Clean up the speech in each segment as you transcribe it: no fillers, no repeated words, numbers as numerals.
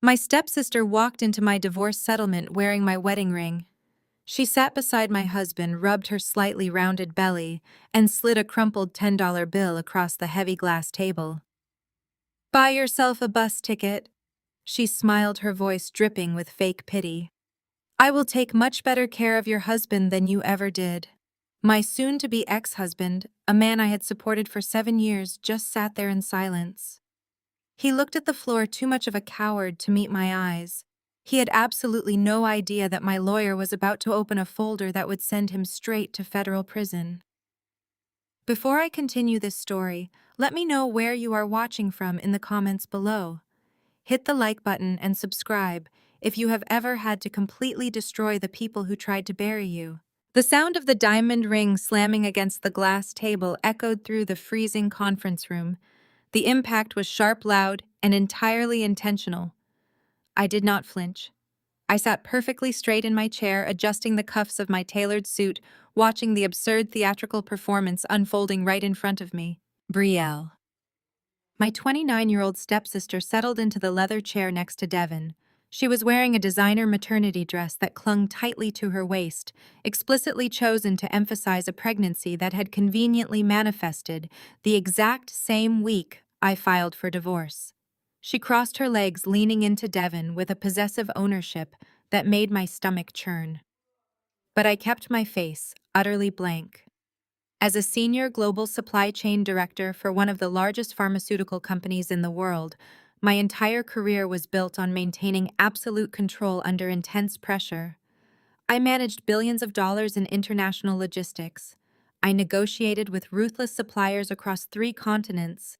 My stepsister walked into my divorce settlement wearing my wedding ring. She sat beside my husband, rubbed her slightly rounded belly, and slid a crumpled $10 bill across the heavy glass table. "Buy yourself a bus ticket," she smiled, her voice dripping with fake pity. "I will take much better care of your husband than you ever did." My soon-to-be ex-husband, a man I had supported for 7 years, just sat there in silence. He looked at the floor, too much of a coward to meet my eyes. He had absolutely no idea that my lawyer was about to open a folder that would send him straight to federal prison. Before I continue this story, let me know where you are watching from in the comments below. Hit the like button and subscribe if you have ever had to completely destroy the people who tried to bury you. The sound of the diamond ring slamming against the glass table echoed through the freezing conference room. The impact was sharp, loud, and entirely intentional. I did not flinch. I sat perfectly straight in my chair, adjusting the cuffs of my tailored suit, watching the absurd theatrical performance unfolding right in front of me. Brielle. My 29-year-old stepsister settled into the leather chair next to Devon. She was wearing a designer maternity dress that clung tightly to her waist, explicitly chosen to emphasize a pregnancy that had conveniently manifested the exact same week I filed for divorce. She crossed her legs, leaning into Devon with a possessive ownership that made my stomach churn. But I kept my face utterly blank. As a senior global supply chain director for one of the largest pharmaceutical companies in the world, my entire career was built on maintaining absolute control under intense pressure. I managed billions of dollars in international logistics. I negotiated with ruthless suppliers across 3 continents.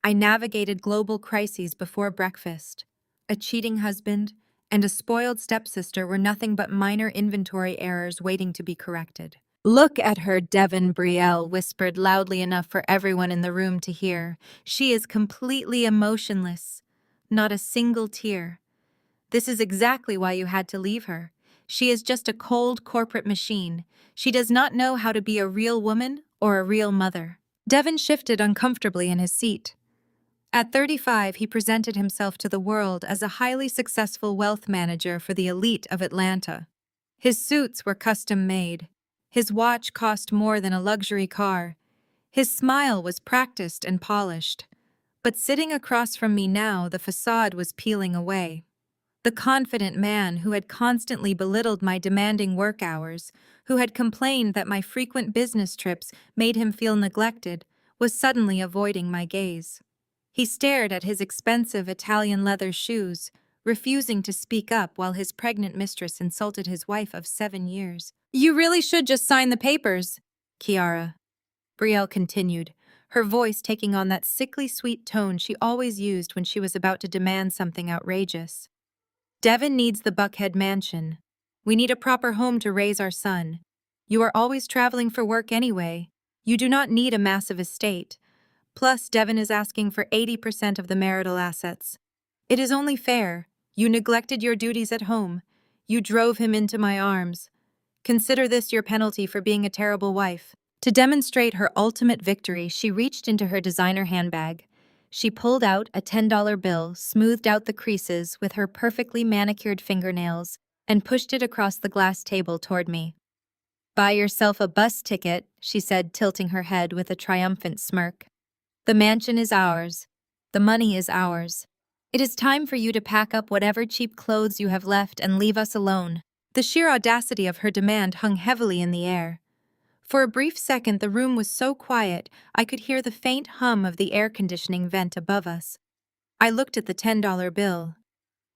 I navigated global crises before breakfast. A cheating husband and a spoiled stepsister were nothing but minor inventory errors waiting to be corrected. "Look at her," Devon Brielle whispered loudly enough for everyone in the room to hear. "She is completely emotionless. Not a single tear. This is exactly why you had to leave her. She is just a cold corporate machine. She does not know how to be a real woman or a real mother." Devon shifted uncomfortably in his seat. At 35, he presented himself to the world as a highly successful wealth manager for the elite of Atlanta. His suits were custom-made. His watch cost more than a luxury car. His smile was practiced and polished. But sitting across from me now, the facade was peeling away. The confident man who had constantly belittled my demanding work hours, who had complained that my frequent business trips made him feel neglected, was suddenly avoiding my gaze. He stared at his expensive Italian leather shoes, refusing to speak up while his pregnant mistress insulted his wife of 7 years. "You really should just sign the papers, Chiara," Brielle continued, her voice taking on that sickly sweet tone she always used when she was about to demand something outrageous. "Devon needs the Buckhead mansion. We need a proper home to raise our son. You are always traveling for work anyway. You do not need a massive estate. Plus, Devon is asking for 80% of the marital assets. It is only fair. You neglected your duties at home. You drove him into my arms. Consider this your penalty for being a terrible wife." To demonstrate her ultimate victory, she reached into her designer handbag. She pulled out a $10 bill, smoothed out the creases with her perfectly manicured fingernails, and pushed it across the glass table toward me. "Buy yourself a bus ticket," she said, tilting her head with a triumphant smirk. "The mansion is ours. The money is ours. It is time for you to pack up whatever cheap clothes you have left and leave us alone." The sheer audacity of her demand hung heavily in the air. For a brief second, the room was so quiet I could hear the faint hum of the air conditioning vent above us. I looked at the $10 bill.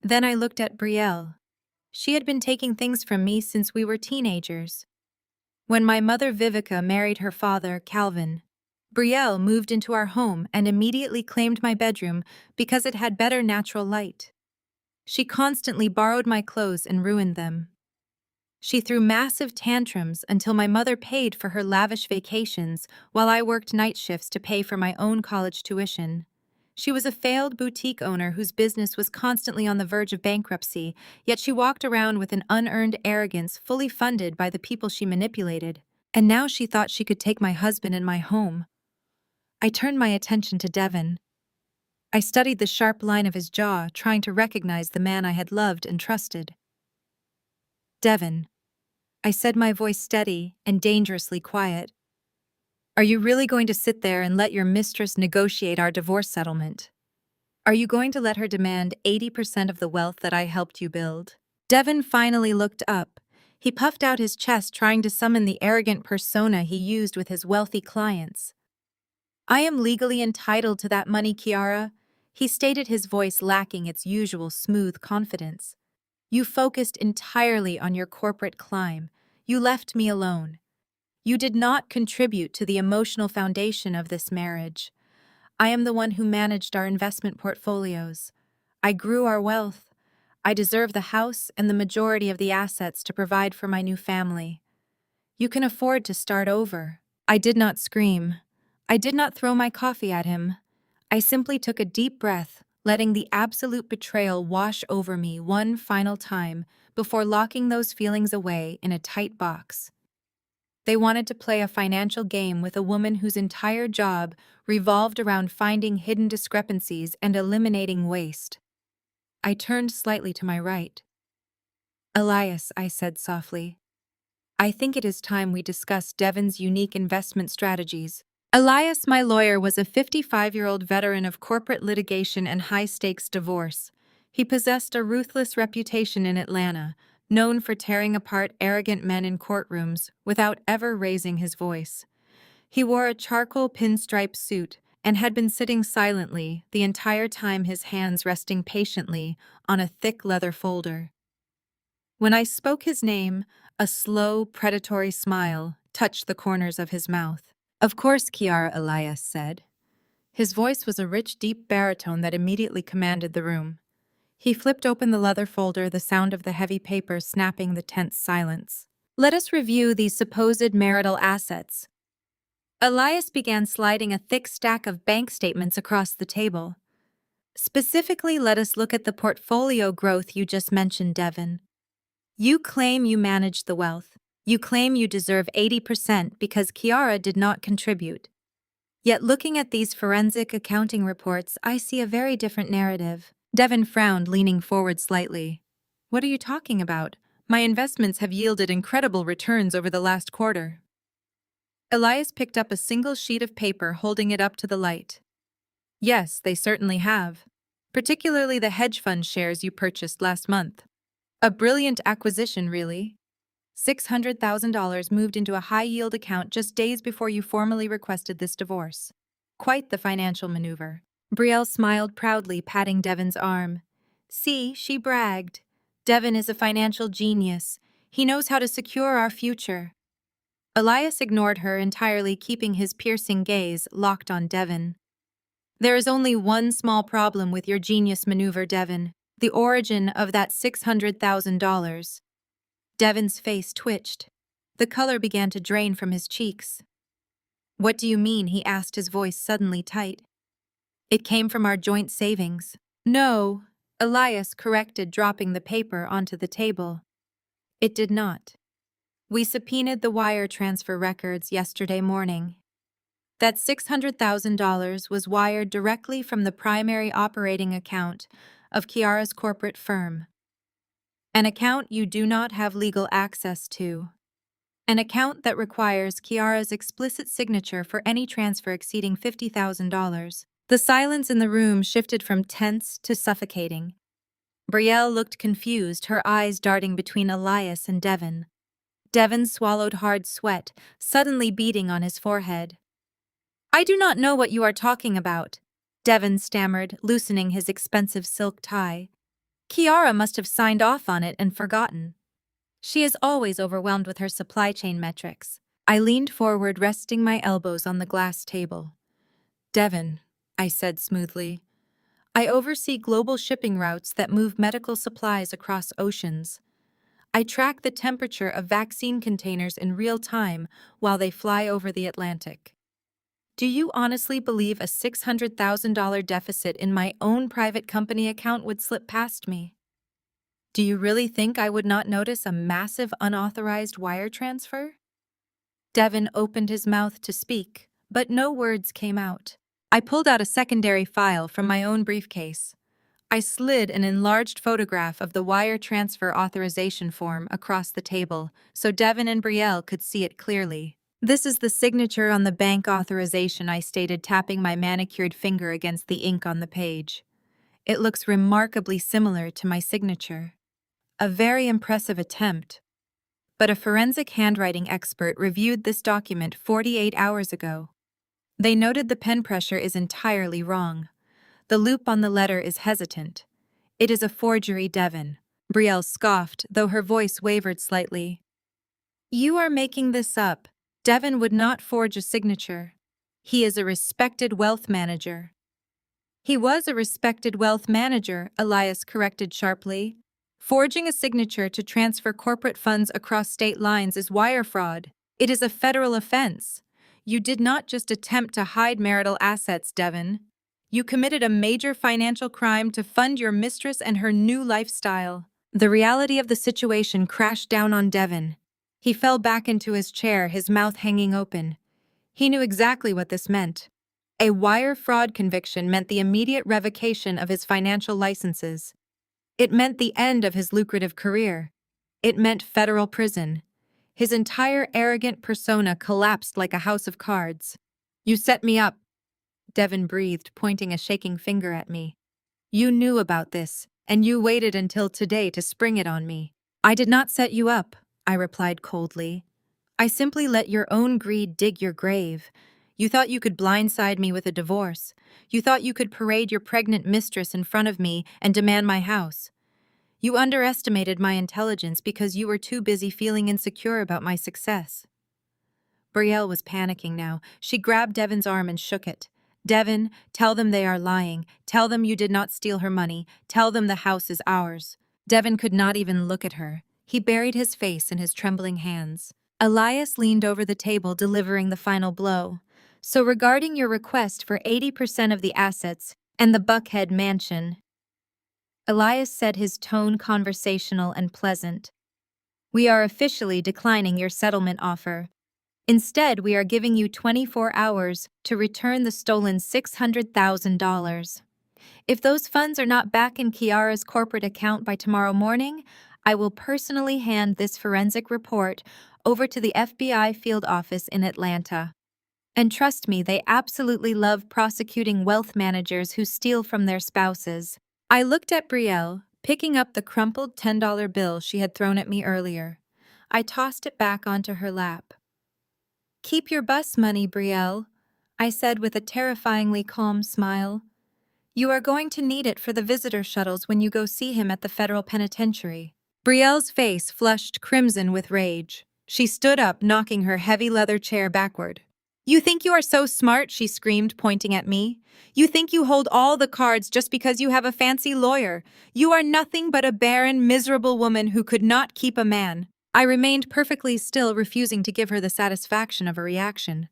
Then I looked at Brielle. She had been taking things from me since we were teenagers. When my mother Vivica married her father, Calvin, Brielle moved into our home and immediately claimed my bedroom because it had better natural light. She constantly borrowed my clothes and ruined them. She threw massive tantrums until my mother paid for her lavish vacations while I worked night shifts to pay for my own college tuition. She was a failed boutique owner whose business was constantly on the verge of bankruptcy, yet she walked around with an unearned arrogance fully funded by the people she manipulated. And now she thought she could take my husband and my home. I turned my attention to Devon. I studied the sharp line of his jaw, trying to recognize the man I had loved and trusted. Devin, I said, my voice steady and dangerously quiet. Are you really going to sit there and let your mistress negotiate our divorce settlement? Are you going to let her demand 80% of the wealth that I helped you build? Devin finally looked up. He puffed out his chest, trying to summon the arrogant persona he used with his wealthy clients. I am legally entitled to that money, Kiara, he stated, his voice lacking its usual smooth confidence. You focused entirely on your corporate climb. You left me alone. You did not contribute to the emotional foundation of this marriage. I am the one who managed our investment portfolios. I grew our wealth. I deserve the house and the majority of the assets to provide for my new family. You can afford to start over. I did not scream. I did not throw my coffee at him. I simply took a deep breath, letting the absolute betrayal wash over me one final time before locking those feelings away in a tight box. They wanted to play a financial game with a woman whose entire job revolved around finding hidden discrepancies and eliminating waste. I turned slightly to my right. Elias, I said softly, I think it is time we discuss Devin's unique investment strategies. Elias, my lawyer, was a 55-year-old veteran of corporate litigation and high-stakes divorce. He possessed a ruthless reputation in Atlanta, known for tearing apart arrogant men in courtrooms without ever raising his voice. He wore a charcoal pinstripe suit and had been sitting silently the entire time, his hands resting patiently on a thick leather folder. When I spoke his name, a slow, predatory smile touched the corners of his mouth. Of course, Kiara, Elias said. His voice was a rich, deep baritone that immediately commanded the room. He flipped open the leather folder, the sound of the heavy paper snapping the tense silence. Let us review these supposed marital assets. Elias began sliding a thick stack of bank statements across the table. Specifically, let us look at the portfolio growth you just mentioned, Devin. You claim you managed the wealth. You claim you deserve 80% because Kiara did not contribute. Yet looking at these forensic accounting reports, I see a very different narrative. Devin frowned, leaning forward slightly. What are you talking about? My investments have yielded incredible returns over the last quarter. Elias picked up a single sheet of paper, holding it up to the light. Yes, they certainly have. Particularly the hedge fund shares you purchased last month. A brilliant acquisition, really. $600,000 moved into a high-yield account just days before you formally requested this divorce. Quite the financial maneuver. Brielle smiled proudly, patting Devin's arm. See, she bragged. Devin is a financial genius. He knows how to secure our future. Elias ignored her entirely, keeping his piercing gaze locked on Devin. There is only one small problem with your genius maneuver, Devin. The origin of that $600,000. Devin's face twitched. The color began to drain from his cheeks. What do you mean? He asked, his voice suddenly tight. It came from our joint savings. No, Elias corrected, dropping the paper onto the table. It did not. We subpoenaed the wire transfer records yesterday morning. That $600,000 was wired directly from the primary operating account of Kiara's corporate firm. An account you do not have legal access to. An account that requires Kiara's explicit signature for any transfer exceeding $50,000. The silence in the room shifted from tense to suffocating. Brielle looked confused, her eyes darting between Elias and Devin. Devin swallowed hard sweat, suddenly beading on his forehead. I do not know what you are talking about, Devin stammered, loosening his expensive silk tie. Kiara must have signed off on it and forgotten. She is always overwhelmed with her supply chain metrics. I leaned forward, resting my elbows on the glass table. Devin, I said smoothly, I oversee global shipping routes that move medical supplies across oceans. I track the temperature of vaccine containers in real time while they fly over the Atlantic. Do you honestly believe a $600,000 deficit in my own private company account would slip past me? Do you really think I would not notice a massive unauthorized wire transfer? Devin opened his mouth to speak, but no words came out. I pulled out a secondary file from my own briefcase. I slid an enlarged photograph of the wire transfer authorization form across the table so Devin and Brielle could see it clearly. "This is the signature on the bank authorization," I stated, tapping my manicured finger against the ink on the page. "It looks remarkably similar to my signature." A very impressive attempt. But a forensic handwriting expert reviewed this document 48 hours ago. They noted the pen pressure is entirely wrong. The loop on the letter is hesitant. "It is a forgery, Devin." Brielle scoffed, though her voice wavered slightly. "You are making this up. Devin would not forge a signature. He is a respected wealth manager." "He was a respected wealth manager," Elias corrected sharply. "Forging a signature to transfer corporate funds across state lines is wire fraud. It is a federal offense. You did not just attempt to hide marital assets, Devin. You committed a major financial crime to fund your mistress and her new lifestyle." The reality of the situation crashed down on Devin. He fell back into his chair, his mouth hanging open. He knew exactly what this meant. A wire fraud conviction meant the immediate revocation of his financial licenses. It meant the end of his lucrative career. It meant federal prison. His entire arrogant persona collapsed like a house of cards. "You set me up," Devin breathed, pointing a shaking finger at me. "You knew about this, and you waited until today to spring it on me." "I did not set you up," I replied coldly. "I simply let your own greed dig your grave. You thought you could blindside me with a divorce. You thought you could parade your pregnant mistress in front of me and demand my house. You underestimated my intelligence because you were too busy feeling insecure about my success." Brielle was panicking now. She grabbed Devin's arm and shook it. "Devin, tell them they are lying. Tell them you did not steal her money. Tell them the house is ours." Devin could not even look at her. He buried his face in his trembling hands. Elias leaned over the table, delivering the final blow. "So regarding your request for 80% of the assets and the Buckhead mansion," Elias said, his tone conversational and pleasant, "we are officially declining your settlement offer. Instead, we are giving you 24 hours to return the stolen $600,000. If those funds are not back in Kiara's corporate account by tomorrow morning, I will personally hand this forensic report over to the FBI field office in Atlanta. And trust me, they absolutely love prosecuting wealth managers who steal from their spouses." I looked at Brielle, picking up the crumpled $10 bill she had thrown at me earlier. I tossed it back onto her lap. "Keep your bus money, Brielle," I said with a terrifyingly calm smile. "You are going to need it for the visitor shuttles when you go see him at the federal penitentiary." Brielle's face flushed crimson with rage. She stood up, knocking her heavy leather chair backward. "You think you are so smart," she screamed, pointing at me. "You think you hold all the cards just because you have a fancy lawyer. You are nothing but a barren, miserable woman who could not keep a man." I remained perfectly still, refusing to give her the satisfaction of a reaction.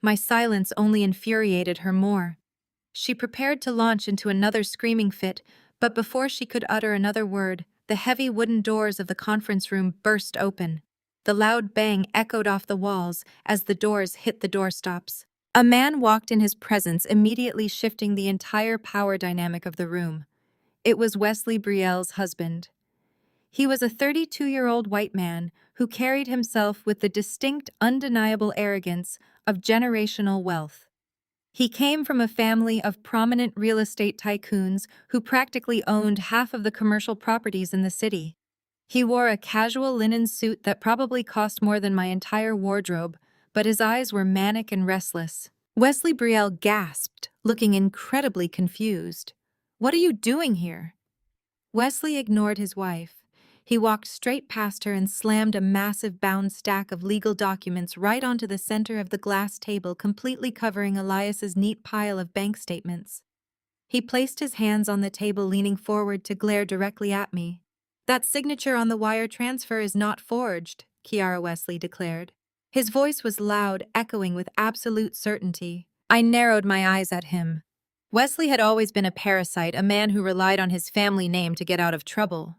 My silence only infuriated her more. She prepared to launch into another screaming fit, but before she could utter another word, the heavy wooden doors of the conference room burst open. The loud bang echoed off the walls as the doors hit the doorstops. A man walked in his presence, immediately shifting the entire power dynamic of the room. It was Wesley Brielle's husband. He was a 32-year-old white man who carried himself with the distinct, undeniable arrogance of generational wealth. He came from a family of prominent real estate tycoons who practically owned half of the commercial properties in the city. He wore a casual linen suit that probably cost more than my entire wardrobe, but his eyes were manic and restless. Wesley Brielle gasped, looking incredibly confused. "What are you doing here?" Wesley ignored his wife. He walked straight past her and slammed a massive bound stack of legal documents right onto the center of the glass table, completely covering Elias's neat pile of bank statements. He placed his hands on the table, leaning forward to glare directly at me. "That signature on the wire transfer is not forged," Kiara Wesley declared. His voice was loud, echoing with absolute certainty. I narrowed my eyes at him. Wesley had always been a parasite, a man who relied on his family name to get out of trouble.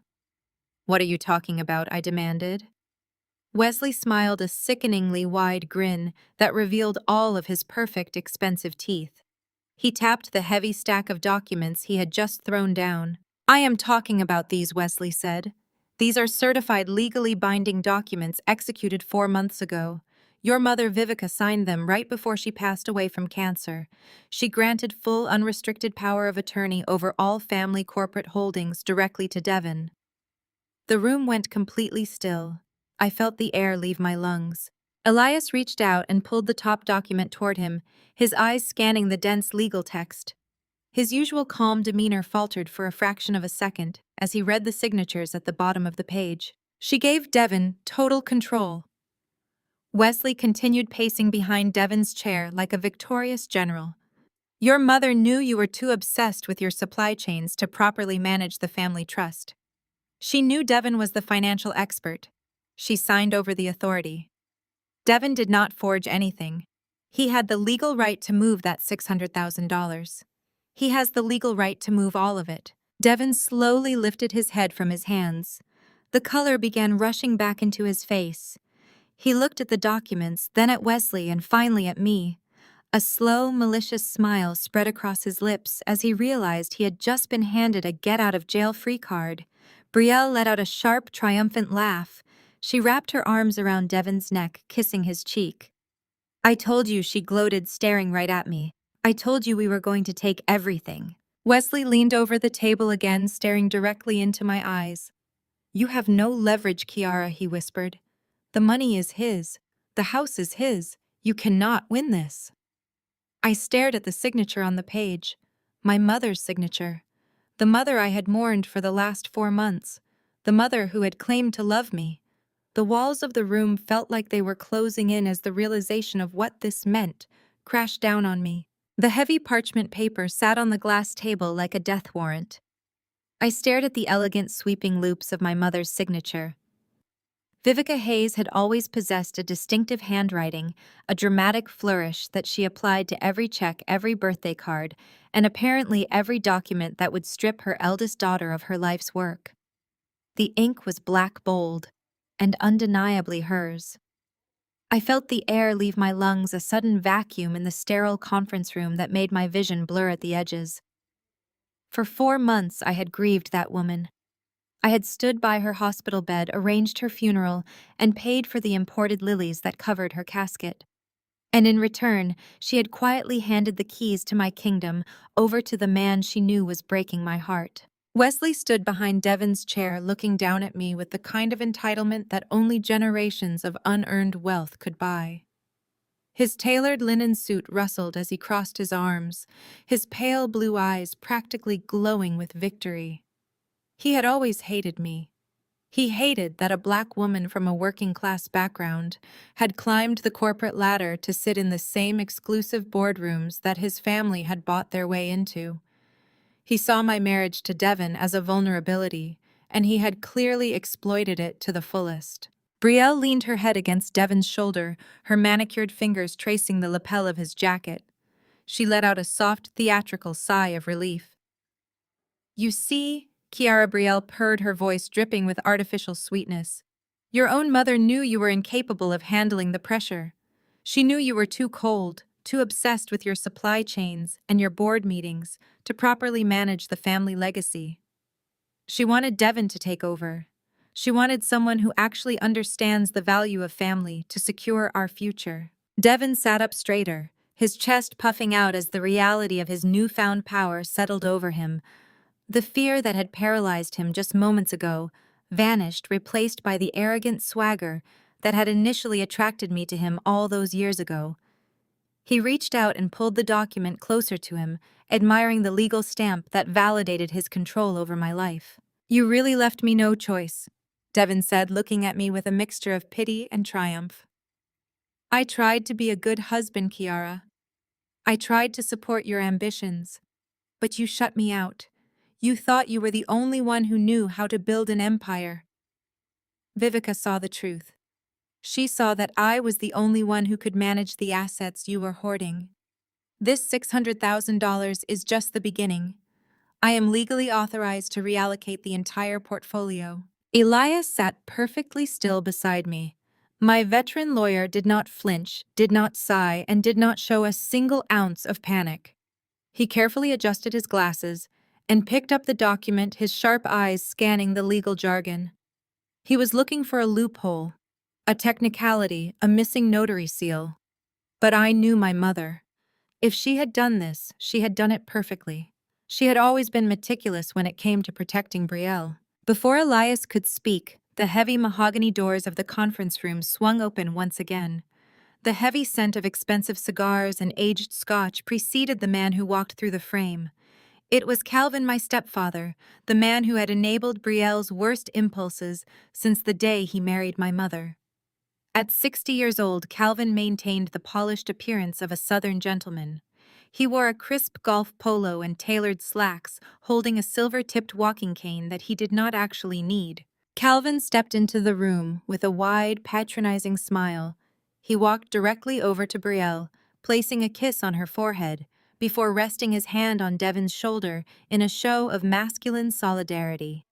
"What are you talking about?" I demanded. Wesley smiled a sickeningly wide grin that revealed all of his perfect, expensive teeth. He tapped the heavy stack of documents he had just thrown down. "I am talking about these," Wesley said. "These are certified legally binding documents executed 4 months ago. Your mother Vivica signed them right before she passed away from cancer. She granted full unrestricted power of attorney over all family corporate holdings directly to Devon." The room went completely still. I felt the air leave my lungs. Elias reached out and pulled the top document toward him, his eyes scanning the dense legal text. His usual calm demeanor faltered for a fraction of a second as he read the signatures at the bottom of the page. "She gave Devon total control." Wesley continued pacing behind Devon's chair like a victorious general. "Your mother knew you were too obsessed with your supply chains to properly manage the family trust. She knew Devon was the financial expert. She signed over the authority. Devon did not forge anything. He had the legal right to move that $600,000. He has the legal right to move all of it." Devon slowly lifted his head from his hands. The color began rushing back into his face. He looked at the documents, then at Wesley, and finally at me. A slow, malicious smile spread across his lips as he realized he had just been handed a get-out-of-jail-free card. Brielle let out a sharp, triumphant laugh. She wrapped her arms around Devon's neck, kissing his cheek. "I told you," she gloated, staring right at me. "I told you we were going to take everything." Wesley leaned over the table again, staring directly into my eyes. "You have no leverage, Kiara," he whispered. "The money is his. The house is his. You cannot win this." I stared at the signature on the page. My mother's signature. The mother I had mourned for the last 4 months. The mother who had claimed to love me. The walls of the room felt like they were closing in as the realization of what this meant crashed down on me. The heavy parchment paper sat on the glass table like a death warrant. I stared at the elegant sweeping loops of my mother's signature. Vivica Hayes had always possessed a distinctive handwriting, a dramatic flourish that she applied to every check, every birthday card, and apparently every document that would strip her eldest daughter of her life's work. The ink was black bold, and undeniably hers. I felt the air leave my lungs, a sudden vacuum in the sterile conference room that made my vision blur at the edges. For 4 months I had grieved that woman. I had stood by her hospital bed, arranged her funeral, and paid for the imported lilies that covered her casket. And in return, she had quietly handed the keys to my kingdom over to the man she knew was breaking my heart. Wesley stood behind Devon's chair, looking down at me with the kind of entitlement that only generations of unearned wealth could buy. His tailored linen suit rustled as he crossed his arms, his pale blue eyes practically glowing with victory. He had always hated me. He hated that a black woman from a working-class background had climbed the corporate ladder to sit in the same exclusive boardrooms that his family had bought their way into. He saw my marriage to Devon as a vulnerability, and he had clearly exploited it to the fullest. Brielle leaned her head against Devon's shoulder, her manicured fingers tracing the lapel of his jacket. She let out a soft, theatrical sigh of relief. "You see," Kiara Brielle purred, her voice dripping with artificial sweetness, "your own mother knew you were incapable of handling the pressure. She knew you were too cold, too obsessed with your supply chains and your board meetings to properly manage the family legacy. She wanted Devon to take over. She wanted someone who actually understands the value of family to secure our future." Devon sat up straighter, his chest puffing out as the reality of his newfound power settled over him. The fear that had paralyzed him just moments ago vanished, replaced by the arrogant swagger that had initially attracted me to him all those years ago. He reached out and pulled the document closer to him, admiring the legal stamp that validated his control over my life. "You really left me no choice," Devon said, looking at me with a mixture of pity and triumph. "I tried to be a good husband, Kiara. I tried to support your ambitions, but you shut me out. You thought you were the only one who knew how to build an empire." Vivica saw the truth. She saw that I was the only one who could manage the assets you were hoarding. "This $600,000 is just the beginning. I am legally authorized to reallocate the entire portfolio." Elias sat perfectly still beside me. My veteran lawyer did not flinch, did not sigh, and did not show a single ounce of panic. He carefully adjusted his glasses and picked up the document, his sharp eyes scanning the legal jargon. He was looking for a loophole, a technicality, a missing notary seal. But I knew my mother. If she had done this, she had done it perfectly. She had always been meticulous when it came to protecting Brielle. Before Elias could speak, the heavy mahogany doors of the conference room swung open once again. The heavy scent of expensive cigars and aged scotch preceded the man who walked through the frame. It was Calvin, my stepfather, the man who had enabled Brielle's worst impulses since the day he married my mother. At 60 years old, Calvin maintained the polished appearance of a Southern gentleman. He wore a crisp golf polo and tailored slacks, holding a silver-tipped walking cane that he did not actually need. Calvin stepped into the room with a wide, patronizing smile. He walked directly over to Brielle, placing a kiss on her forehead, before resting his hand on Devon's shoulder in a show of masculine solidarity.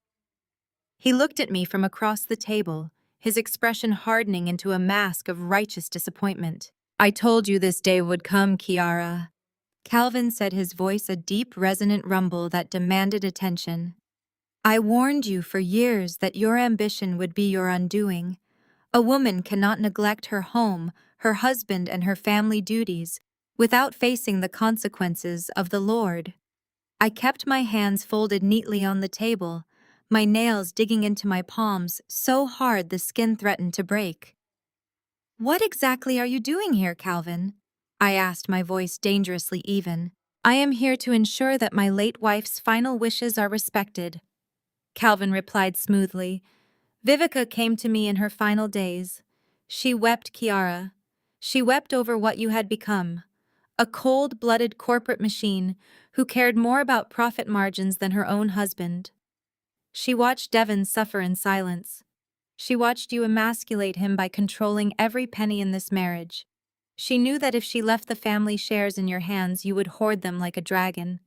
He looked at me from across the table, his expression hardening into a mask of righteous disappointment. "I told you this day would come, Kiara," Calvin said, his voice a deep, resonant rumble that demanded attention. "I warned you for years that your ambition would be your undoing. A woman cannot neglect her home, her husband, and her family duties without facing the consequences of the Lord." I kept my hands folded neatly on the table, my nails digging into my palms so hard the skin threatened to break. "What exactly are you doing here, Calvin?" I asked, my voice dangerously even. "I am here to ensure that my late wife's final wishes are respected," Calvin replied smoothly. "Vivica came to me in her final days. She wept, Kiara. She wept over what you had become. A cold-blooded corporate machine who cared more about profit margins than her own husband. She watched Devon suffer in silence. She watched you emasculate him by controlling every penny in this marriage. She knew that if she left the family shares in your hands, you would hoard them like a dragon.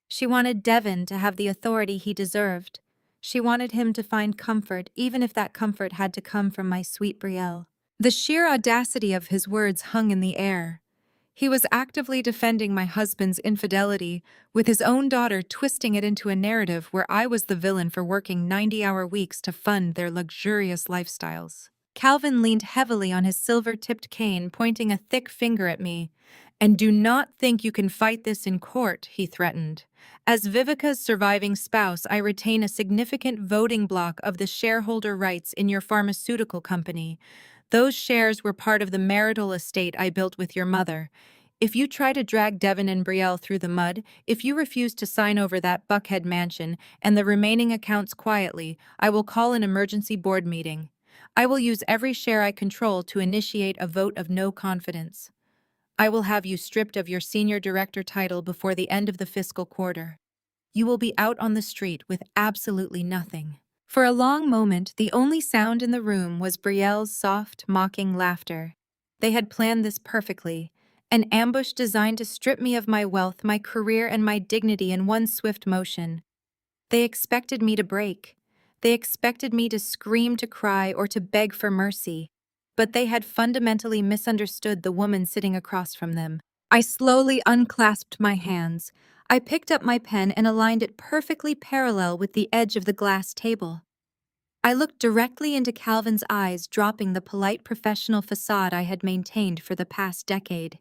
She wanted Devon to have the authority he deserved. She wanted him to find comfort, even if that comfort had to come from my sweet Brielle." The sheer audacity of his words hung in the air. He was actively defending my husband's infidelity, with his own daughter twisting it into a narrative where I was the villain for working 90-hour weeks to fund their luxurious lifestyles. Calvin leaned heavily on his silver-tipped cane, pointing a thick finger at me. "And do not think you can fight this in court," he threatened. "As Vivica's surviving spouse, I retain a significant voting block of the shareholder rights in your pharmaceutical company. Those shares were part of the marital estate I built with your mother. If you try to drag Devon and Brielle through the mud, if you refuse to sign over that Buckhead mansion and the remaining accounts quietly, I will call an emergency board meeting. I will use every share I control to initiate a vote of no confidence. I will have you stripped of your senior director title before the end of the fiscal quarter. You will be out on the street with absolutely nothing." For a long moment, the only sound in the room was Brielle's soft, mocking laughter. They had planned this perfectly, an ambush designed to strip me of my wealth, my career, and my dignity in one swift motion. They expected me to break. They expected me to scream, to cry, or to beg for mercy. But they had fundamentally misunderstood the woman sitting across from them. I slowly unclasped my hands. I picked up my pen and aligned it perfectly parallel with the edge of the glass table. I looked directly into Calvin's eyes, dropping the polite professional facade I had maintained for the past decade.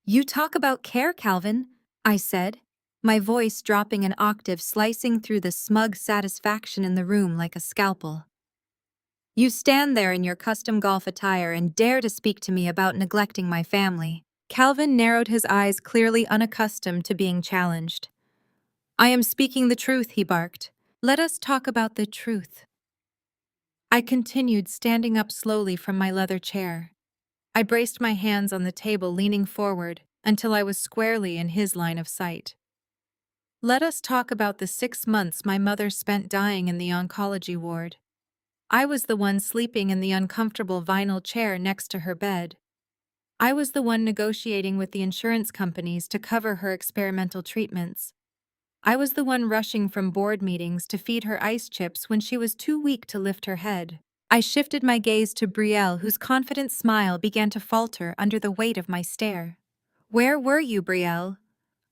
"You talk about care, Calvin," I said, my voice dropping an octave, slicing through the smug satisfaction in the room like a scalpel. "You stand there in your custom golf attire and dare to speak to me about neglecting my family." Calvin narrowed his eyes, clearly unaccustomed to being challenged. "I am speaking the truth," he barked. "Let us talk about the truth." I continued, standing up slowly from my leather chair. I braced my hands on the table, leaning forward, until I was squarely in his line of sight. "Let us talk about the 6 months my mother spent dying in the oncology ward. I was the one sleeping in the uncomfortable vinyl chair next to her bed. I was the one negotiating with the insurance companies to cover her experimental treatments. I was the one rushing from board meetings to feed her ice chips when she was too weak to lift her head." I shifted my gaze to Brielle, whose confident smile began to falter under the weight of my stare. "Where were you, Brielle?"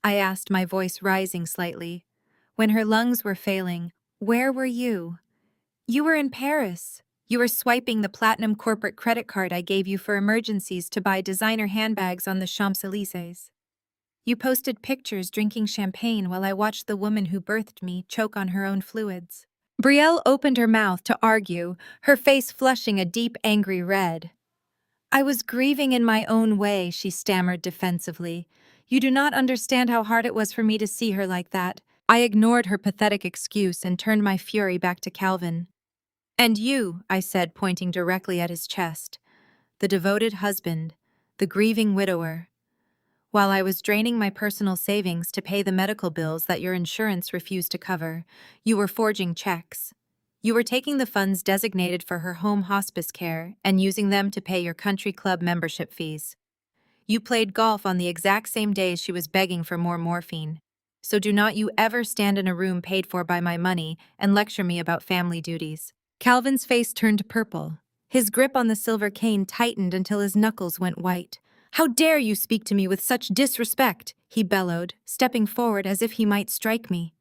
I asked, my voice rising slightly. When her lungs were failing, where were you? You were in Paris. You were swiping the platinum corporate credit card I gave you for emergencies to buy designer handbags on the Champs-Élysées. You posted pictures drinking champagne while I watched the woman who birthed me choke on her own fluids. Brielle opened her mouth to argue, her face flushing a deep, angry red. I was grieving in my own way, she stammered defensively. You do not understand how hard it was for me to see her like that. I ignored her pathetic excuse and turned my fury back to Calvin. And you, I said, pointing directly at his chest. The devoted husband, the grieving widower. While I was draining my personal savings to pay the medical bills that your insurance refused to cover, you were forging checks. You were taking the funds designated for her home hospice care and using them to pay your country club membership fees. You played golf on the exact same days she was begging for more morphine. So do not you ever stand in a room paid for by my money and lecture me about family duties. Calvin's face turned purple. His grip on the silver cane tightened until his knuckles went white. How dare you speak to me with such disrespect, he bellowed, stepping forward as if he might strike me.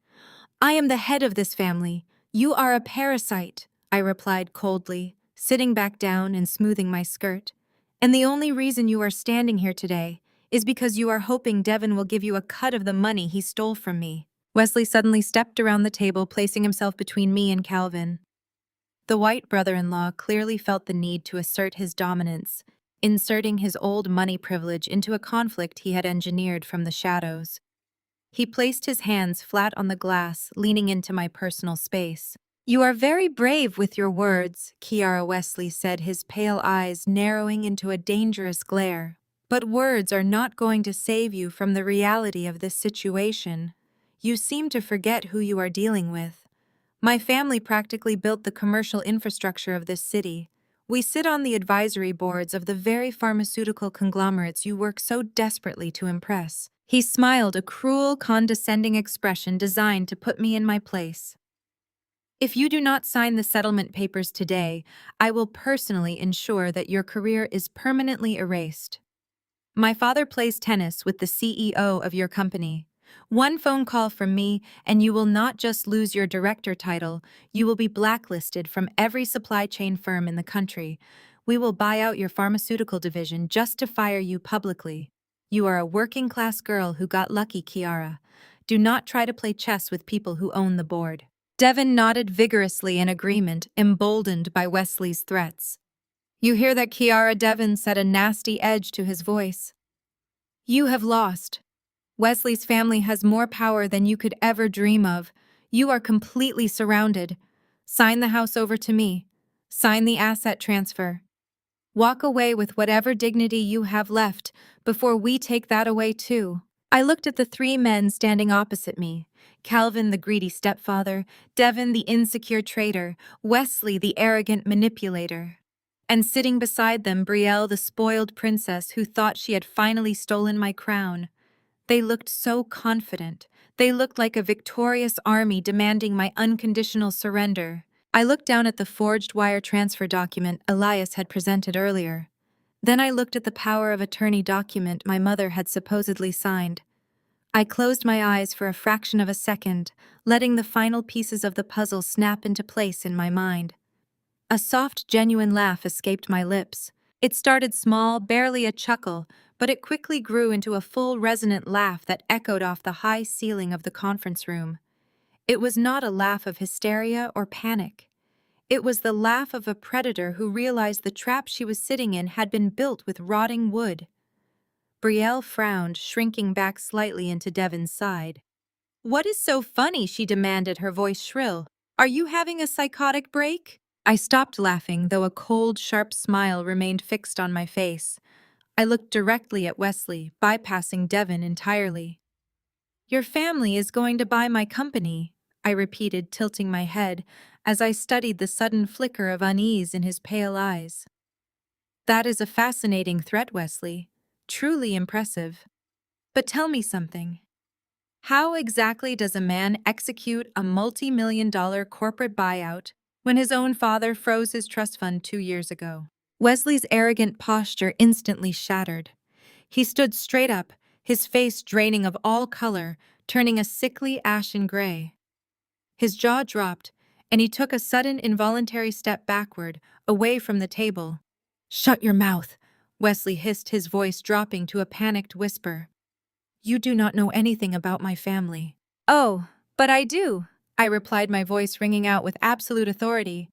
I am the head of this family. You are a parasite, I replied coldly, sitting back down and smoothing my skirt. And the only reason you are standing here today is because you are hoping Devin will give you a cut of the money he stole from me. Wesley suddenly stepped around the table, placing himself between me and Calvin. The white brother-in-law clearly felt the need to assert his dominance, inserting his old money privilege into a conflict he had engineered from the shadows. He placed his hands flat on the glass, leaning into my personal space. You are very brave with your words, Kiara Wesley said, his pale eyes narrowing into a dangerous glare. But words are not going to save you from the reality of this situation. You seem to forget who you are dealing with. My family practically built the commercial infrastructure of this city. We sit on the advisory boards of the very pharmaceutical conglomerates you work so desperately to impress. He smiled, a cruel, condescending expression designed to put me in my place. If you do not sign the settlement papers today, I will personally ensure that your career is permanently erased. My father plays tennis with the CEO of your company. One phone call from me, and you will not just lose your director title, you will be blacklisted from every supply chain firm in the country. We will buy out your pharmaceutical division just to fire you publicly. You are a working-class girl who got lucky, Kiara. Do not try to play chess with people who own the board. Devin nodded vigorously in agreement, emboldened by Wesley's threats. You hear that, Kiara? Devin said, a nasty edge to his voice. You have lost. Wesley's family has more power than you could ever dream of. You are completely surrounded. Sign the house over to me. Sign the asset transfer. Walk away with whatever dignity you have left before we take that away too. I looked at the three men standing opposite me. Calvin, the greedy stepfather, Devin, the insecure traitor, Wesley, the arrogant manipulator. And sitting beside them, Brielle, the spoiled princess who thought she had finally stolen my crown. They looked so confident. They looked like a victorious army demanding my unconditional surrender. I looked down at the forged wire transfer document Elias had presented earlier. Then I looked at the power of attorney document my mother had supposedly signed. I closed my eyes for a fraction of a second, letting the final pieces of the puzzle snap into place in my mind. A soft, genuine laugh escaped my lips. It started small, barely a chuckle, but it quickly grew into a full, resonant laugh that echoed off the high ceiling of the conference room. It was not a laugh of hysteria or panic. It was the laugh of a predator who realized the trap she was sitting in had been built with rotting wood. Brielle frowned, shrinking back slightly into Devin's side. What is so funny? She demanded, her voice shrill. Are you having a psychotic break? I stopped laughing, though a cold, sharp smile remained fixed on my face. I looked directly at Wesley, bypassing Devin entirely. Your family is going to buy my company, I repeated, tilting my head as I studied the sudden flicker of unease in his pale eyes. That is a fascinating threat, Wesley. Truly impressive. But tell me something. How exactly does a man execute a multi-million-dollar corporate buyout when his own father froze his trust fund 2 years ago? Wesley's arrogant posture instantly shattered. He stood straight up, his face draining of all color, turning a sickly ashen gray. His jaw dropped, and he took a sudden involuntary step backward, away from the table. "Shut your mouth," Wesley hissed, his voice dropping to a panicked whisper. "You do not know anything about my family." "Oh, but I do," I replied, my voice ringing out with absolute authority.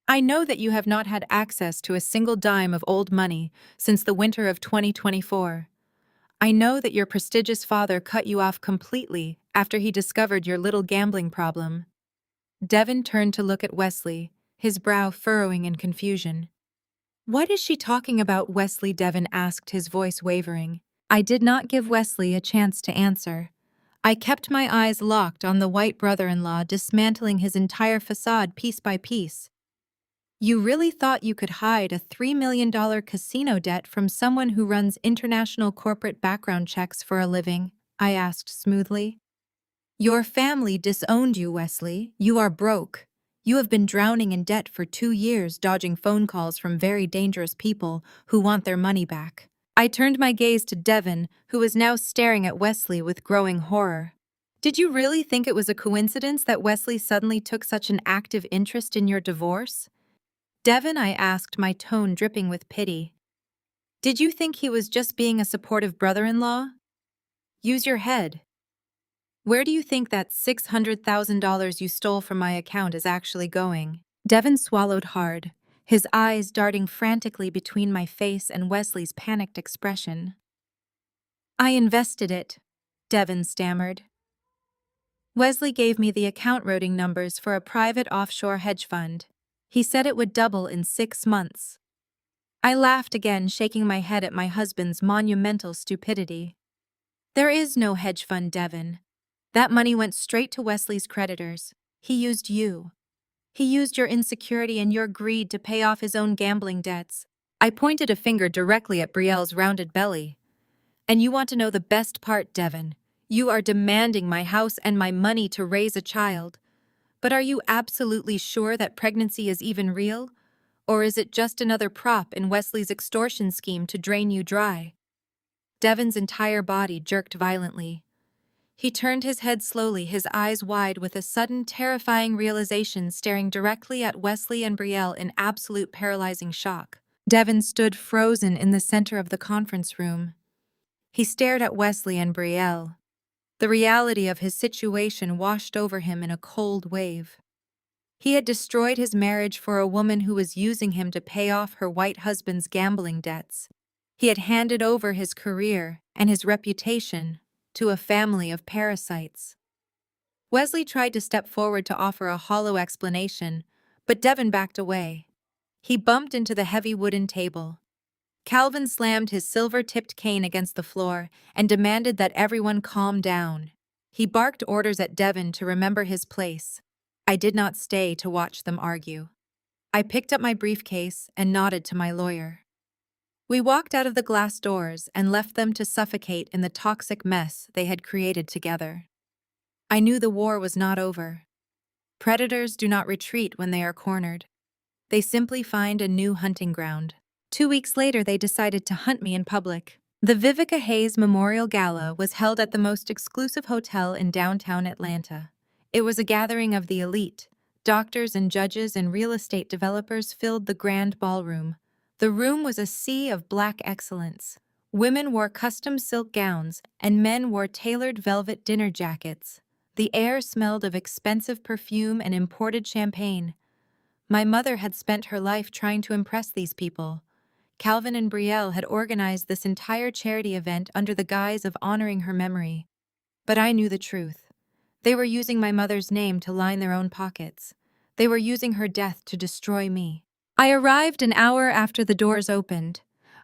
"I know that you have not had access to a single dime of old money since the winter of 2024. I know that your prestigious father cut you off completely after he discovered your little gambling problem." Devin turned to look at Wesley, his brow furrowing in confusion. "What is she talking about, Wesley?" Devin asked, his voice wavering. I did not give Wesley a chance to answer. I kept my eyes locked on the white brother-in-law, dismantling his entire facade piece by piece. "You really thought you could hide a $3 million casino debt from someone who runs international corporate background checks for a living?" I asked smoothly. "Your family disowned you, Wesley. You are broke. You have been drowning in debt for 2 years, dodging phone calls from very dangerous people who want their money back." I turned my gaze to Devin, who was now staring at Wesley with growing horror. "Did you really think it was a coincidence that Wesley suddenly took such an active interest in your divorce?" "Devin," I asked, my tone dripping with pity. "Did you think he was just being a supportive brother-in-law? Use your head. Where do you think that $600,000 you stole from my account is actually going?" Devin swallowed hard, his eyes darting frantically between my face and Wesley's panicked expression. "I invested it," Devin stammered. "Wesley gave me the account routing numbers for a private offshore hedge fund. He said it would double in 6 months." I laughed again, shaking my head at my husband's monumental stupidity. "There is no hedge fund, Devin. That money went straight to Wesley's creditors. He used you. He used your insecurity and your greed to pay off his own gambling debts." I pointed a finger directly at Brielle's rounded belly. "And you want to know the best part, Devin? You are demanding my house and my money to raise a child. But are you absolutely sure that pregnancy is even real? Or is it just another prop in Wesley's extortion scheme to drain you dry?" Devin's entire body jerked violently. He turned his head slowly, his eyes wide with a sudden terrifying realization, staring directly at Wesley and Brielle in absolute paralyzing shock. Devin stood frozen in the center of the conference room. He stared at Wesley and Brielle. The reality of his situation washed over him in a cold wave. He had destroyed his marriage for a woman who was using him to pay off her white husband's gambling debts. He had handed over his career and his reputation to a family of parasites. Wesley tried to step forward to offer a hollow explanation, but Devin backed away. He bumped into the heavy wooden table. Calvin slammed his silver-tipped cane against the floor and demanded that everyone calm down. He barked orders at Devin to remember his place. I did not stay to watch them argue. I picked up my briefcase and nodded to my lawyer. We walked out of the glass doors and left them to suffocate in the toxic mess they had created together. I knew the war was not over. Predators do not retreat when they are cornered. They simply find a new hunting ground. 2 weeks later, they decided to hunt me in public. The Vivica Hayes Memorial Gala was held at the most exclusive hotel in downtown Atlanta. It was a gathering of the elite. Doctors and judges and real estate developers filled the grand ballroom. The room was a sea of black excellence. Women wore custom silk gowns, and men wore tailored velvet dinner jackets. The air smelled of expensive perfume and imported champagne. My mother had spent her life trying to impress these people. Calvin and Brielle had organized this entire charity event under the guise of honoring her memory. But I knew the truth. They were using my mother's name to line their own pockets. They were using her death to destroy me. I arrived an hour after the doors opened.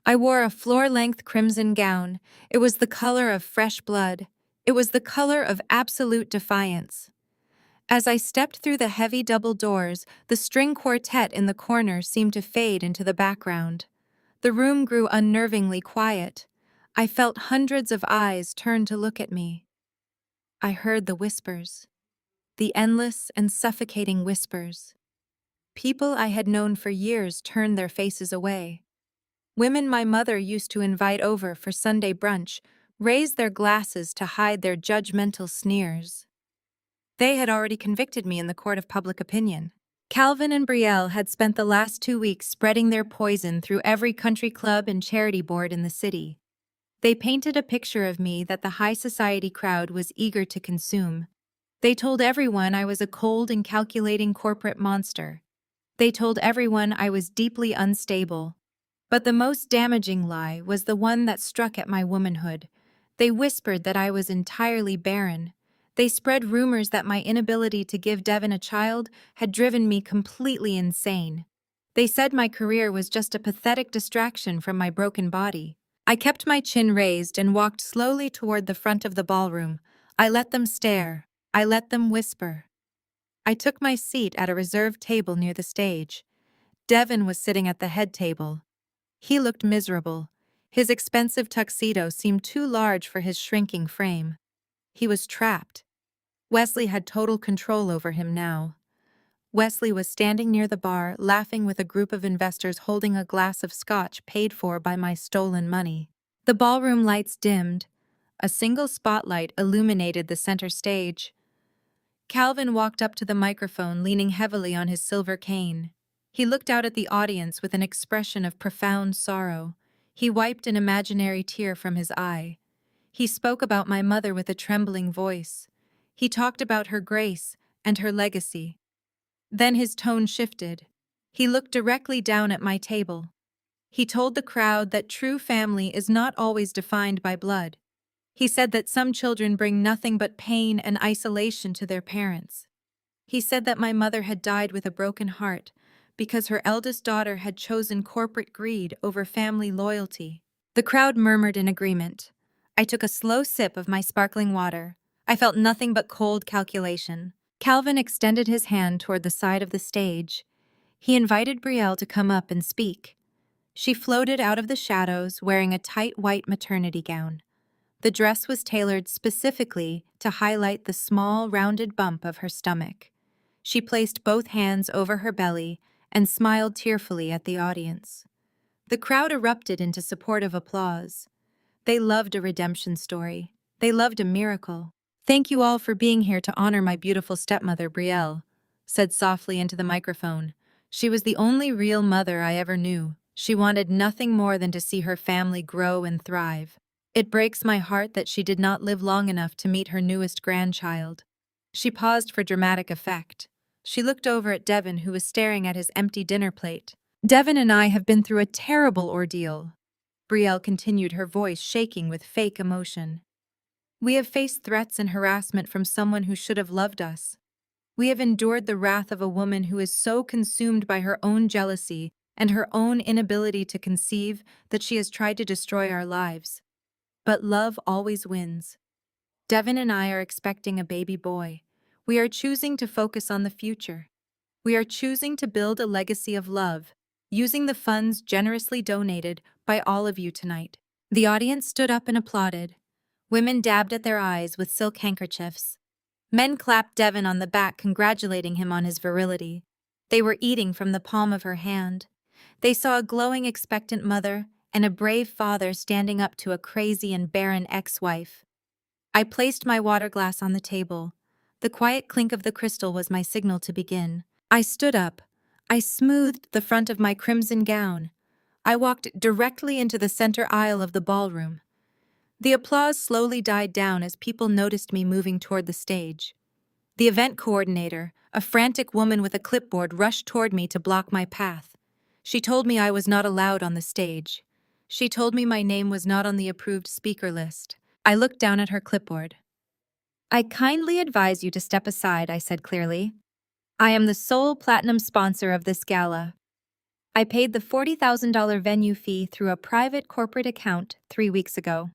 I wore a floor-length crimson gown. It was the color of fresh blood. It was the color of absolute defiance. As I stepped through the heavy double doors, the string quartet in the corner seemed to fade into the background. The room grew unnervingly quiet. I felt hundreds of eyes turn to look at me. I heard the whispers. The endless and suffocating whispers. People I had known for years turned their faces away. Women my mother used to invite over for Sunday brunch, raised their glasses to hide their judgmental sneers. They had already convicted me in the court of public opinion. Calvin and Brielle had spent the last 2 weeks spreading their poison through every country club and charity board in the city. They painted a picture of me that the high society crowd was eager to consume. They told everyone I was a cold and calculating corporate monster. They told everyone I was deeply unstable. But the most damaging lie was the one that struck at my womanhood. They whispered that I was entirely barren. They spread rumors that my inability to give Devin a child had driven me completely insane. They said my career was just a pathetic distraction from my broken body. I kept my chin raised and walked slowly toward the front of the ballroom. I let them stare. I let them whisper. I took my seat at a reserved table near the stage. Devin was sitting at the head table. He looked miserable. His expensive tuxedo seemed too large for his shrinking frame. He was trapped. Wesley had total control over him now. Wesley was standing near the bar, laughing with a group of investors holding a glass of scotch paid for by my stolen money. The ballroom lights dimmed. A single spotlight illuminated the center stage. Calvin walked up to the microphone, leaning heavily on his silver cane. He looked out at the audience with an expression of profound sorrow. He wiped an imaginary tear from his eye. He spoke about my mother with a trembling voice. He talked about her grace and her legacy. Then his tone shifted. He looked directly down at my table. He told the crowd that true family is not always defined by blood. He said that some children bring nothing but pain and isolation to their parents. He said that my mother had died with a broken heart because her eldest daughter had chosen corporate greed over family loyalty. The crowd murmured in agreement. I took a slow sip of my sparkling water. I felt nothing but cold calculation. Calvin extended his hand toward the side of the stage. He invited Brielle to come up and speak. She floated out of the shadows wearing a tight white maternity gown. The dress was tailored specifically to highlight the small, rounded bump of her stomach. She placed both hands over her belly and smiled tearfully at the audience. The crowd erupted into supportive applause. They loved a redemption story. They loved a miracle. Thank you all for being here to honor my beautiful stepmother, Brielle, said softly into the microphone. She was the only real mother I ever knew. She wanted nothing more than to see her family grow and thrive. It breaks my heart that she did not live long enough to meet her newest grandchild. She paused for dramatic effect. She looked over at Devin, who was staring at his empty dinner plate. Devin and I have been through a terrible ordeal. Brielle continued, her voice shaking with fake emotion. We have faced threats and harassment from someone who should have loved us. We have endured the wrath of a woman who is so consumed by her own jealousy and her own inability to conceive that she has tried to destroy our lives. But love always wins. Devin and I are expecting a baby boy. We are choosing to focus on the future. We are choosing to build a legacy of love, using the funds generously donated by all of you tonight. The audience stood up and applauded. Women dabbed at their eyes with silk handkerchiefs. Men clapped Devin on the back, congratulating him on his virility. They were eating from the palm of her hand. They saw a glowing, expectant mother and a brave father standing up to a crazy and barren ex-wife. I placed my water glass on the table. The quiet clink of the crystal was my signal to begin. I stood up. I smoothed the front of my crimson gown. I walked directly into the center aisle of the ballroom. The applause slowly died down as people noticed me moving toward the stage. The event coordinator, a frantic woman with a clipboard, rushed toward me to block my path. She told me I was not allowed on the stage. She told me my name was not on the approved speaker list. I looked down at her clipboard. I kindly advise you to step aside, I said clearly. I am the sole platinum sponsor of this gala. I paid the $40,000 venue fee through a private corporate account 3 weeks ago.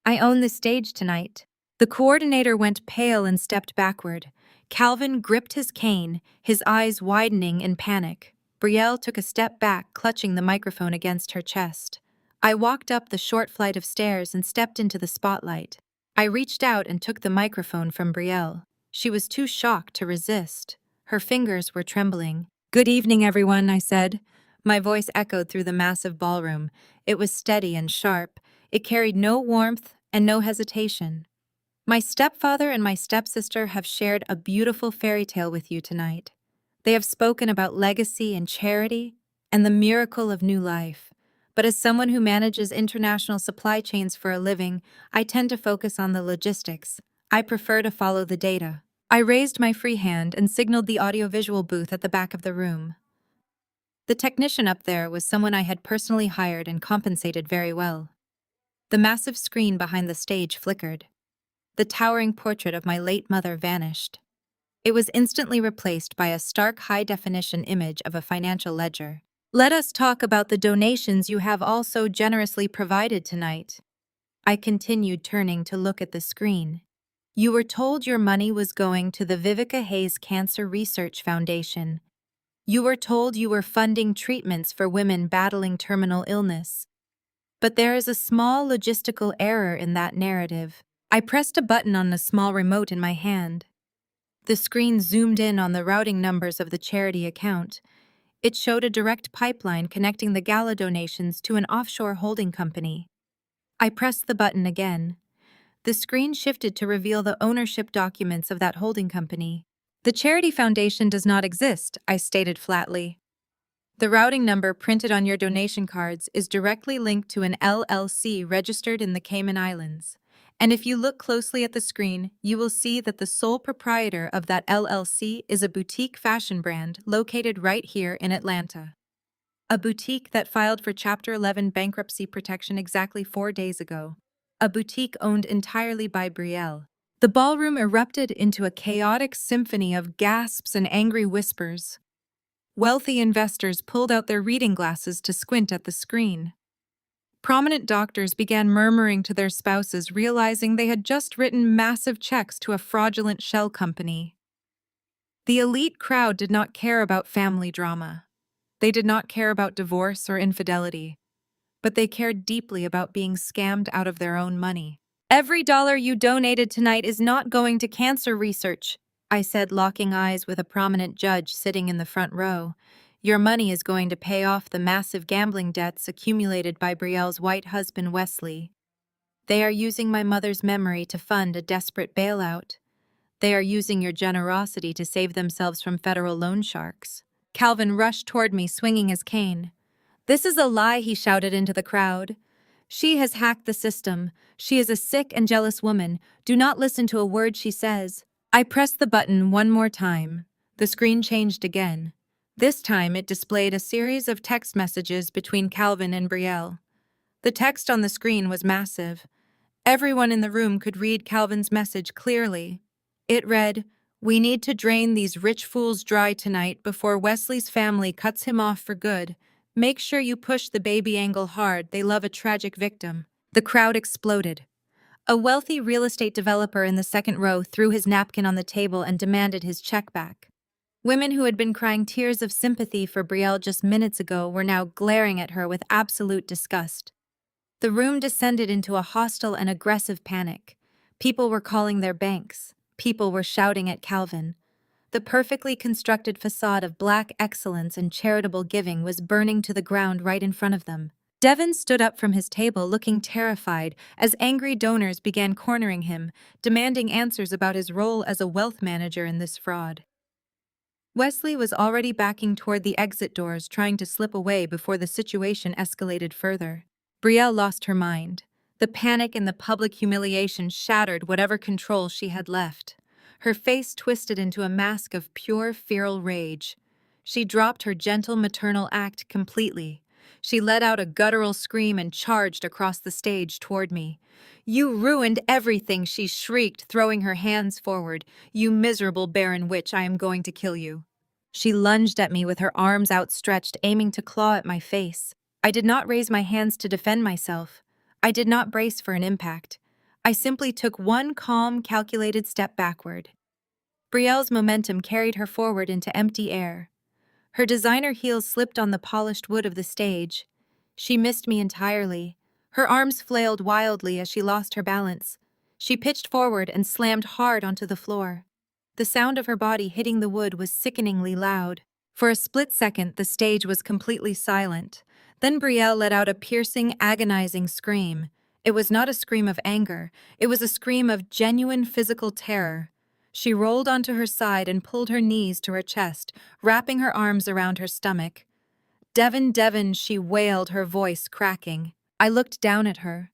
I own the stage tonight. The coordinator went pale and stepped backward. Calvin gripped his cane, his eyes widening in panic. Brielle took a step back, clutching the microphone against her chest. I walked up the short flight of stairs and stepped into the spotlight. I reached out and took the microphone from Brielle. She was too shocked to resist. Her fingers were trembling. Good evening, everyone, I said. My voice echoed through the massive ballroom. It was steady and sharp. It carried no warmth and no hesitation. My stepfather and my stepsister have shared a beautiful fairy tale with you tonight. They have spoken about legacy and charity and the miracle of new life. But as someone who manages international supply chains for a living, I tend to focus on the logistics. I prefer to follow the data. I raised my free hand and signaled the audiovisual booth at the back of the room. The technician up there was someone I had personally hired and compensated very well. The massive screen behind the stage flickered. The towering portrait of my late mother vanished. It was instantly replaced by a stark high-definition image of a financial ledger. Let us talk about the donations you have all so generously provided tonight. I continued, turning to look at the screen. You were told your money was going to the Vivica Hayes Cancer Research Foundation. You were told you were funding treatments for women battling terminal illness. But there is a small logistical error in that narrative. I pressed a button on the small remote in my hand. The screen zoomed in on the routing numbers of the charity account. It showed a direct pipeline connecting the gala donations to an offshore holding company. I pressed the button again. The screen shifted to reveal the ownership documents of that holding company. The charity foundation does not exist, I stated flatly. The routing number printed on your donation cards is directly linked to an LLC registered in the Cayman Islands. And if you look closely at the screen, you will see that the sole proprietor of that LLC is a boutique fashion brand located right here in Atlanta. A boutique that filed for Chapter 11 bankruptcy protection exactly 4 days ago. A boutique owned entirely by Brielle. The ballroom erupted into a chaotic symphony of gasps and angry whispers. Wealthy investors pulled out their reading glasses to squint at the screen. Prominent doctors began murmuring to their spouses, realizing they had just written massive checks to a fraudulent shell company. The elite crowd did not care about family drama. They did not care about divorce or infidelity, but they cared deeply about being scammed out of their own money. Every dollar you donated tonight is not going to cancer research, I said, locking eyes with a prominent judge sitting in the front row. Your money is going to pay off the massive gambling debts accumulated by Brielle's white husband, Wesley. They are using my mother's memory to fund a desperate bailout. They are using your generosity to save themselves from federal loan sharks. Calvin rushed toward me, swinging his cane. This is a lie, he shouted into the crowd. She has hacked the system. She is a sick and jealous woman. Do not listen to a word she says. I pressed the button one more time. The screen changed again. This time it displayed a series of text messages between Calvin and Brielle. The text on the screen was massive. Everyone in the room could read Calvin's message clearly. It read, "We need to drain these rich fools dry tonight before Wesley's family cuts him off for good. Make sure you push the baby angle hard. They love a tragic victim." The crowd exploded. A wealthy real estate developer in the second row threw his napkin on the table and demanded his check back. Women who had been crying tears of sympathy for Brielle just minutes ago were now glaring at her with absolute disgust. The room descended into a hostile and aggressive panic. People were calling their banks. People were shouting at Calvin. The perfectly constructed facade of black excellence and charitable giving was burning to the ground right in front of them. Devin stood up from his table, looking terrified, as angry donors began cornering him, demanding answers about his role as a wealth manager in this fraud. Wesley was already backing toward the exit doors, trying to slip away before the situation escalated further. Brielle lost her mind. The panic and the public humiliation shattered whatever control she had left. Her face twisted into a mask of pure feral rage. She dropped her gentle maternal act completely. She let out a guttural scream and charged across the stage toward me. "You ruined everything," she shrieked, throwing her hands forward. "You miserable barren witch, I am going to kill you." She lunged at me with her arms outstretched, aiming to claw at my face. I did not raise my hands to defend myself. I did not brace for an impact. I simply took one calm, calculated step backward. Brielle's momentum carried her forward into empty air. Her designer heels slipped on the polished wood of the stage. She missed me entirely. Her arms flailed wildly as she lost her balance. She pitched forward and slammed hard onto the floor. The sound of her body hitting the wood was sickeningly loud. For a split second, the stage was completely silent. Then Brielle let out a piercing, agonizing scream. It was not a scream of anger, it was a scream of genuine physical terror. She rolled onto her side and pulled her knees to her chest, wrapping her arms around her stomach. Devin, Devin, she wailed, her voice cracking. I looked down at her.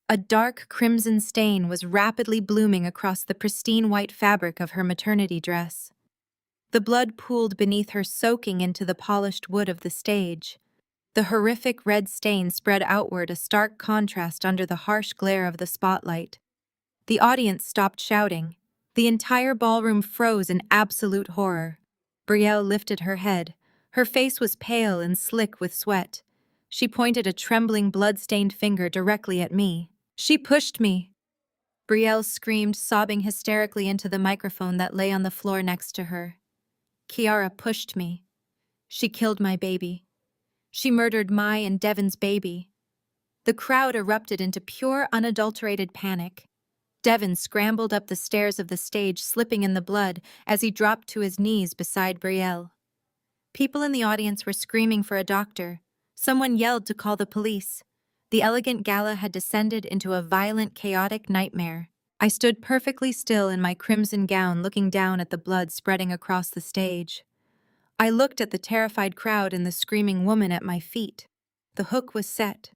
A dark crimson stain was rapidly blooming across the pristine white fabric of her maternity dress. The blood pooled beneath her, soaking into the polished wood of the stage. The horrific red stain spread outward, a stark contrast under the harsh glare of the spotlight. The audience stopped shouting. The entire ballroom froze in absolute horror. Brielle lifted her head. Her face was pale and slick with sweat. She pointed a trembling, blood-stained finger directly at me. "She pushed me!" Brielle screamed, sobbing hysterically into the microphone that lay on the floor next to her. "Kiara pushed me. She killed my baby. She murdered my and Devin's baby." The crowd erupted into pure, unadulterated panic. Devin scrambled up the stairs of the stage, slipping in the blood as he dropped to his knees beside Brielle. People in the audience were screaming for a doctor. Someone yelled to call the police. The elegant gala had descended into a violent, chaotic nightmare. I stood perfectly still in my crimson gown, looking down at the blood spreading across the stage. I looked at the terrified crowd and the screaming woman at my feet. The hook was set.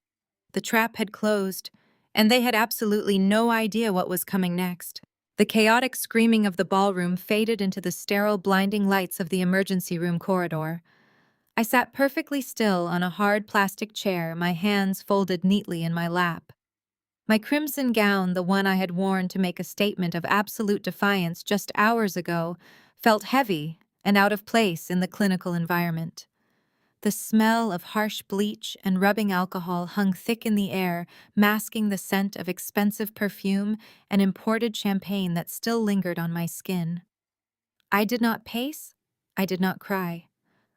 The trap had closed, and they had absolutely no idea what was coming next. The chaotic screaming of the ballroom faded into the sterile, blinding lights of the emergency room corridor. I sat perfectly still on a hard plastic chair, my hands folded neatly in my lap. My crimson gown, the one I had worn to make a statement of absolute defiance just hours ago, felt heavy and out of place in the clinical environment. The smell of harsh bleach and rubbing alcohol hung thick in the air, masking the scent of expensive perfume and imported champagne that still lingered on my skin. I did not pace. I did not cry.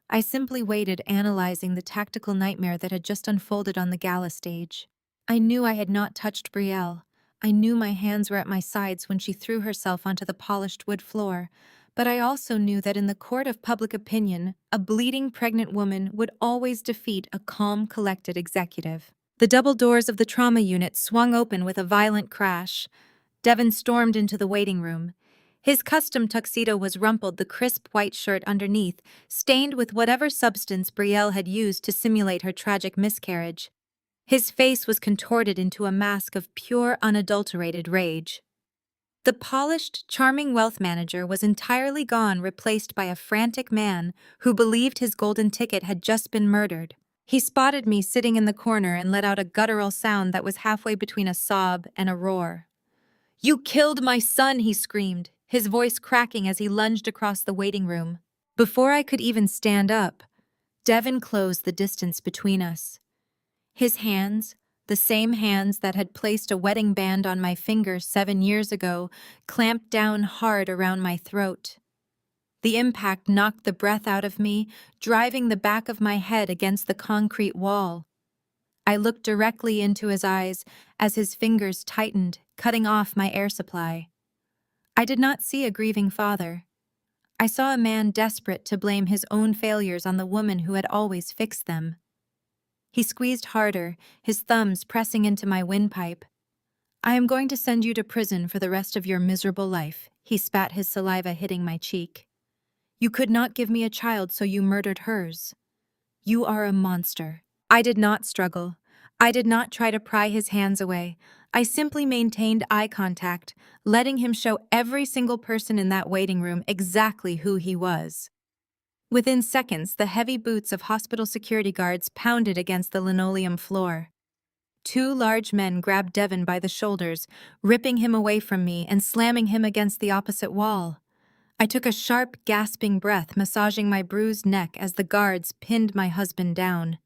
I simply waited, analyzing the tactical nightmare that had just unfolded on the gala stage. I knew I had not touched Brielle. I knew my hands were at my sides when she threw herself onto the polished wood floor. But I also knew that in the court of public opinion, a bleeding pregnant woman would always defeat a calm, collected executive. The double doors of the trauma unit swung open with a violent crash. Devin stormed into the waiting room. His custom tuxedo was rumpled, the crisp white shirt underneath, stained with whatever substance Brielle had used to simulate her tragic miscarriage. His face was contorted into a mask of pure, unadulterated rage. The polished, charming wealth manager was entirely gone, replaced by a frantic man who believed his golden ticket had just been murdered. He spotted me sitting in the corner and let out a guttural sound that was halfway between a sob and a roar. "You killed my son!" he screamed, his voice cracking as he lunged across the waiting room. Before I could even stand up, Devin closed the distance between us. His hands, the same hands that had placed a wedding band on my finger 7 years ago, clamped down hard around my throat. The impact knocked the breath out of me, driving the back of my head against the concrete wall. I looked directly into his eyes as his fingers tightened, cutting off my air supply. I did not see a grieving father. I saw a man desperate to blame his own failures on the woman who had always fixed them. He squeezed harder, his thumbs pressing into my windpipe. "I am going to send you to prison for the rest of your miserable life," he spat, his saliva hitting my cheek. "You could not give me a child, so you murdered hers. You are a monster." I did not struggle. I did not try to pry his hands away. I simply maintained eye contact, letting him show every single person in that waiting room exactly who he was. Within seconds, the heavy boots of hospital security guards pounded against the linoleum floor. 2 large men grabbed Devin by the shoulders, ripping him away from me and slamming him against the opposite wall. I took a sharp, gasping breath, massaging my bruised neck as the guards pinned my husband down.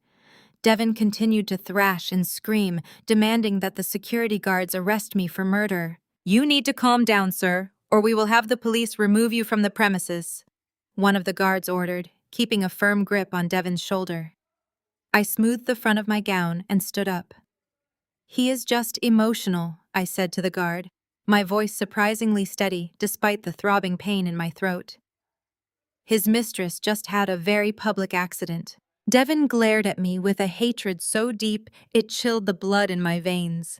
Devin continued to thrash and scream, demanding that the security guards arrest me for murder. "You need to calm down, sir, or we will have the police remove you from the premises," one of the guards ordered, keeping a firm grip on Devin's shoulder. I smoothed the front of my gown and stood up. "He is just emotional," I said to the guard, my voice surprisingly steady despite the throbbing pain in my throat. "His mistress just had a very public accident." Devin glared at me with a hatred so deep it chilled the blood in my veins.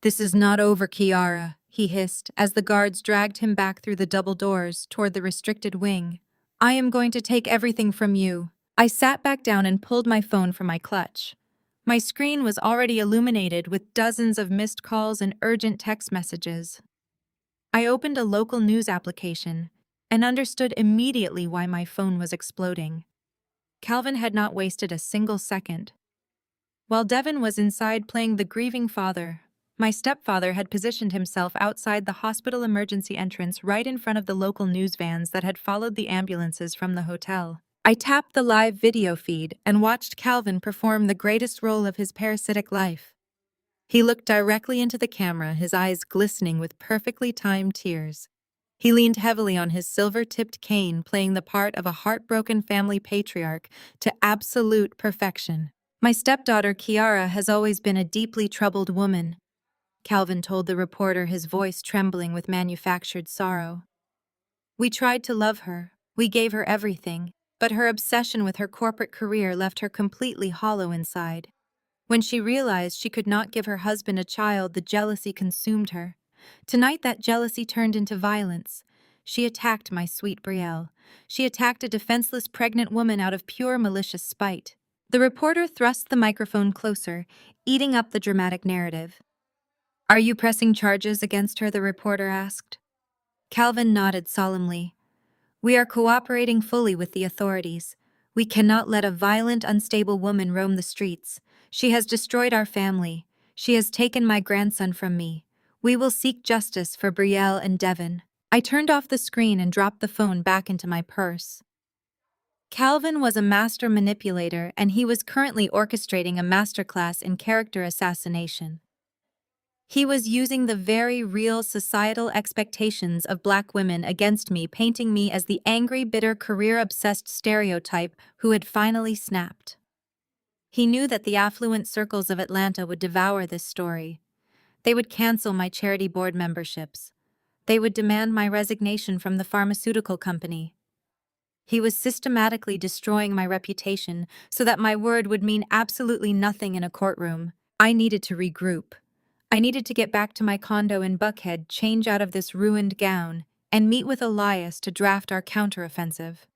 "This is not over, Kiara," he hissed as the guards dragged him back through the double doors toward the restricted wing. "I am going to take everything from you." I sat back down and pulled my phone from my clutch. My screen was already illuminated with dozens of missed calls and urgent text messages. I opened a local news application and understood immediately why my phone was exploding. Calvin had not wasted a single second. While Devin was inside playing the grieving father, my stepfather had positioned himself outside the hospital emergency entrance right in front of the local news vans that had followed the ambulances from the hotel. I tapped the live video feed and watched Calvin perform the greatest role of his parasitic life. He looked directly into the camera, his eyes glistening with perfectly timed tears. He leaned heavily on his silver-tipped cane, playing the part of a heartbroken family patriarch to absolute perfection. "My stepdaughter, Kiara, has always been a deeply troubled woman," Calvin told the reporter, his voice trembling with manufactured sorrow. "We tried to love her. We gave her everything, but her obsession with her corporate career left her completely hollow inside. When she realized she could not give her husband a child, the jealousy consumed her. Tonight that jealousy turned into violence. She attacked my sweet Brielle. She attacked a defenseless pregnant woman out of pure malicious spite." The reporter thrust the microphone closer, eating up the dramatic narrative. "Are you pressing charges against her?" the reporter asked. Calvin nodded solemnly. "We are cooperating fully with the authorities. We cannot let a violent, unstable woman roam the streets. She has destroyed our family. She has taken my grandson from me. We will seek justice for Brielle and Devin." I turned off the screen and dropped the phone back into my purse. Calvin was a master manipulator, and he was currently orchestrating a masterclass in character assassination. He was using the very real societal expectations of Black women against me, painting me as the angry, bitter, career-obsessed stereotype who had finally snapped. He knew that the affluent circles of Atlanta would devour this story. They would cancel my charity board memberships. They would demand my resignation from the pharmaceutical company. He was systematically destroying my reputation so that my word would mean absolutely nothing in a courtroom. I needed to regroup. I needed to get back to my condo in Buckhead, change out of this ruined gown, and meet with Elias to draft our counteroffensive.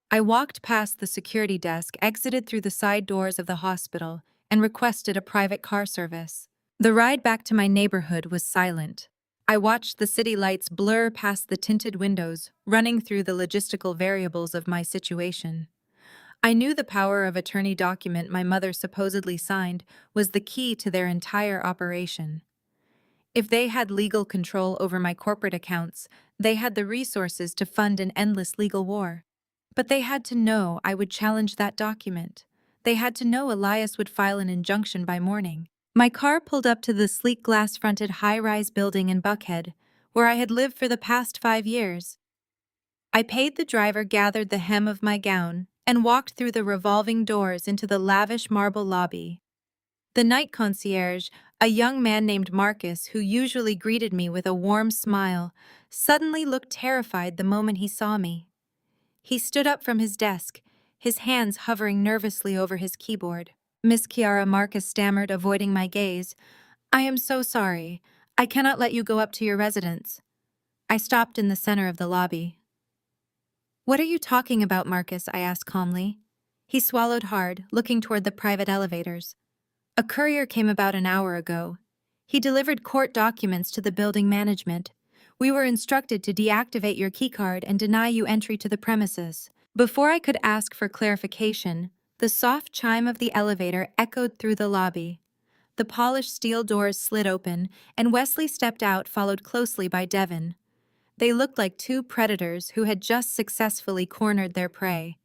I walked past the security desk, exited through the side doors of the hospital, and requested a private car service. The ride back to my neighborhood was silent. I watched the city lights blur past the tinted windows, running through the logistical variables of my situation. I knew the power of attorney document my mother supposedly signed was the key to their entire operation. If they had legal control over my corporate accounts, they had the resources to fund an endless legal war. But they had to know I would challenge that document. They had to know Elias would file an injunction by morning. My car pulled up to the sleek glass-fronted high-rise building in Buckhead, where I had lived for the past 5 years. I paid the driver, gathered the hem of my gown, and walked through the revolving doors into the lavish marble lobby. The night concierge, a young man named Marcus who usually greeted me with a warm smile, suddenly looked terrified the moment he saw me. He stood up from his desk, his hands hovering nervously over his keyboard. "Miss Kiara," Marcus stammered, avoiding my gaze, "I am so sorry. I cannot let you go up to your residence." I stopped in the center of the lobby. "What are you talking about, Marcus?" I asked calmly. He swallowed hard, looking toward the private elevators. "A courier came about an hour ago. He delivered court documents to the building management. We were instructed to deactivate your keycard and deny you entry to the premises." Before I could ask for clarification, the soft chime of the elevator echoed through the lobby. The polished steel doors slid open, and Wesley stepped out, followed closely by Devin. They looked like two predators who had just successfully cornered their prey.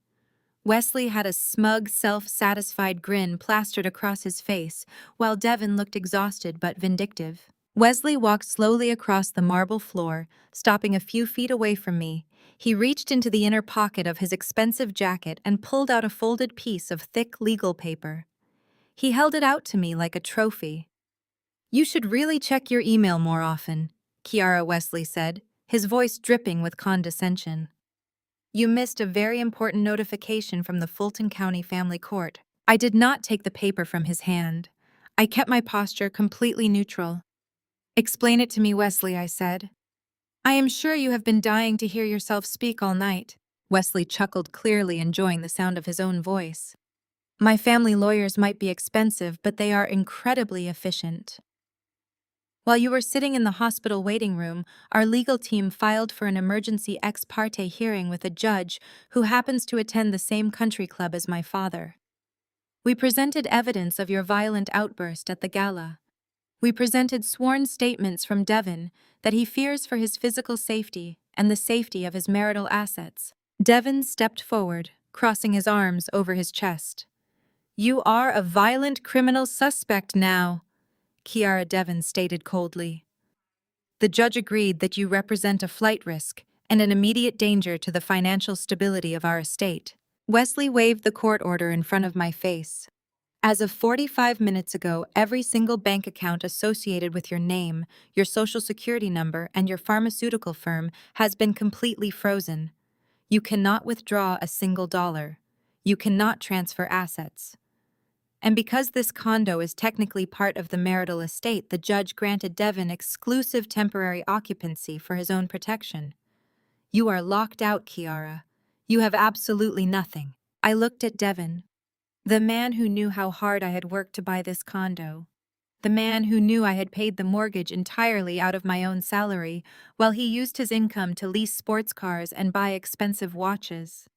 Wesley had a smug, self-satisfied grin plastered across his face, while Devin looked exhausted but vindictive. Wesley walked slowly across the marble floor, stopping a few feet away from me. He reached into the inner pocket of his expensive jacket and pulled out a folded piece of thick legal paper. He held it out to me like a trophy. "You should really check your email more often," Kiara Wesley said, his voice dripping with condescension. "You missed a very important notification from the Fulton County Family Court." I did not take the paper from his hand. I kept my posture completely neutral. Explain it to me, Wesley, I said. I am sure you have been dying to hear yourself speak all night. Wesley chuckled, clearly enjoying the sound of his own voice. My family lawyers might be expensive, but they are incredibly efficient. While you were sitting in the hospital waiting room, our legal team filed for an emergency ex parte hearing with a judge who happens to attend the same country club as my father. We presented evidence of your violent outburst at the gala. We presented sworn statements from Devon that he fears for his physical safety and the safety of his marital assets. Devon stepped forward, crossing his arms over his chest. You are a violent criminal suspect now, Kiara Devon stated coldly. The judge agreed that you represent a flight risk and an immediate danger to the financial stability of our estate. Wesley waved the court order in front of my face. As of 45 minutes ago, every single bank account associated with your name, your social security number, and your pharmaceutical firm has been completely frozen. You cannot withdraw a single dollar. You cannot transfer assets. And because this condo is technically part of the marital estate, the judge granted Devon exclusive temporary occupancy for his own protection. You are locked out, Kiara. You have absolutely nothing. I looked at Devon, the man who knew how hard I had worked to buy this condo. The man who knew I had paid the mortgage entirely out of my own salary, while he used his income to lease sports cars and buy expensive watches.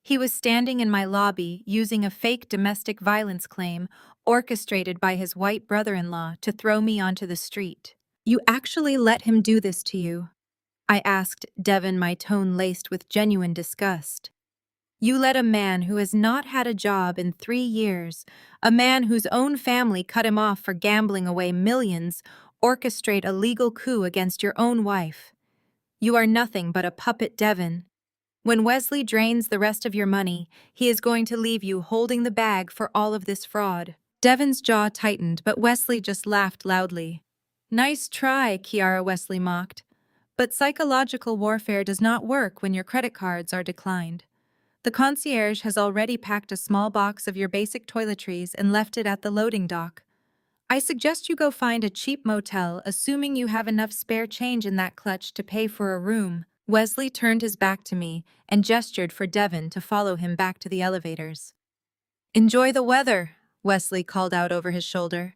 He was standing in my lobby using a fake domestic violence claim orchestrated by his white brother-in-law to throw me onto the street. You actually let him do this to you? I asked Devon, my tone laced with genuine disgust. You let a man who has not had a job in 3 years, a man whose own family cut him off for gambling away millions, orchestrate a legal coup against your own wife. You are nothing but a puppet, Devon. When Wesley drains the rest of your money, he is going to leave you holding the bag for all of this fraud. Devon's jaw tightened, but Wesley just laughed loudly. Nice try, Kiara, Wesley mocked. But psychological warfare does not work when your credit cards are declined. The concierge has already packed a small box of your basic toiletries and left it at the loading dock. I suggest you go find a cheap motel, assuming you have enough spare change in that clutch to pay for a room. Wesley turned his back to me and gestured for Devon to follow him back to the elevators. Enjoy the weather, Wesley called out over his shoulder.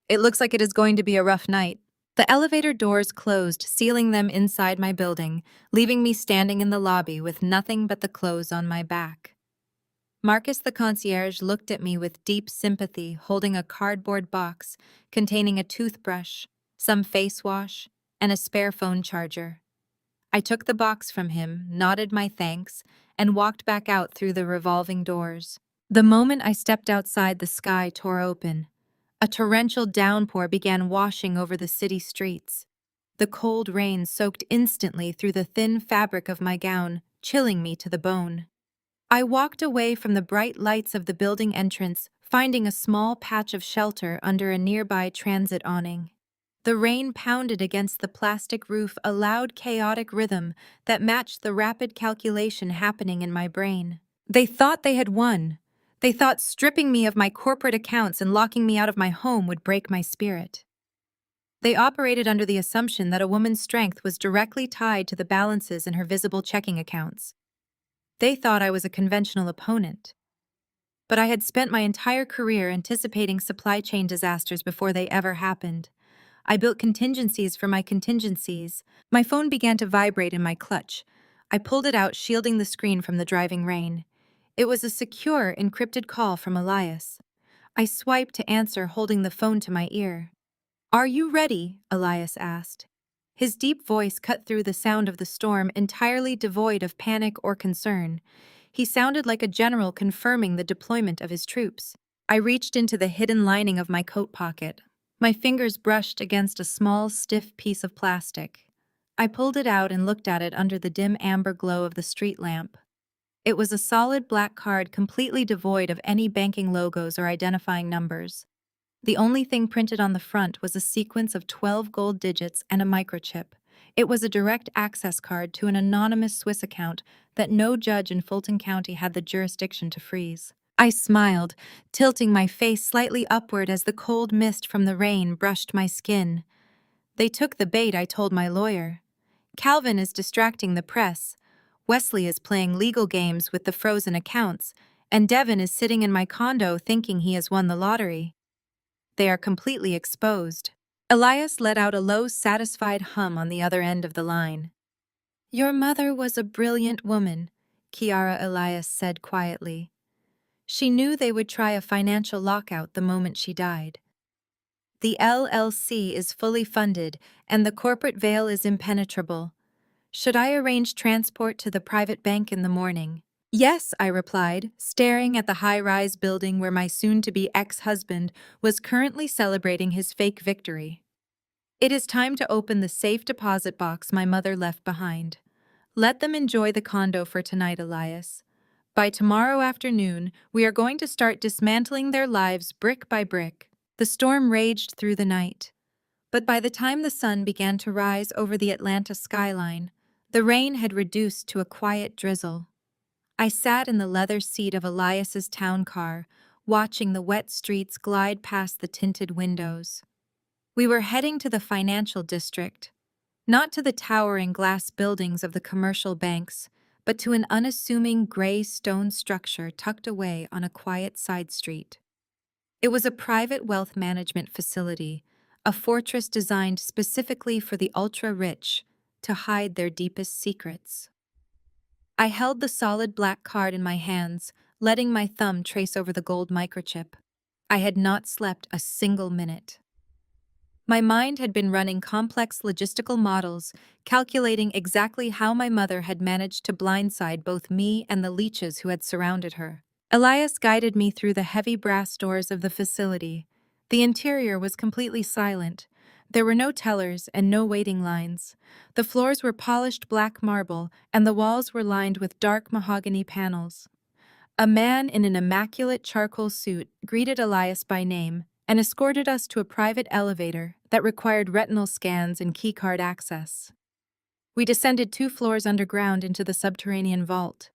It looks like it is going to be a rough night. The elevator doors closed, sealing them inside my building, leaving me standing in the lobby with nothing but the clothes on my back. Marcus the concierge looked at me with deep sympathy, holding a cardboard box containing a toothbrush, some face wash, and a spare phone charger. I took the box from him, nodded my thanks, and walked back out through the revolving doors. The moment I stepped outside, the sky tore open. A torrential downpour began washing over the city streets. The cold rain soaked instantly through the thin fabric of my gown, chilling me to the bone. I walked away from the bright lights of the building entrance, finding a small patch of shelter under a nearby transit awning. The rain pounded against the plastic roof, a loud, chaotic rhythm that matched the rapid calculation happening in my brain. They thought they had won. They thought stripping me of my corporate accounts and locking me out of my home would break my spirit. They operated under the assumption that a woman's strength was directly tied to the balances in her visible checking accounts. They thought I was a conventional opponent. But I had spent my entire career anticipating supply chain disasters before they ever happened. I built contingencies for my contingencies. My phone began to vibrate in my clutch. I pulled it out, shielding the screen from the driving rain. It was a secure, encrypted call from Elias. I swiped to answer, holding the phone to my ear. Are you ready? Elias asked. His deep voice cut through the sound of the storm, entirely devoid of panic or concern. He sounded like a general confirming the deployment of his troops. I reached into the hidden lining of my coat pocket. My fingers brushed against a small, stiff piece of plastic. I pulled it out and looked at it under the dim amber glow of the street lamp. It was a solid black card completely devoid of any banking logos or identifying numbers. The only thing printed on the front was a sequence of 12 gold digits and a microchip. It was a direct access card to an anonymous Swiss account that no judge in Fulton County had the jurisdiction to freeze. I smiled, tilting my face slightly upward as the cold mist from the rain brushed my skin. They took the bait, I told my lawyer. Calvin is distracting the press. Wesley is playing legal games with the frozen accounts, and Devin is sitting in my condo thinking he has won the lottery. They are completely exposed. Elias let out a low, satisfied hum on the other end of the line. Your mother was a brilliant woman, Kiara Elias said quietly. She knew they would try a financial lockout the moment she died. The LLC is fully funded, and the corporate veil is impenetrable. Should I arrange transport to the private bank in the morning? Yes, I replied, staring at the high-rise building where my soon-to-be ex-husband was currently celebrating his fake victory. It is time to open the safe deposit box my mother left behind. Let them enjoy the condo for tonight, Elias. By tomorrow afternoon, we are going to start dismantling their lives brick by brick. The storm raged through the night. But by the time the sun began to rise over the Atlanta skyline, the rain had reduced to a quiet drizzle. I sat in the leather seat of Elias's town car, watching the wet streets glide past the tinted windows. We were heading to the financial district, not to the towering glass buildings of the commercial banks, but to an unassuming gray stone structure tucked away on a quiet side street. It was a private wealth management facility, a fortress designed specifically for the ultra-rich to hide their deepest secrets. I held the solid black card in my hands, letting my thumb trace over the gold microchip. I had not slept a single minute. My mind had been running complex logistical models, calculating exactly how my mother had managed to blindside both me and the leeches who had surrounded her. Elias guided me through the heavy brass doors of the facility. The interior was completely silent. There were no tellers and no waiting lines. The floors were polished black marble, and the walls were lined with dark mahogany panels. A man in an immaculate charcoal suit greeted Elias by name and escorted us to a private elevator that required retinal scans and keycard access. We descended 2 floors underground into the subterranean vault.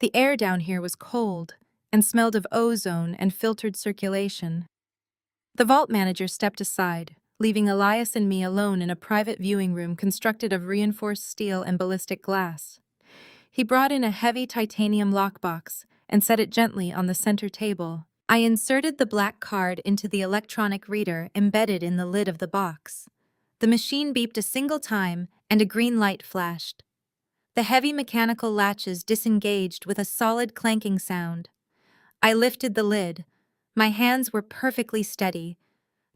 The air down here was cold and smelled of ozone and filtered circulation. The vault manager stepped aside, leaving Elias and me alone in a private viewing room constructed of reinforced steel and ballistic glass. He brought in a heavy titanium lockbox and set it gently on the center table. I inserted the black card into the electronic reader embedded in the lid of the box. The machine beeped a single time, and a green light flashed. The heavy mechanical latches disengaged with a solid clanking sound. I lifted the lid. My hands were perfectly steady.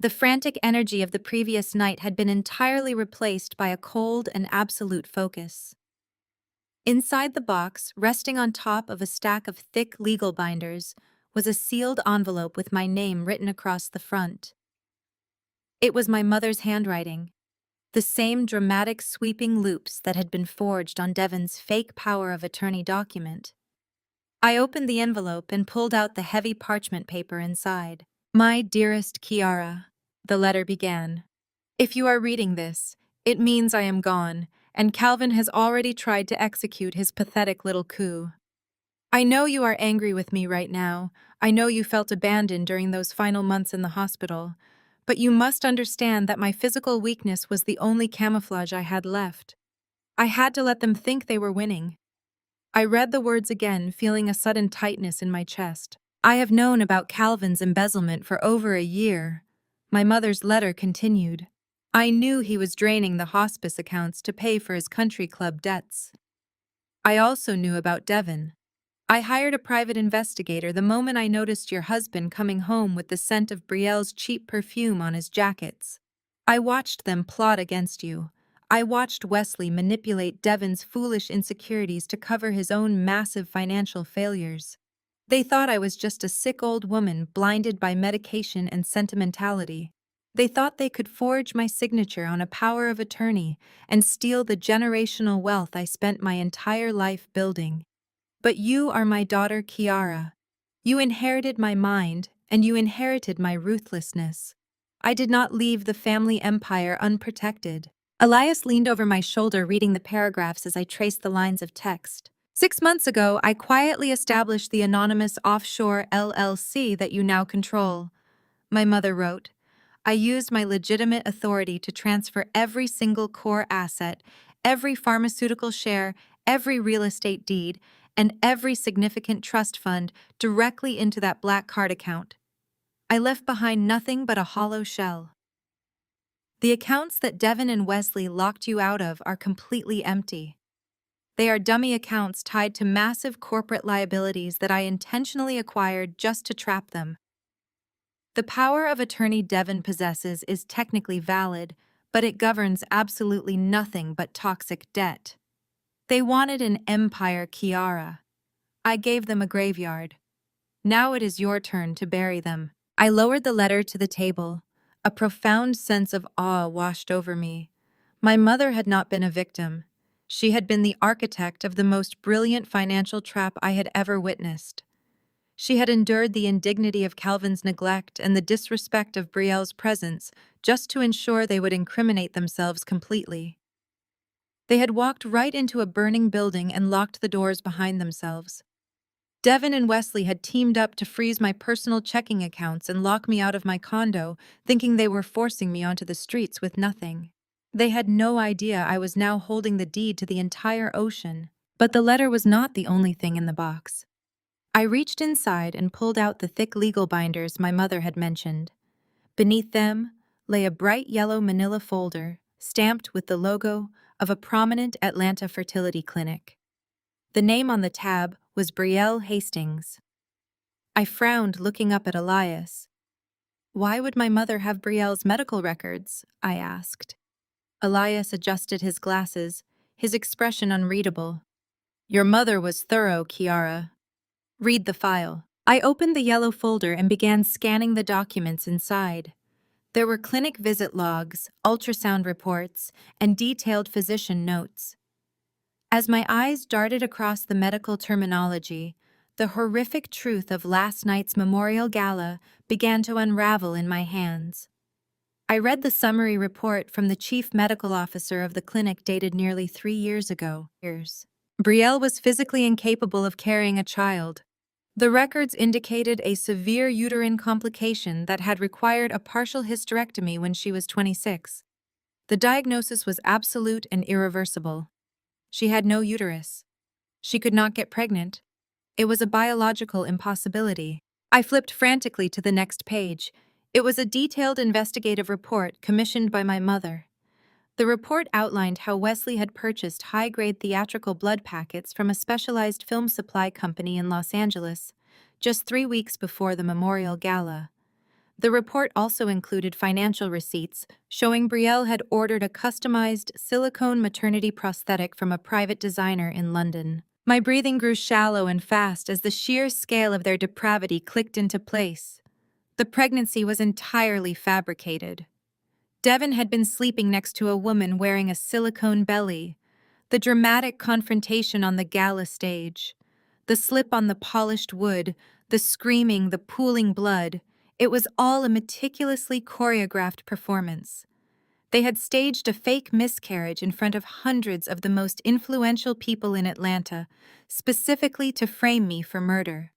The frantic energy of the previous night had been entirely replaced by a cold and absolute focus. Inside the box, resting on top of a stack of thick legal binders, was a sealed envelope with my name written across the front. It was my mother's handwriting, the same dramatic sweeping loops that had been forged on Devin's fake power of attorney document. I opened the envelope and pulled out the heavy parchment paper inside. My dearest Kiara, the letter began. If you are reading this, it means I am gone, and Calvin has already tried to execute his pathetic little coup. I know you are angry with me right now. I know you felt abandoned during those final months in the hospital. But you must understand that my physical weakness was the only camouflage I had left. I had to let them think they were winning. I read the words again, feeling a sudden tightness in my chest. I have known about Calvin's embezzlement for over a year. My mother's letter continued. I knew he was draining the hospice accounts to pay for his country club debts. I also knew about Devin. I hired a private investigator the moment I noticed your husband coming home with the scent of Brielle's cheap perfume on his jackets. I watched them plot against you. I watched Wesley manipulate Devin's foolish insecurities to cover his own massive financial failures. They thought I was just a sick old woman blinded by medication and sentimentality. They thought they could forge my signature on a power of attorney and steal the generational wealth I spent my entire life building. But you are my daughter Kiara. You inherited my mind, and you inherited my ruthlessness. I did not leave the family empire unprotected. Elias leaned over my shoulder reading the paragraphs as I traced the lines of text. 6 months ago, I quietly established the anonymous offshore LLC that you now control. My mother wrote, I used my legitimate authority to transfer every single core asset, every pharmaceutical share, every real estate deed, and every significant trust fund directly into that black card account. I left behind nothing but a hollow shell. The accounts that Devin and Wesley locked you out of are completely empty. They are dummy accounts tied to massive corporate liabilities that I intentionally acquired just to trap them. The power of attorney Devin possesses is technically valid, but it governs absolutely nothing but toxic debt. They wanted an empire, Kiara. I gave them a graveyard. Now it is your turn to bury them. I lowered the letter to the table. A profound sense of awe washed over me. My mother had not been a victim. She had been the architect of the most brilliant financial trap I had ever witnessed. She had endured the indignity of Calvin's neglect and the disrespect of Brielle's presence just to ensure they would incriminate themselves completely. They had walked right into a burning building and locked the doors behind themselves. Devin and Wesley had teamed up to freeze my personal checking accounts and lock me out of my condo, thinking they were forcing me onto the streets with nothing. They had no idea I was now holding the deed to the entire ocean. But the letter was not the only thing in the box. I reached inside and pulled out the thick legal binders my mother had mentioned. Beneath them lay a bright yellow manila folder, stamped with the logo of a prominent Atlanta fertility clinic. The name on the tab was Brielle Hastings. I frowned, looking up at Elias. "Why would my mother have Brielle's medical records?" I asked. Elias adjusted his glasses, his expression unreadable. "Your mother was thorough, Kiara. Read the file." I opened the yellow folder and began scanning the documents inside. There were clinic visit logs, ultrasound reports, and detailed physician notes. As my eyes darted across the medical terminology, the horrific truth of last night's memorial gala began to unravel in my hands. I read the summary report from the chief medical officer of the clinic dated nearly 3 years ago. Brielle was physically incapable of carrying a child. The records indicated a severe uterine complication that had required a partial hysterectomy when she was 26. The diagnosis was absolute and irreversible. She had no uterus. She could not get pregnant. It was a biological impossibility. I flipped frantically to the next page. It was a detailed investigative report commissioned by my mother. The report outlined how Wesley had purchased high-grade theatrical blood packets from a specialized film supply company in Los Angeles, just 3 weeks before the memorial gala. The report also included financial receipts showing Brielle had ordered a customized silicone maternity prosthetic from a private designer in London. My breathing grew shallow and fast as the sheer scale of their depravity clicked into place. The pregnancy was entirely fabricated. Devin had been sleeping next to a woman wearing a silicone belly. The dramatic confrontation on the gala stage. The slip on the polished wood, the screaming, the pooling blood. It was all a meticulously choreographed performance. They had staged a fake miscarriage in front of hundreds of the most influential people in Atlanta, specifically to frame me for murder.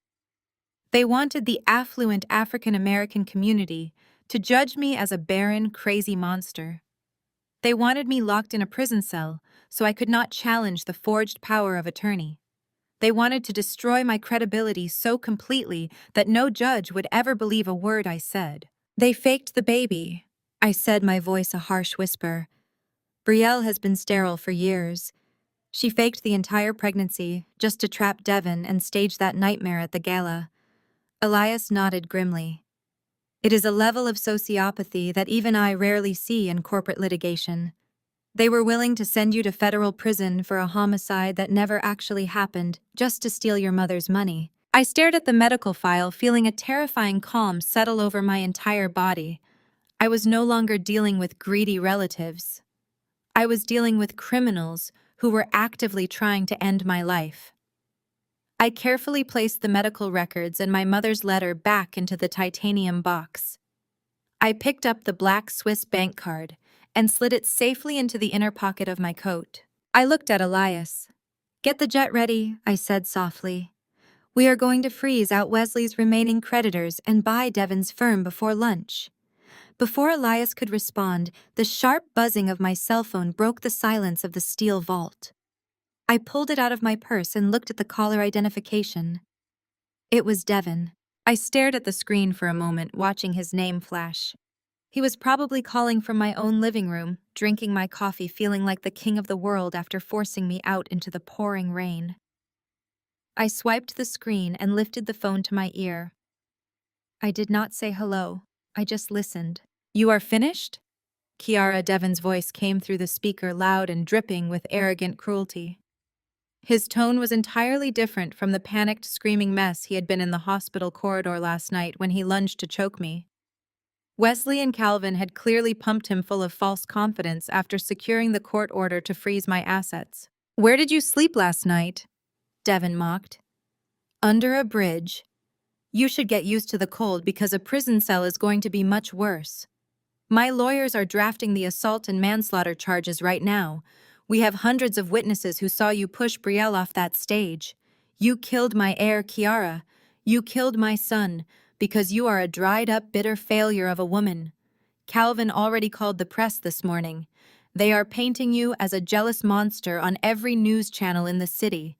They wanted the affluent African American community to judge me as a barren, crazy monster. They wanted me locked in a prison cell so I could not challenge the forged power of attorney. They wanted to destroy my credibility so completely that no judge would ever believe a word I said. "They faked the baby," I said, my voice a harsh whisper. "Brielle has been sterile for years. She faked the entire pregnancy just to trap Devin and stage that nightmare at the gala." Elias nodded grimly. "It is a level of sociopathy that even I rarely see in corporate litigation. They were willing to send you to federal prison for a homicide that never actually happened, just to steal your mother's money." I stared at the medical file, feeling a terrifying calm settle over my entire body. I was no longer dealing with greedy relatives. I was dealing with criminals who were actively trying to end my life. I carefully placed the medical records and my mother's letter back into the titanium box. I picked up the black Swiss bank card and slid it safely into the inner pocket of my coat. I looked at Elias. "Get the jet ready," I said softly. "We are going to freeze out Wesley's remaining creditors and buy Devin's firm before lunch." Before Elias could respond, the sharp buzzing of my cell phone broke the silence of the steel vault. I pulled it out of my purse and looked at the caller identification. It was Devin. I stared at the screen for a moment, watching his name flash. He was probably calling from my own living room, drinking my coffee, feeling like the king of the world after forcing me out into the pouring rain. I swiped the screen and lifted the phone to my ear. I did not say hello. I just listened. "You are finished?" Kiara Devin's voice came through the speaker, loud and dripping with arrogant cruelty. His tone was entirely different from the panicked, screaming mess he had been in the hospital corridor last night when he lunged to choke me. Wesley and Calvin had clearly pumped him full of false confidence after securing the court order to freeze my assets. "Where did you sleep last night?" Devin mocked. "Under a bridge. You should get used to the cold because a prison cell is going to be much worse. My lawyers are drafting the assault and manslaughter charges right now. We have hundreds of witnesses who saw you push Brielle off that stage. You killed my heir, Kiara. You killed my son, because you are a dried-up, bitter failure of a woman. Calvin already called the press this morning. They are painting you as a jealous monster on every news channel in the city.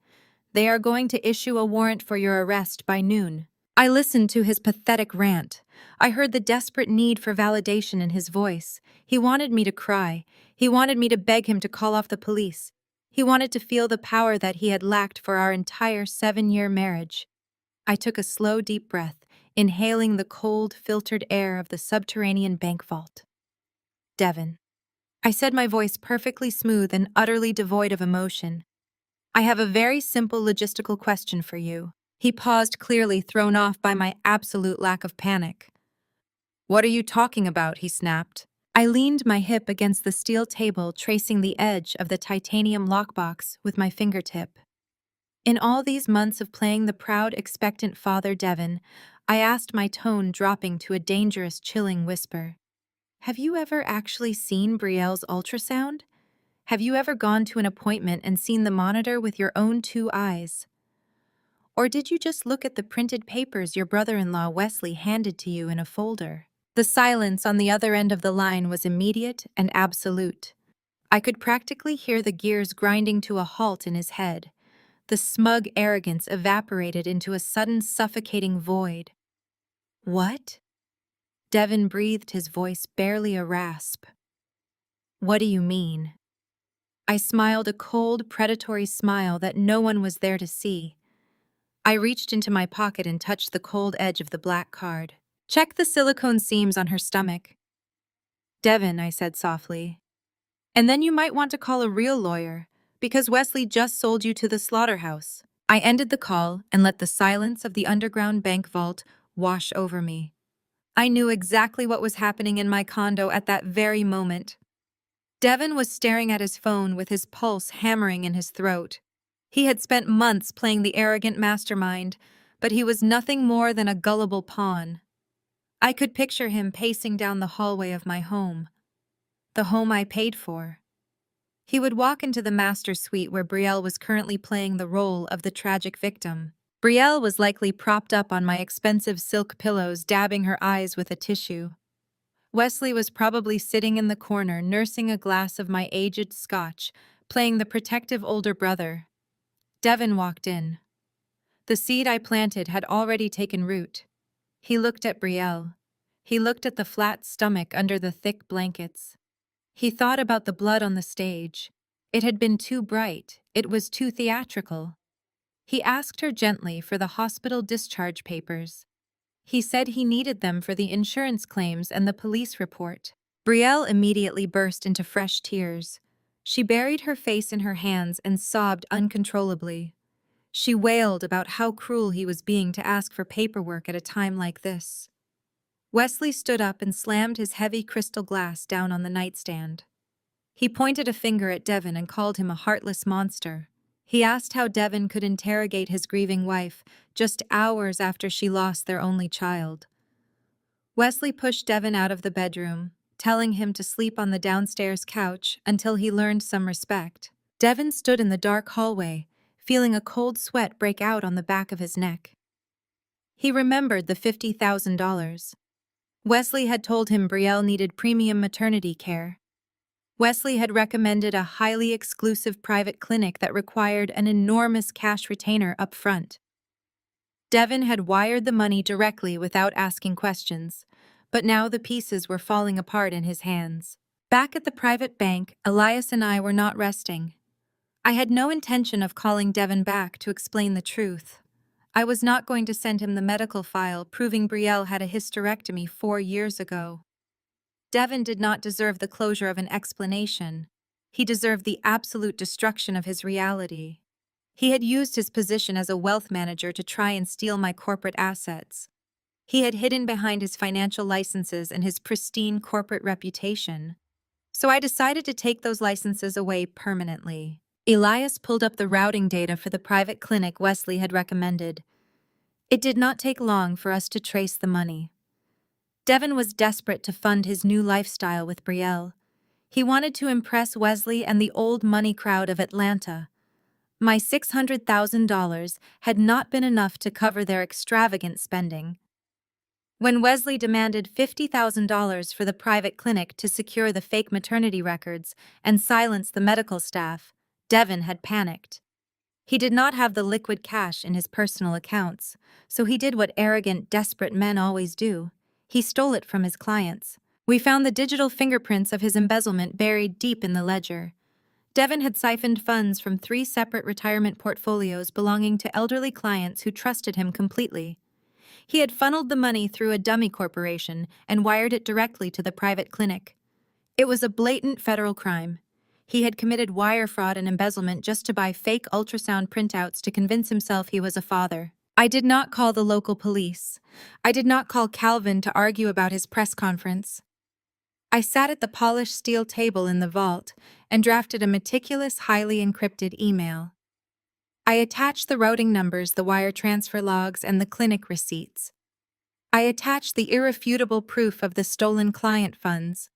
They are going to issue a warrant for your arrest by noon." I listened to his pathetic rant. I heard the desperate need for validation in his voice. He wanted me to cry. He wanted me to beg him to call off the police. He wanted to feel the power that he had lacked for our entire 7-year marriage. I took a slow, deep breath, inhaling the cold, filtered air of the subterranean bank vault. "Devin," I said, my voice perfectly smooth and utterly devoid of emotion. "I have a very simple logistical question for you." He paused, clearly thrown off by my absolute lack of panic. "What are you talking about?" he snapped. I leaned my hip against the steel table, tracing the edge of the titanium lockbox with my fingertip. In all these months of playing the proud, expectant father, Devin, I asked, my tone dropping to a dangerous, chilling whisper. "Have you ever actually seen Brielle's ultrasound? Have you ever gone to an appointment and seen the monitor with your own 2 eyes? Or did you just look at the printed papers your brother-in-law Wesley handed to you in a folder?" The silence on the other end of the line was immediate and absolute. I could practically hear the gears grinding to a halt in his head. The smug arrogance evaporated into a sudden suffocating void. "What?" Devin breathed, his voice barely a rasp. "What do you mean?" I smiled, a cold, predatory smile that no one was there to see. I reached into my pocket and touched the cold edge of the black card. "Check the silicone seams on her stomach." "Devin," I said softly. "And then you might want to call a real lawyer, because Wesley just sold you to the slaughterhouse." I ended the call and let the silence of the underground bank vault wash over me. I knew exactly what was happening in my condo at that very moment. Devin was staring at his phone with his pulse hammering in his throat. He had spent months playing the arrogant mastermind, but he was nothing more than a gullible pawn. I could picture him pacing down the hallway of my home, the home I paid for. He would walk into the master suite where Brielle was currently playing the role of the tragic victim. Brielle was likely propped up on my expensive silk pillows, dabbing her eyes with a tissue. Wesley was probably sitting in the corner, nursing a glass of my aged scotch, playing the protective older brother. Devin walked in. The seed I planted had already taken root. He looked at Brielle. He looked at the flat stomach under the thick blankets. He thought about the blood on the stage. It had been too bright. It was too theatrical. He asked her gently for the hospital discharge papers. He said he needed them for the insurance claims and the police report. Brielle immediately burst into fresh tears. She buried her face in her hands and sobbed uncontrollably. She wailed about how cruel he was being to ask for paperwork at a time like this. Wesley stood up and slammed his heavy crystal glass down on the nightstand. He pointed a finger at Devin and called him a heartless monster. He asked how Devin could interrogate his grieving wife just hours after she lost their only child. Wesley pushed Devin out of the bedroom, telling him to sleep on the downstairs couch until he learned some respect. Devin stood in the dark hallway, feeling a cold sweat break out on the back of his neck. He remembered the $50,000. Wesley had told him Brielle needed premium maternity care. Wesley had recommended a highly exclusive private clinic that required an enormous cash retainer up front. Devin had wired the money directly without asking questions, but now the pieces were falling apart in his hands. Back at the private bank, Elias and I were not resting. I had no intention of calling Devin back to explain the truth. I was not going to send him the medical file proving Brielle had a hysterectomy 4 years ago. Devin did not deserve the closure of an explanation. He deserved the absolute destruction of his reality. He had used his position as a wealth manager to try and steal my corporate assets. He had hidden behind his financial licenses and his pristine corporate reputation. So I decided to take those licenses away permanently. Elias pulled up the routing data for the private clinic Wesley had recommended. It did not take long for us to trace the money. Devin was desperate to fund his new lifestyle with Brielle. He wanted to impress Wesley and the old money crowd of Atlanta. My $600,000 had not been enough to cover their extravagant spending. When Wesley demanded $50,000 for the private clinic to secure the fake maternity records and silence the medical staff, Devin had panicked. He did not have the liquid cash in his personal accounts, so he did what arrogant, desperate men always do. He stole it from his clients. We found the digital fingerprints of his embezzlement buried deep in the ledger. Devin had siphoned funds from 3 separate retirement portfolios belonging to elderly clients who trusted him completely. He had funneled the money through a dummy corporation and wired it directly to the private clinic. It was a blatant federal crime. He had committed wire fraud and embezzlement just to buy fake ultrasound printouts to convince himself he was a father. I did not call the local police. I did not call Calvin to argue about his press conference. I sat at the polished steel table in the vault and drafted a meticulous, highly encrypted email. I attached the routing numbers, the wire transfer logs, and the clinic receipts. I attached the irrefutable proof of the stolen client funds.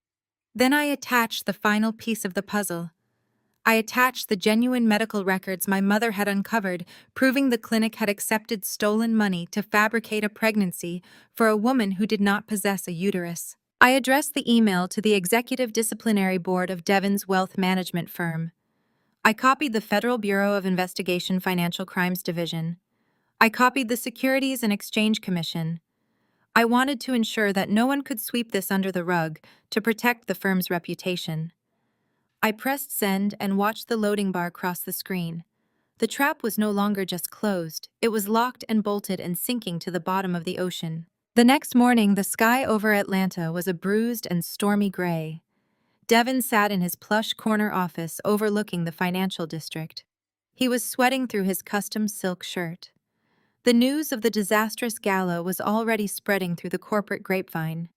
Then I attached the final piece of the puzzle. I attached the genuine medical records my mother had uncovered, proving the clinic had accepted stolen money to fabricate a pregnancy for a woman who did not possess a uterus. I addressed the email to the Executive Disciplinary Board of Devin's wealth management firm. I copied the Federal Bureau of Investigation Financial Crimes Division. I copied the Securities and Exchange Commission. I wanted to ensure that no one could sweep this under the rug to protect the firm's reputation. I pressed send and watched the loading bar cross the screen. The trap was no longer just closed, it was locked and bolted and sinking to the bottom of the ocean. The next morning, the sky over Atlanta was a bruised and stormy gray. Devin sat in his plush corner office overlooking the financial district. He was sweating through his custom silk shirt. The news of the disastrous gala was already spreading through the corporate grapevine.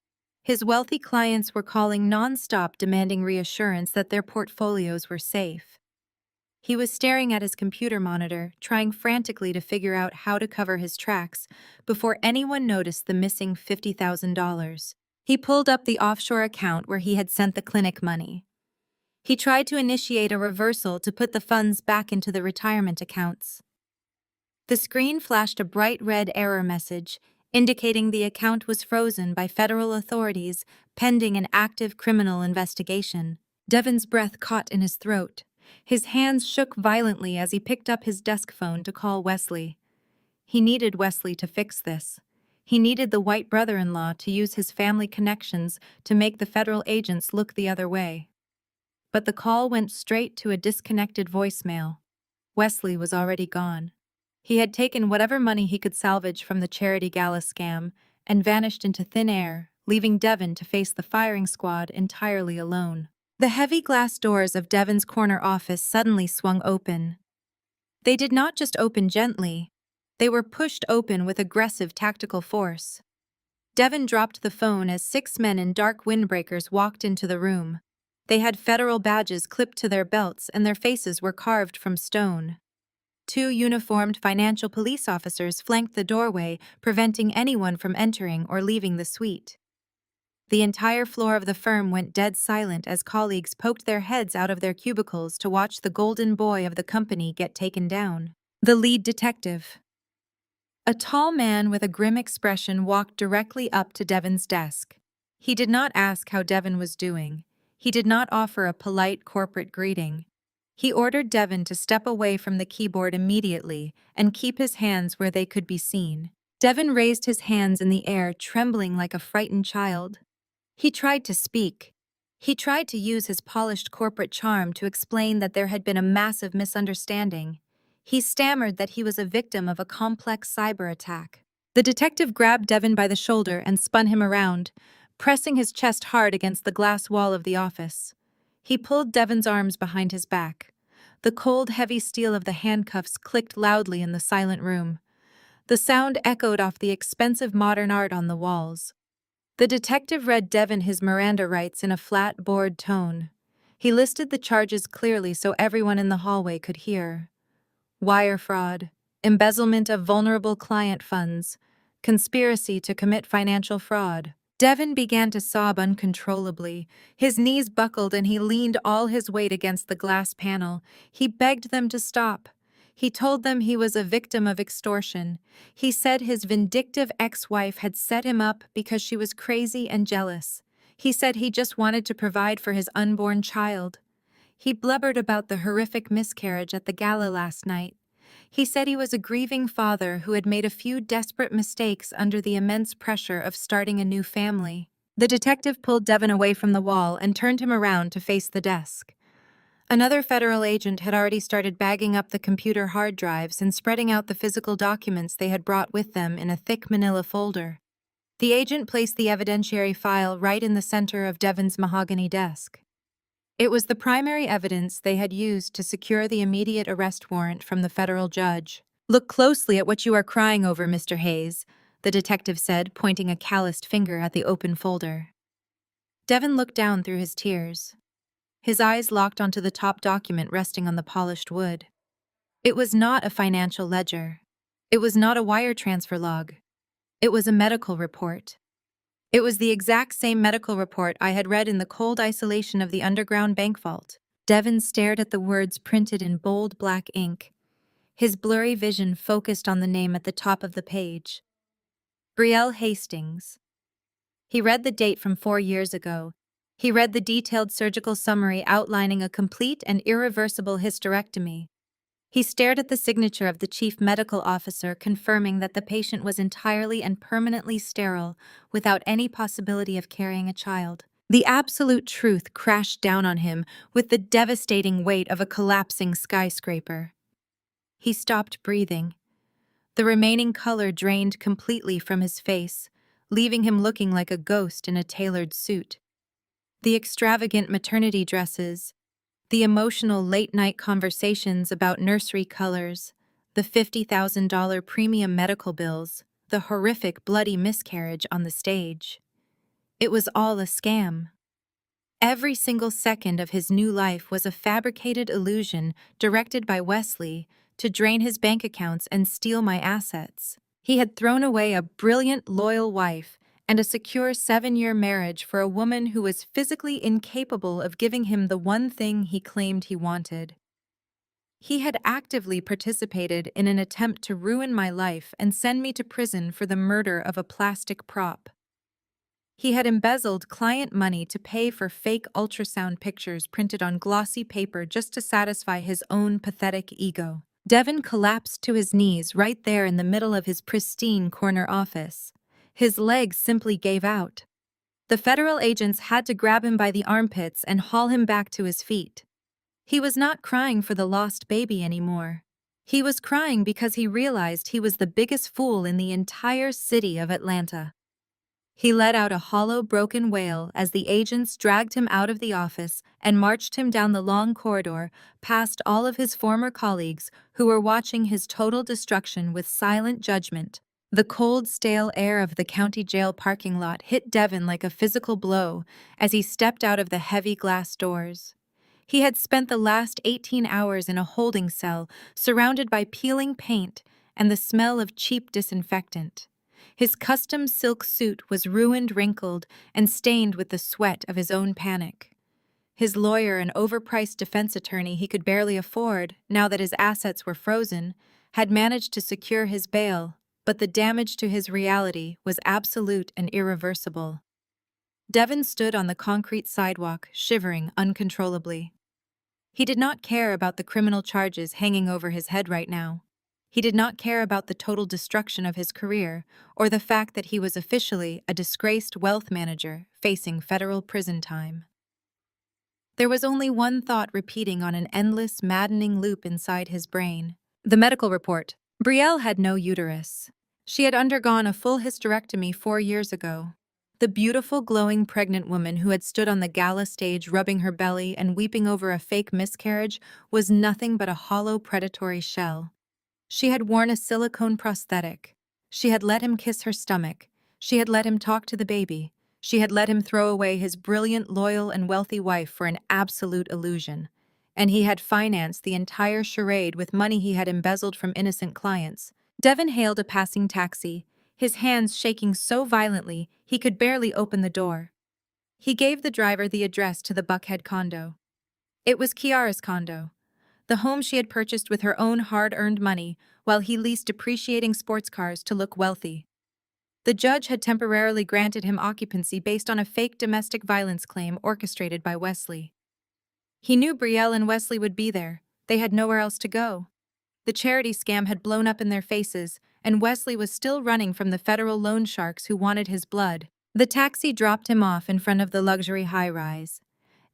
His wealthy clients were calling nonstop, demanding reassurance that their portfolios were safe. He was staring at his computer monitor, trying frantically to figure out how to cover his tracks before anyone noticed the missing $50,000. He pulled up the offshore account where he had sent the clinic money. He tried to initiate a reversal to put the funds back into the retirement accounts. The screen flashed a bright red error message, indicating the account was frozen by federal authorities pending an active criminal investigation. Devin's breath caught in his throat. His hands shook violently as he picked up his desk phone to call Wesley. He needed Wesley to fix this. He needed the white brother-in-law to use his family connections to make the federal agents look the other way. But the call went straight to a disconnected voicemail. Wesley was already gone. He had taken whatever money he could salvage from the charity gala scam and vanished into thin air, leaving Devin to face the firing squad entirely alone. The heavy glass doors of Devin's corner office suddenly swung open. They did not just open gently. They were pushed open with aggressive tactical force. Devin dropped the phone as 6 men in dark windbreakers walked into the room. They had federal badges clipped to their belts and their faces were carved from stone. 2 uniformed financial police officers flanked the doorway, preventing anyone from entering or leaving the suite. The entire floor of the firm went dead silent as colleagues poked their heads out of their cubicles to watch the golden boy of the company get taken down. The lead detective. A tall man with a grim expression walked directly up to Devin's desk. He did not ask how Devon was doing. He did not offer a polite corporate greeting. He ordered Devon to step away from the keyboard immediately and keep his hands where they could be seen. Devon raised his hands in the air, trembling like a frightened child. He tried to speak. He tried to use his polished corporate charm to explain that there had been a massive misunderstanding. He stammered that he was a victim of a complex cyber attack. The detective grabbed Devon by the shoulder and spun him around, pressing his chest hard against the glass wall of the office. He pulled Devon's arms behind his back. The cold, heavy steel of the handcuffs clicked loudly in the silent room. The sound echoed off the expensive modern art on the walls. The detective read Devon his Miranda rights in a flat, bored tone. He listed the charges clearly so everyone in the hallway could hear. Wire fraud, embezzlement of vulnerable client funds, conspiracy to commit financial fraud. Devon began to sob uncontrollably. His knees buckled and he leaned all his weight against the glass panel. He begged them to stop. He told them he was a victim of extortion. He said his vindictive ex-wife had set him up because she was crazy and jealous. He said he just wanted to provide for his unborn child. He blubbered about the horrific miscarriage at the gala last night. He said he was a grieving father who had made a few desperate mistakes under the immense pressure of starting a new family. The detective pulled Devon away from the wall and turned him around to face the desk. Another federal agent had already started bagging up the computer hard drives and spreading out the physical documents they had brought with them in a thick manila folder. The agent placed the evidentiary file right in the center of Devon's mahogany desk. It was the primary evidence they had used to secure the immediate arrest warrant from the federal judge. "Look closely at what you are crying over, Mr. Hayes," the detective said, pointing a calloused finger at the open folder. Devon looked down through his tears. His eyes locked onto the top document resting on the polished wood. It was not a financial ledger. It was not a wire transfer log. It was a medical report. It was the exact same medical report I had read in the cold isolation of the underground bank vault. Devon stared at the words printed in bold black ink. His blurry vision focused on the name at the top of the page. Brielle Hastings. He read the date from 4 years ago. He read the detailed surgical summary outlining a complete and irreversible hysterectomy. He stared at the signature of the chief medical officer confirming that the patient was entirely and permanently sterile, without any possibility of carrying a child. The absolute truth crashed down on him with the devastating weight of a collapsing skyscraper. He stopped breathing. The remaining color drained completely from his face, leaving him looking like a ghost in a tailored suit. The extravagant maternity dresses, the emotional late-night conversations about nursery colors, the $50,000 premium medical bills, the horrific bloody miscarriage on the stage. It was all a scam. Every single second of his new life was a fabricated illusion directed by Wesley to drain his bank accounts and steal my assets. He had thrown away a brilliant, loyal wife and a secure 7-year marriage for a woman who was physically incapable of giving him the one thing he claimed he wanted. He had actively participated in an attempt to ruin my life and send me to prison for the murder of a plastic prop. He had embezzled client money to pay for fake ultrasound pictures printed on glossy paper just to satisfy his own pathetic ego. Devon collapsed to his knees right there in the middle of his pristine corner office. His legs simply gave out. The federal agents had to grab him by the armpits and haul him back to his feet. He was not crying for the lost baby anymore. He was crying because he realized he was the biggest fool in the entire city of Atlanta. He let out a hollow, broken wail as the agents dragged him out of the office and marched him down the long corridor, past all of his former colleagues who were watching his total destruction with silent judgment. The cold, stale air of the county jail parking lot hit Devon like a physical blow as he stepped out of the heavy glass doors. He had spent the last 18 hours in a holding cell, surrounded by peeling paint and the smell of cheap disinfectant. His custom silk suit was ruined, wrinkled, and stained with the sweat of his own panic. His lawyer, an overpriced defense attorney he could barely afford, now that his assets were frozen, had managed to secure his bail, but the damage to his reality was absolute and irreversible. Devin stood on the concrete sidewalk, shivering uncontrollably. He did not care about the criminal charges hanging over his head right now. He did not care about the total destruction of his career, or the fact that he was officially a disgraced wealth manager facing federal prison time. There was only one thought repeating on an endless, maddening loop inside his brain. The medical report. Brielle had no uterus. She had undergone a full hysterectomy 4 years ago. The beautiful, glowing pregnant woman who had stood on the gala stage rubbing her belly and weeping over a fake miscarriage was nothing but a hollow, predatory shell. She had worn a silicone prosthetic. She had let him kiss her stomach. She had let him talk to the baby. She had let him throw away his brilliant, loyal, and wealthy wife for an absolute illusion. And he had financed the entire charade with money he had embezzled from innocent clients. Devin hailed a passing taxi, his hands shaking so violently he could barely open the door. He gave the driver the address to the Buckhead condo. It was Kiara's condo, the home she had purchased with her own hard-earned money while he leased depreciating sports cars to look wealthy. The judge had temporarily granted him occupancy based on a fake domestic violence claim orchestrated by Wesley. He knew Brielle and Wesley would be there. They had nowhere else to go. The charity scam had blown up in their faces, and Wesley was still running from the federal loan sharks who wanted his blood. The taxi dropped him off in front of the luxury high-rise.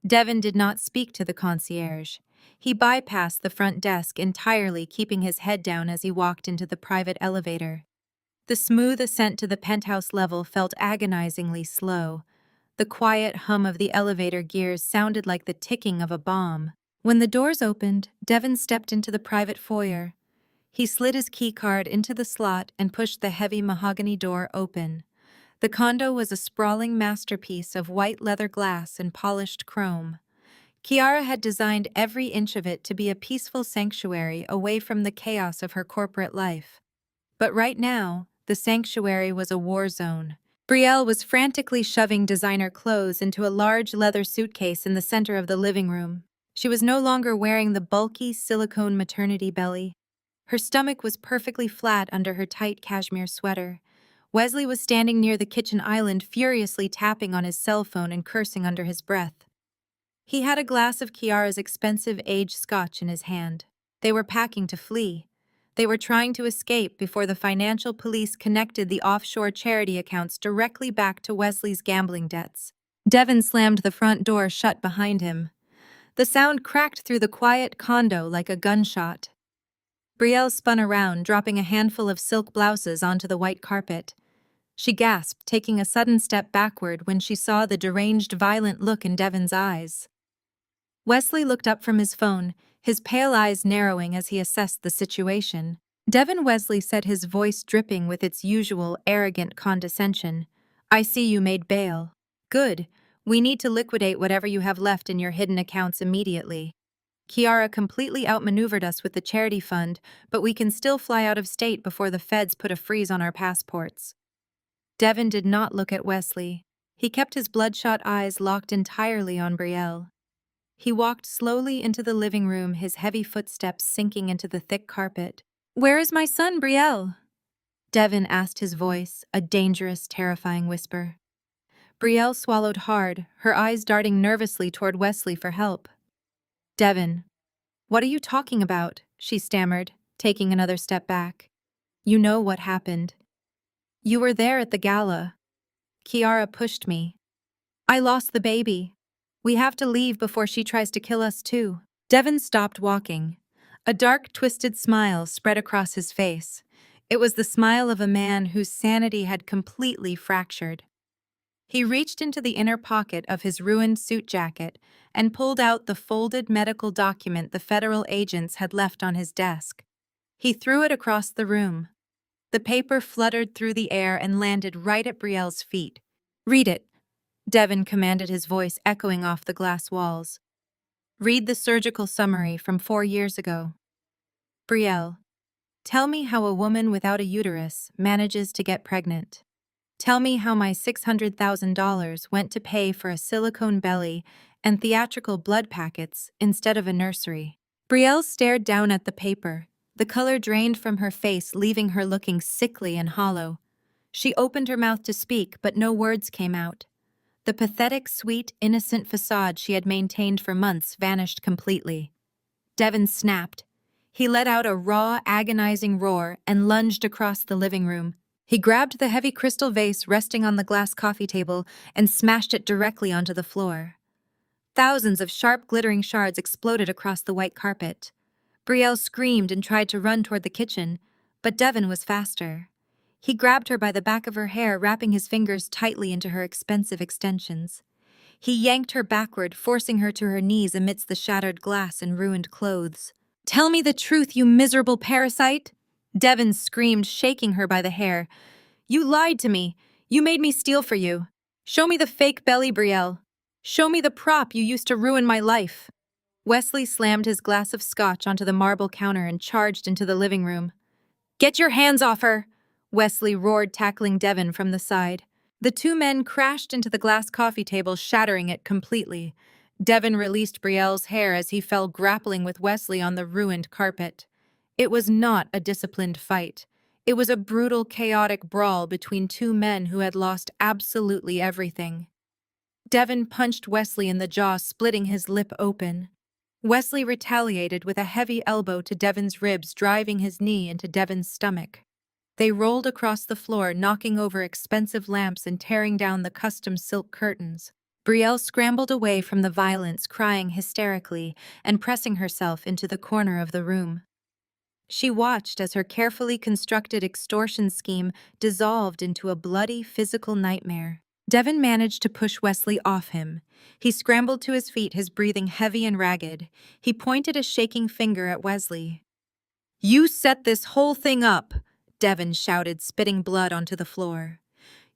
Devin did not speak to the concierge. He bypassed the front desk entirely, keeping his head down as he walked into the private elevator. The smooth ascent to the penthouse level felt agonizingly slow. The quiet hum of the elevator gears sounded like the ticking of a bomb. When the doors opened, Devin stepped into the private foyer. He slid his keycard into the slot and pushed the heavy mahogany door open. The condo was a sprawling masterpiece of white leather glass and polished chrome. Kiara had designed every inch of it to be a peaceful sanctuary away from the chaos of her corporate life. But right now, the sanctuary was a war zone. Brielle was frantically shoving designer clothes into a large leather suitcase in the center of the living room. She was no longer wearing the bulky silicone maternity belly. Her stomach was perfectly flat under her tight cashmere sweater. Wesley was standing near the kitchen island, furiously tapping on his cell phone and cursing under his breath. He had a glass of Kiara's expensive aged scotch in his hand. They were packing to flee. They were trying to escape before the financial police connected the offshore charity accounts directly back to Wesley's gambling debts. Devin slammed the front door shut behind him. The sound cracked through the quiet condo like a gunshot. Brielle spun around, dropping a handful of silk blouses onto the white carpet. She gasped, taking a sudden step backward when she saw the deranged, violent look in Devin's eyes. Wesley looked up from his phone, his pale eyes narrowing as he assessed the situation. Devin Wesley said, his voice dripping with its usual arrogant condescension, "I see you made bail. Good. We need to liquidate whatever you have left in your hidden accounts immediately. Kiara completely outmaneuvered us with the charity fund, but we can still fly out of state before the feds put a freeze on our passports." Devin did not look at Wesley. He kept his bloodshot eyes locked entirely on Brielle. He walked slowly into the living room, his heavy footsteps sinking into the thick carpet. "Where is my son, Brielle?" Devin asked, his voice a dangerous, terrifying whisper. Brielle swallowed hard, her eyes darting nervously toward Wesley for help. "Devin, what are you talking about?" she stammered, taking another step back. "You know what happened. You were there at the gala. Kiara pushed me. I lost the baby. We have to leave before she tries to kill us too." Devin stopped walking. A dark, twisted smile spread across his face. It was the smile of a man whose sanity had completely fractured. He reached into the inner pocket of his ruined suit jacket and pulled out the folded medical document the federal agents had left on his desk. He threw it across the room. The paper fluttered through the air and landed right at Brielle's feet. "Read it," Devin commanded, his voice echoing off the glass walls. "Read the surgical summary from 4 years ago. Brielle, tell me how a woman without a uterus manages to get pregnant. Tell me how my $600,000 went to pay for a silicone belly and theatrical blood packets instead of a nursery." Brielle stared down at the paper. The color drained from her face, leaving her looking sickly and hollow. She opened her mouth to speak, but no words came out. The pathetic, sweet, innocent facade she had maintained for months vanished completely. Devin snapped. He let out a raw, agonizing roar and lunged across the living room. He grabbed the heavy crystal vase resting on the glass coffee table and smashed it directly onto the floor. Thousands of sharp, glittering shards exploded across the white carpet. Brielle screamed and tried to run toward the kitchen, but Devin was faster. He grabbed her by the back of her hair, wrapping his fingers tightly into her expensive extensions. He yanked her backward, forcing her to her knees amidst the shattered glass and ruined clothes. "Tell me the truth, you miserable parasite!" Devin screamed, shaking her by the hair. "You lied to me. You made me steal for you. Show me the fake belly, Brielle. Show me the prop you used to ruin my life." Wesley slammed his glass of scotch onto the marble counter and charged into the living room. "Get your hands off her!" Wesley roared, tackling Devin from the side. The two men crashed into the glass coffee table, shattering it completely. Devin released Brielle's hair as he fell, grappling with Wesley on the ruined carpet. It was not a disciplined fight. It was a brutal, chaotic brawl between two men who had lost absolutely everything. Devin punched Wesley in the jaw, splitting his lip open. Wesley retaliated with a heavy elbow to Devin's ribs, driving his knee into Devin's stomach. They rolled across the floor, knocking over expensive lamps and tearing down the custom silk curtains. Brielle scrambled away from the violence, crying hysterically and pressing herself into the corner of the room. She watched as her carefully constructed extortion scheme dissolved into a bloody physical nightmare. Devin managed to push Wesley off him. He scrambled to his feet, his breathing heavy and ragged. He pointed a shaking finger at Wesley. "You set this whole thing up," Devin shouted, spitting blood onto the floor.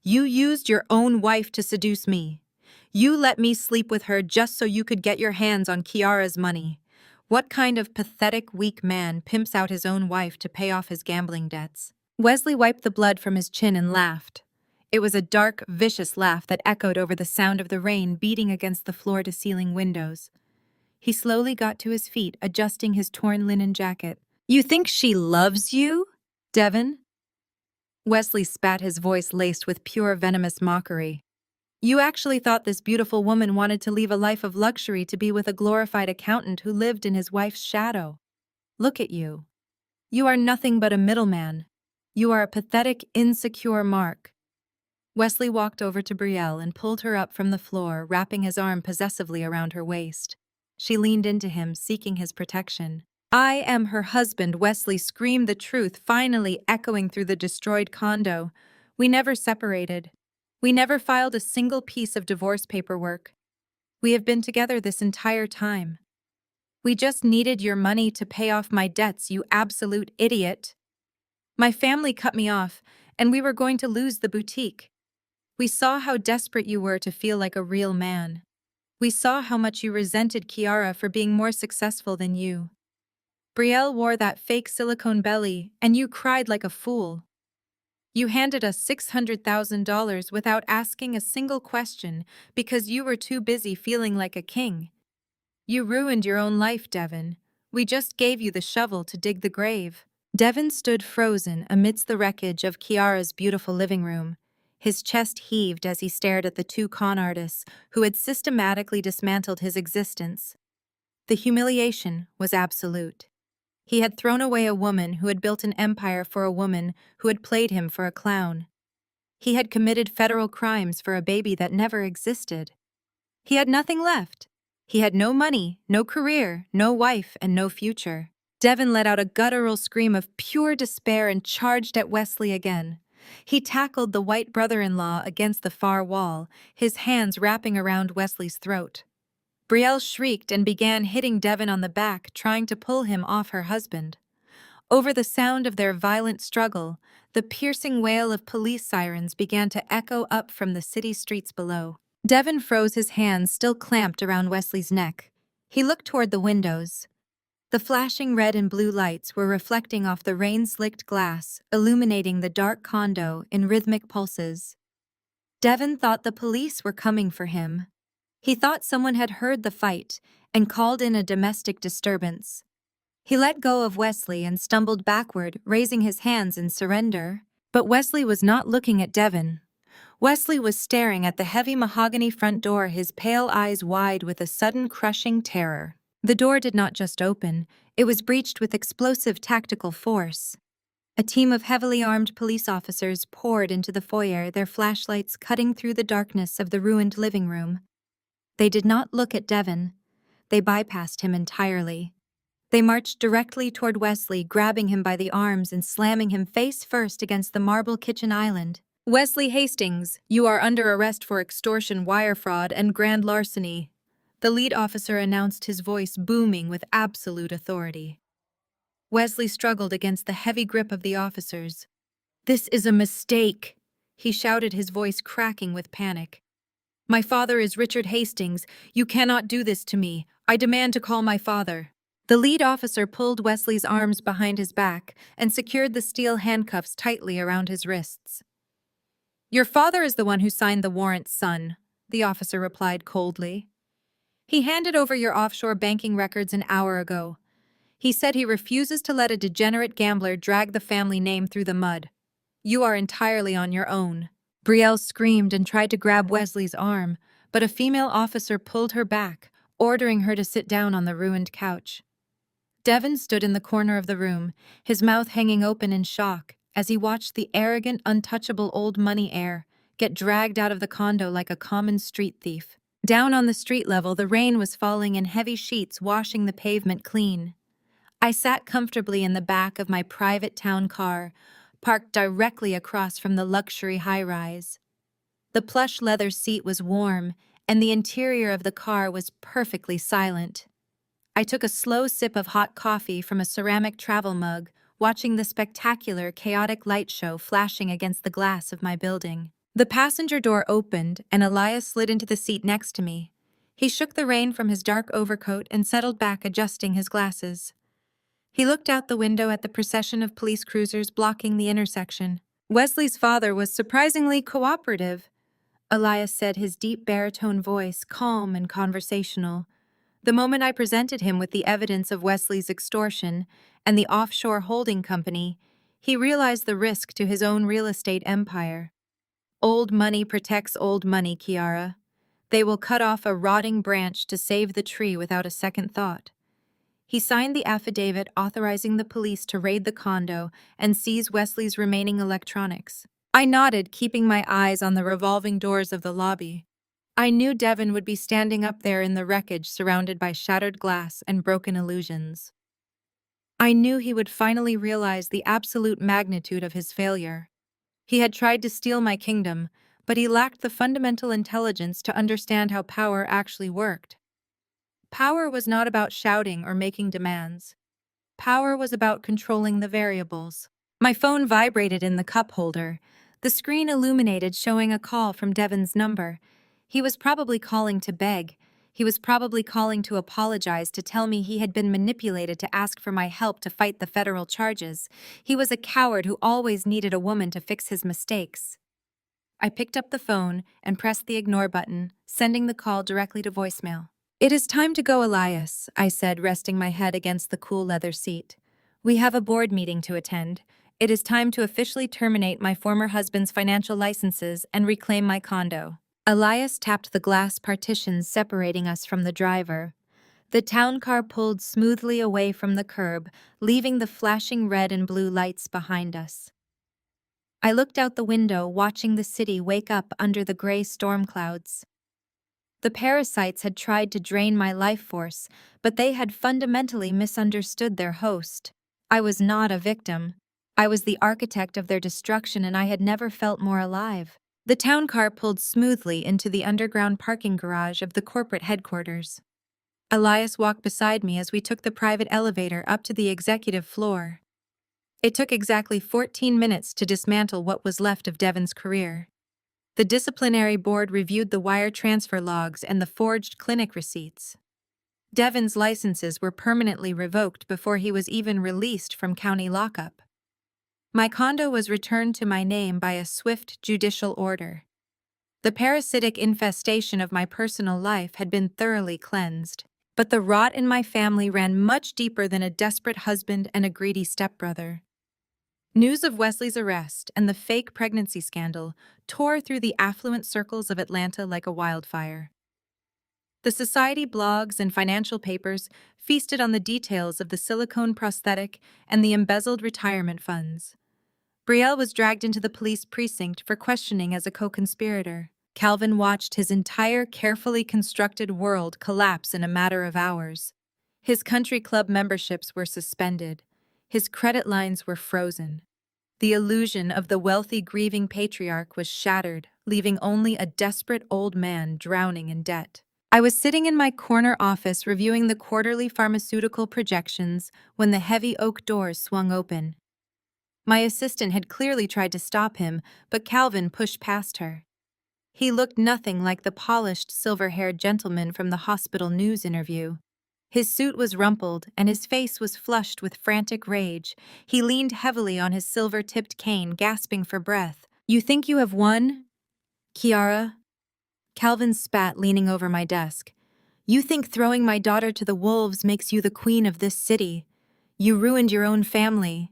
"You used your own wife to seduce me. You let me sleep with her just so you could get your hands on Kiara's money. What kind of pathetic, weak man pimps out his own wife to pay off his gambling debts?" Wesley wiped the blood from his chin and laughed. It was a dark, vicious laugh that echoed over the sound of the rain beating against the floor-to-ceiling windows. He slowly got to his feet, adjusting his torn linen jacket. "You think she loves you, Devin?" Wesley spat, his voice laced with pure, venomous mockery. "You actually thought this beautiful woman wanted to leave a life of luxury to be with a glorified accountant who lived in his wife's shadow. Look at you. You are nothing but a middleman. You are a pathetic, insecure mark." Wesley walked over to Brielle and pulled her up from the floor, wrapping his arm possessively around her waist. She leaned into him, seeking his protection. "I am her husband," Wesley screamed, the truth finally echoing through the destroyed condo. "We never separated. We never filed a single piece of divorce paperwork. We have been together this entire time. We just needed your money to pay off my debts, you absolute idiot. My family cut me off, and we were going to lose the boutique. We saw how desperate you were to feel like a real man. We saw how much you resented Kiara for being more successful than you. Brielle wore that fake silicone belly, and you cried like a fool. You handed us $600,000 without asking a single question because you were too busy feeling like a king. You ruined your own life, Devin. We just gave you the shovel to dig the grave." Devin stood frozen amidst the wreckage of Kiara's beautiful living room. His chest heaved as he stared at the two con artists who had systematically dismantled his existence. The humiliation was absolute. He had thrown away a woman who had built an empire for a woman who had played him for a clown. He had committed federal crimes for a baby that never existed. He had nothing left. He had no money, no career, no wife, and no future. Devin let out a guttural scream of pure despair and charged at Wesley again. He tackled the white brother-in-law against the far wall, his hands wrapping around Wesley's throat. Brielle shrieked and began hitting Devin on the back, trying to pull him off her husband. Over the sound of their violent struggle, the piercing wail of police sirens began to echo up from the city streets below. Devin froze, his hands still clamped around Wesley's neck. He looked toward the windows. The flashing red and blue lights were reflecting off the rain-slicked glass, illuminating the dark condo in rhythmic pulses. Devin thought the police were coming for him. He thought someone had heard the fight and called in a domestic disturbance. He let go of Wesley and stumbled backward, raising his hands in surrender. But Wesley was not looking at Devin. Wesley was staring at the heavy mahogany front door, his pale eyes wide with a sudden crushing terror. The door did not just open, it was breached with explosive tactical force. A team of heavily armed police officers poured into the foyer, their flashlights cutting through the darkness of the ruined living room. They did not look at Devon. They bypassed him entirely. They marched directly toward Wesley, grabbing him by the arms and slamming him face first against the marble kitchen island. "Wesley Hastings, you are under arrest for extortion, wire fraud, and grand larceny," the lead officer announced, his voice booming with absolute authority. Wesley struggled against the heavy grip of the officers. "This is a mistake," he shouted, his voice cracking with panic. "My father is Richard Hastings. You cannot do this to me. I demand to call my father." The lead officer pulled Wesley's arms behind his back and secured the steel handcuffs tightly around his wrists. "Your father is the one who signed the warrant, son," the officer replied coldly. "He handed over your offshore banking records an hour ago. He said he refuses to let a degenerate gambler drag the family name through the mud. You are entirely on your own." Brielle screamed and tried to grab Wesley's arm, but a female officer pulled her back, ordering her to sit down on the ruined couch. Devon stood in the corner of the room, his mouth hanging open in shock, as he watched the arrogant, untouchable old money heir get dragged out of the condo like a common street thief. Down on the street level, the rain was falling in heavy sheets, washing the pavement clean. I sat comfortably in the back of my private town car, parked directly across from the luxury high-rise. The plush leather seat was warm, and the interior of the car was perfectly silent. I took a slow sip of hot coffee from a ceramic travel mug, watching the spectacular, chaotic light show flashing against the glass of my building. The passenger door opened, and Elias slid into the seat next to me. He shook the rain from his dark overcoat and settled back, adjusting his glasses. He looked out the window at the procession of police cruisers blocking the intersection. "Wesley's father was surprisingly cooperative," Elias said, his deep baritone voice calm and conversational. "The moment I presented him with the evidence of Wesley's extortion and the offshore holding company, he realized the risk to his own real estate empire. Old money protects old money, Kiara. They will cut off a rotting branch to save the tree without a second thought." He signed the affidavit authorizing the police to raid the condo and seize Wesley's remaining electronics. I nodded, keeping my eyes on the revolving doors of the lobby. I knew Devon would be standing up there in the wreckage, surrounded by shattered glass and broken illusions. I knew he would finally realize the absolute magnitude of his failure. He had tried to steal my kingdom, but he lacked the fundamental intelligence to understand how power actually worked. Power was not about shouting or making demands. Power was about controlling the variables. My phone vibrated in the cup holder. The screen illuminated, showing a call from Devon's number. He was probably calling to beg. He was probably calling to apologize, to tell me he had been manipulated, to ask for my help to fight the federal charges. He was a coward who always needed a woman to fix his mistakes. I picked up the phone and pressed the ignore button, sending the call directly to voicemail. "It is time to go, Elias," I said, resting my head against the cool leather seat. "We have a board meeting to attend. It is time to officially terminate my former husband's financial licenses and reclaim my condo." Elias tapped the glass partitions separating us from the driver. The town car pulled smoothly away from the curb, leaving the flashing red and blue lights behind us. I looked out the window, watching the city wake up under the gray storm clouds. The parasites had tried to drain my life force, but they had fundamentally misunderstood their host. I was not a victim. I was the architect of their destruction, and I had never felt more alive. The town car pulled smoothly into the underground parking garage of the corporate headquarters. Elias walked beside me as we took the private elevator up to the executive floor. It took exactly 14 minutes to dismantle what was left of Devon's career. The disciplinary board reviewed the wire transfer logs and the forged clinic receipts. Devon's licenses were permanently revoked before he was even released from county lockup. My condo was returned to my name by a swift judicial order. The parasitic infestation of my personal life had been thoroughly cleansed, but the rot in my family ran much deeper than a desperate husband and a greedy stepbrother. News of Wesley's arrest and the fake pregnancy scandal tore through the affluent circles of Atlanta like a wildfire. The society blogs and financial papers feasted on the details of the silicone prosthetic and the embezzled retirement funds. Brielle was dragged into the police precinct for questioning as a co-conspirator. Calvin watched his entire carefully constructed world collapse in a matter of hours. His country club memberships were suspended. His credit lines were frozen. The illusion of the wealthy, grieving patriarch was shattered, leaving only a desperate old man drowning in debt. I was sitting in my corner office reviewing the quarterly pharmaceutical projections when the heavy oak doors swung open. My assistant had clearly tried to stop him, but Calvin pushed past her. He looked nothing like the polished, silver-haired gentleman from the hospital news interview. His suit was rumpled, and his face was flushed with frantic rage. He leaned heavily on his silver-tipped cane, gasping for breath. "You think you have won, Kiara?" Calvin spat, leaning over my desk. "You think throwing my daughter to the wolves makes you the queen of this city? You ruined your own family.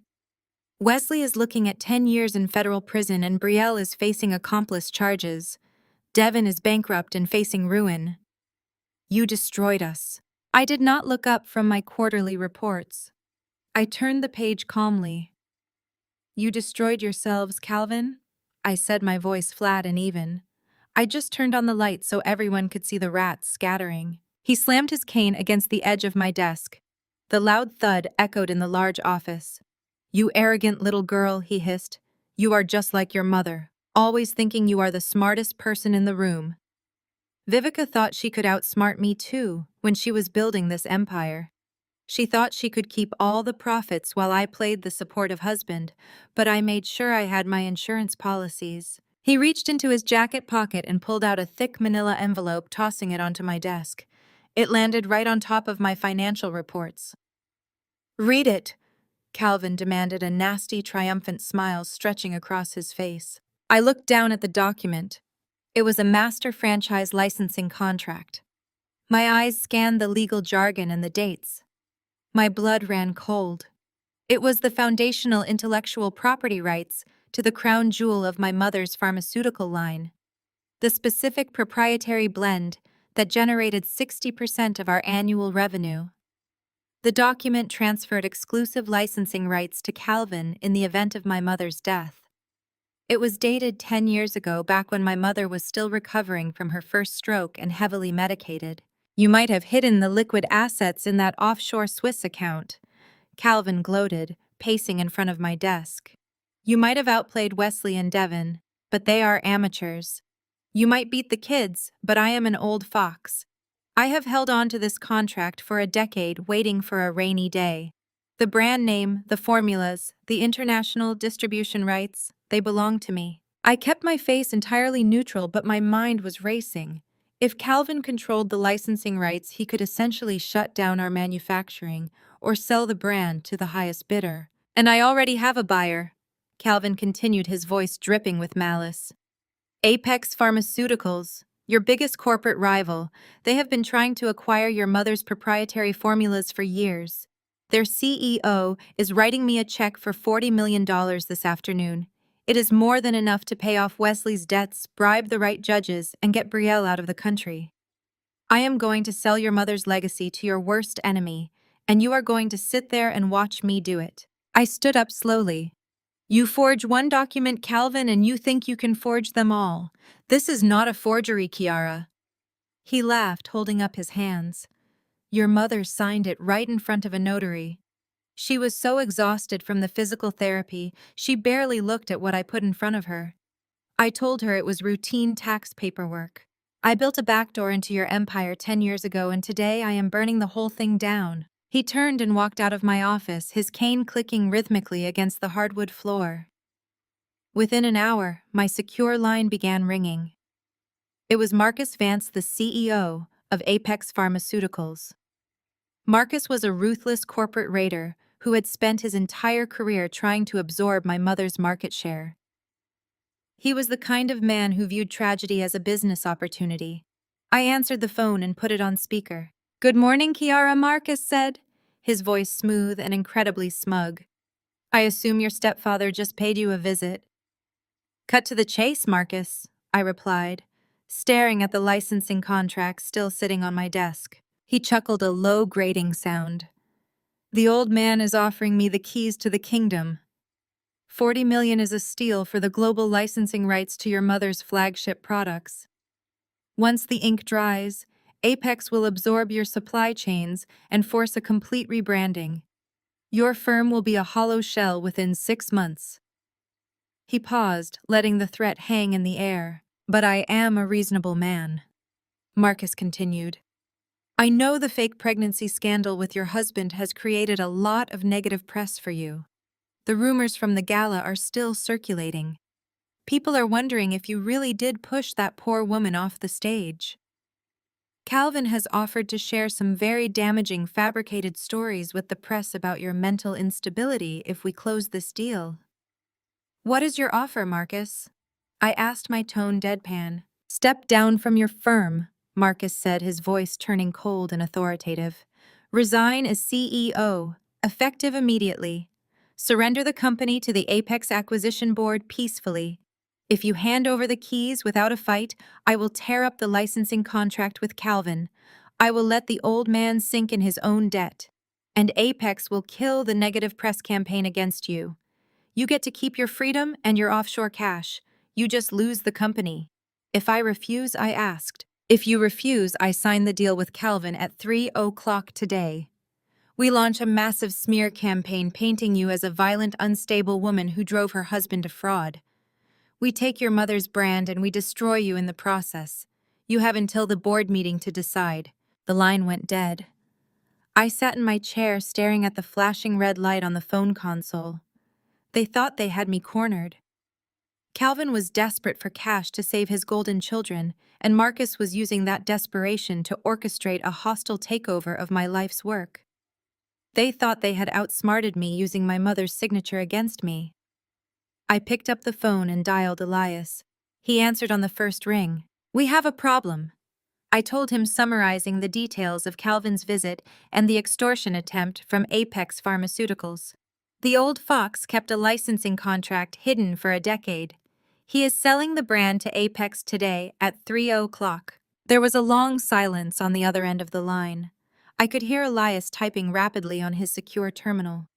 Wesley is looking at 10 years in federal prison and Brielle is facing accomplice charges. Devin is bankrupt and facing ruin. You destroyed us." I did not look up from my quarterly reports. I turned the page calmly. "You destroyed yourselves, Calvin?" I said, my voice flat and even. I just turned on the light so everyone could see the rats scattering. He slammed his cane against the edge of my desk. The loud thud echoed in the large office. "You arrogant little girl," he hissed. "You are just like your mother, always thinking you are the smartest person in the room." Vivica thought she could outsmart me too when she was building this empire. She thought she could keep all the profits while I played the supportive husband, but I made sure I had my insurance policies. He reached into his jacket pocket and pulled out a thick manila envelope, tossing it onto my desk. It landed right on top of my financial reports. "Read it," Calvin demanded, a nasty, triumphant smile stretching across his face. I looked down at the document. It was a master franchise licensing contract. My eyes scanned the legal jargon and the dates. My blood ran cold. It was the foundational intellectual property rights to the crown jewel of my mother's pharmaceutical line, the specific proprietary blend that generated 60% of our annual revenue. The document transferred exclusive licensing rights to Calvin in the event of my mother's death. It was dated 10 years ago, back when my mother was still recovering from her first stroke and heavily medicated. "You might have hidden the liquid assets in that offshore Swiss account," Calvin gloated, pacing in front of my desk. "You might have outplayed Wesley and Devin, but they are amateurs. You might beat the kids, but I am an old fox. I have held on to this contract for a decade, waiting for a rainy day. The brand name, the formulas, the international distribution rights, they belong to me." I kept my face entirely neutral, but my mind was racing. If Calvin controlled the licensing rights, he could essentially shut down our manufacturing or sell the brand to the highest bidder. "And I already have a buyer," Calvin continued, his voice dripping with malice. "Apex Pharmaceuticals, your biggest corporate rival. They have been trying to acquire your mother's proprietary formulas for years. Their CEO is writing me a check for $40 million this afternoon. It is more than enough to pay off Wesley's debts, bribe the right judges, and get Brielle out of the country. I am going to sell your mother's legacy to your worst enemy, and you are going to sit there and watch me do it." I stood up slowly. "You forge one document, Calvin, and you think you can forge them all. This is not a forgery, Kiara." He laughed, holding up his hands. "Your mother signed it right in front of a notary. She was so exhausted from the physical therapy, she barely looked at what I put in front of her. I told her it was routine tax paperwork. I built a backdoor into your empire 10 years ago, and today I am burning the whole thing down." He turned and walked out of my office, his cane clicking rhythmically against the hardwood floor. Within an hour, my secure line began ringing. It was Marcus Vance, the CEO of Apex Pharmaceuticals. Marcus was a ruthless corporate raider who had spent his entire career trying to absorb my mother's market share. He was the kind of man who viewed tragedy as a business opportunity. I answered the phone and put it on speaker. "Good morning, Kiara," Marcus said, his voice smooth and incredibly smug. I assume your stepfather just paid you a visit. Cut to the chase, Marcus, I replied, staring at the licensing contract still sitting on my desk. He chuckled a low grating sound. The old man is offering me the keys to the kingdom. 40 million is a steal for the global licensing rights to your mother's flagship products. Once the ink dries, Apex will absorb your supply chains and force a complete rebranding. Your firm will be a hollow shell within 6 months. He paused, letting the threat hang in the air. But I am a reasonable man, Marcus continued. I know the fake pregnancy scandal with your husband has created a lot of negative press for you. The rumors from the gala are still circulating. People are wondering if you really did push that poor woman off the stage. Calvin has offered to share some very damaging fabricated stories with the press about your mental instability if we close this deal. What is your offer, Marcus? I asked, my tone deadpan. Step down from your firm, Marcus said, his voice turning cold and authoritative. Resign as CEO, effective immediately. Surrender the company to the Apex Acquisition Board peacefully. If you hand over the keys without a fight, I will tear up the licensing contract with Calvin. I will let the old man sink in his own debt. And Apex will kill the negative press campaign against you. You get to keep your freedom and your offshore cash. You just lose the company. If I refuse, I asked. If you refuse, I sign the deal with Calvin at 3:00 today. We launch a massive smear campaign painting you as a violent, unstable woman who drove her husband to fraud. We take your mother's brand and we destroy you in the process. You have until the board meeting to decide. The line went dead. I sat in my chair staring at the flashing red light on the phone console. They thought they had me cornered. Calvin was desperate for cash to save his golden children, and Marcus was using that desperation to orchestrate a hostile takeover of my life's work. They thought they had outsmarted me using my mother's signature against me. I picked up the phone and dialed Elias. He answered on the first ring. We have a problem, I told him, summarizing the details of Calvin's visit and the extortion attempt from Apex Pharmaceuticals. The old fox kept a licensing contract hidden for a decade. He is selling the brand to Apex today at 3:00. There was a long silence on the other end of the line. I could hear Elias typing rapidly on his secure terminal.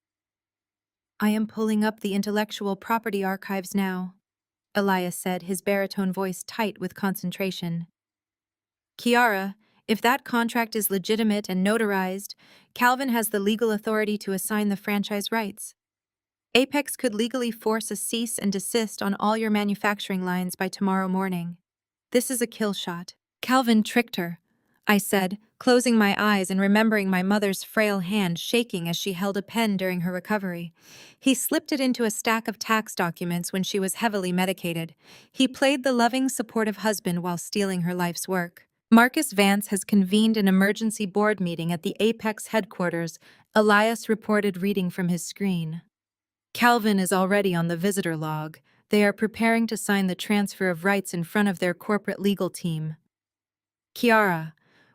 I am pulling up the intellectual property archives now, Elias said, his baritone voice tight with concentration. Kiara, if that contract is legitimate and notarized, Calvin has the legal authority to assign the franchise rights. Apex could legally force a cease and desist on all your manufacturing lines by tomorrow morning. This is a kill shot. Calvin tricked her, I said, closing my eyes and remembering my mother's frail hand shaking as she held a pen during her recovery. He slipped it into a stack of tax documents when she was heavily medicated. He played the loving, supportive husband while stealing her life's work. Marcus Vance has convened an emergency board meeting at the Apex headquarters, Elias reported, reading from his screen. Calvin is already on the visitor log. They are preparing to sign the transfer of rights in front of their corporate legal team. Kiara,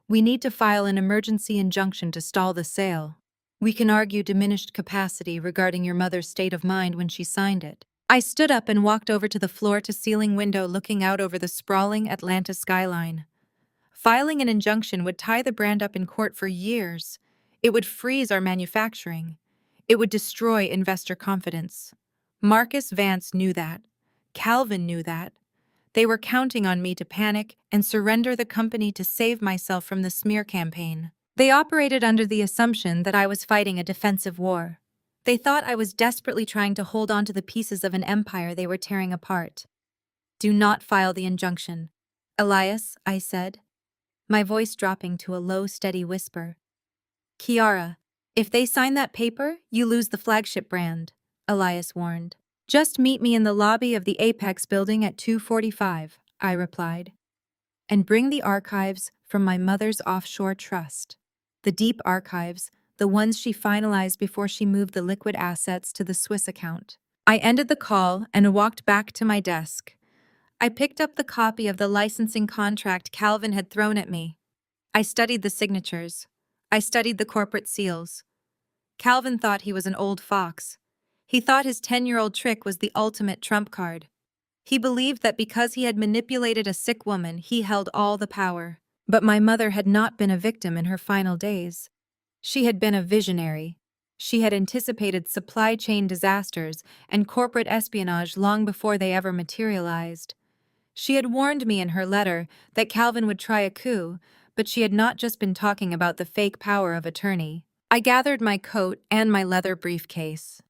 we need to file an emergency injunction to stall the sale. We can argue diminished capacity regarding your mother's state of mind when she signed it. I stood up and walked over to the floor-to-ceiling window looking out over the sprawling Atlanta skyline. Filing an injunction would tie the brand up in court for years. It would freeze our manufacturing. It would destroy investor confidence. Marcus Vance knew that. Calvin knew that. They were counting on me to panic and surrender the company to save myself from the smear campaign. They operated under the assumption that I was fighting a defensive war. They thought I was desperately trying to hold on to the pieces of an empire they were tearing apart. Do not file the injunction, Elias, I said, my voice dropping to a low, steady whisper. Kiara, if they sign that paper, you lose the flagship brand, Elias warned. Just meet me in the lobby of the Apex building at 2:45, I replied. And bring the archives from my mother's offshore trust. The deep archives, the ones she finalized before she moved the liquid assets to the Swiss account. I ended the call and walked back to my desk. I picked up the copy of the licensing contract Calvin had thrown at me. I studied the signatures. I studied the corporate seals. Calvin thought he was an old fox. He thought his 10-year-old trick was the ultimate trump card. He believed that because he had manipulated a sick woman, he held all the power. But my mother had not been a victim in her final days. She had been a visionary. She had anticipated supply chain disasters and corporate espionage long before they ever materialized. She had warned me in her letter that Calvin would try a coup, but she had not just been talking about the fake power of attorney. I gathered my coat and my leather briefcase.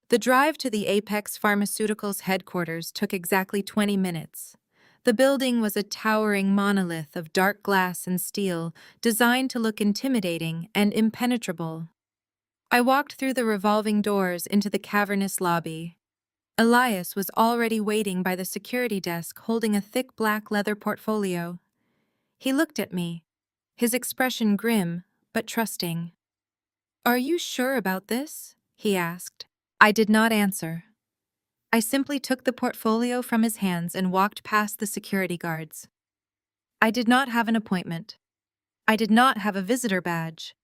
The drive to the Apex Pharmaceuticals headquarters took exactly 20 minutes. The building was a towering monolith of dark glass and steel, designed to look intimidating and impenetrable. I walked through the revolving doors into the cavernous lobby. Elias was already waiting by the security desk holding a thick black leather portfolio. He looked at me, his expression grim but trusting. "Are you sure about this?" he asked. I did not answer. I simply took the portfolio from his hands and walked past the security guards. I did not have an appointment. I did not have a visitor badge.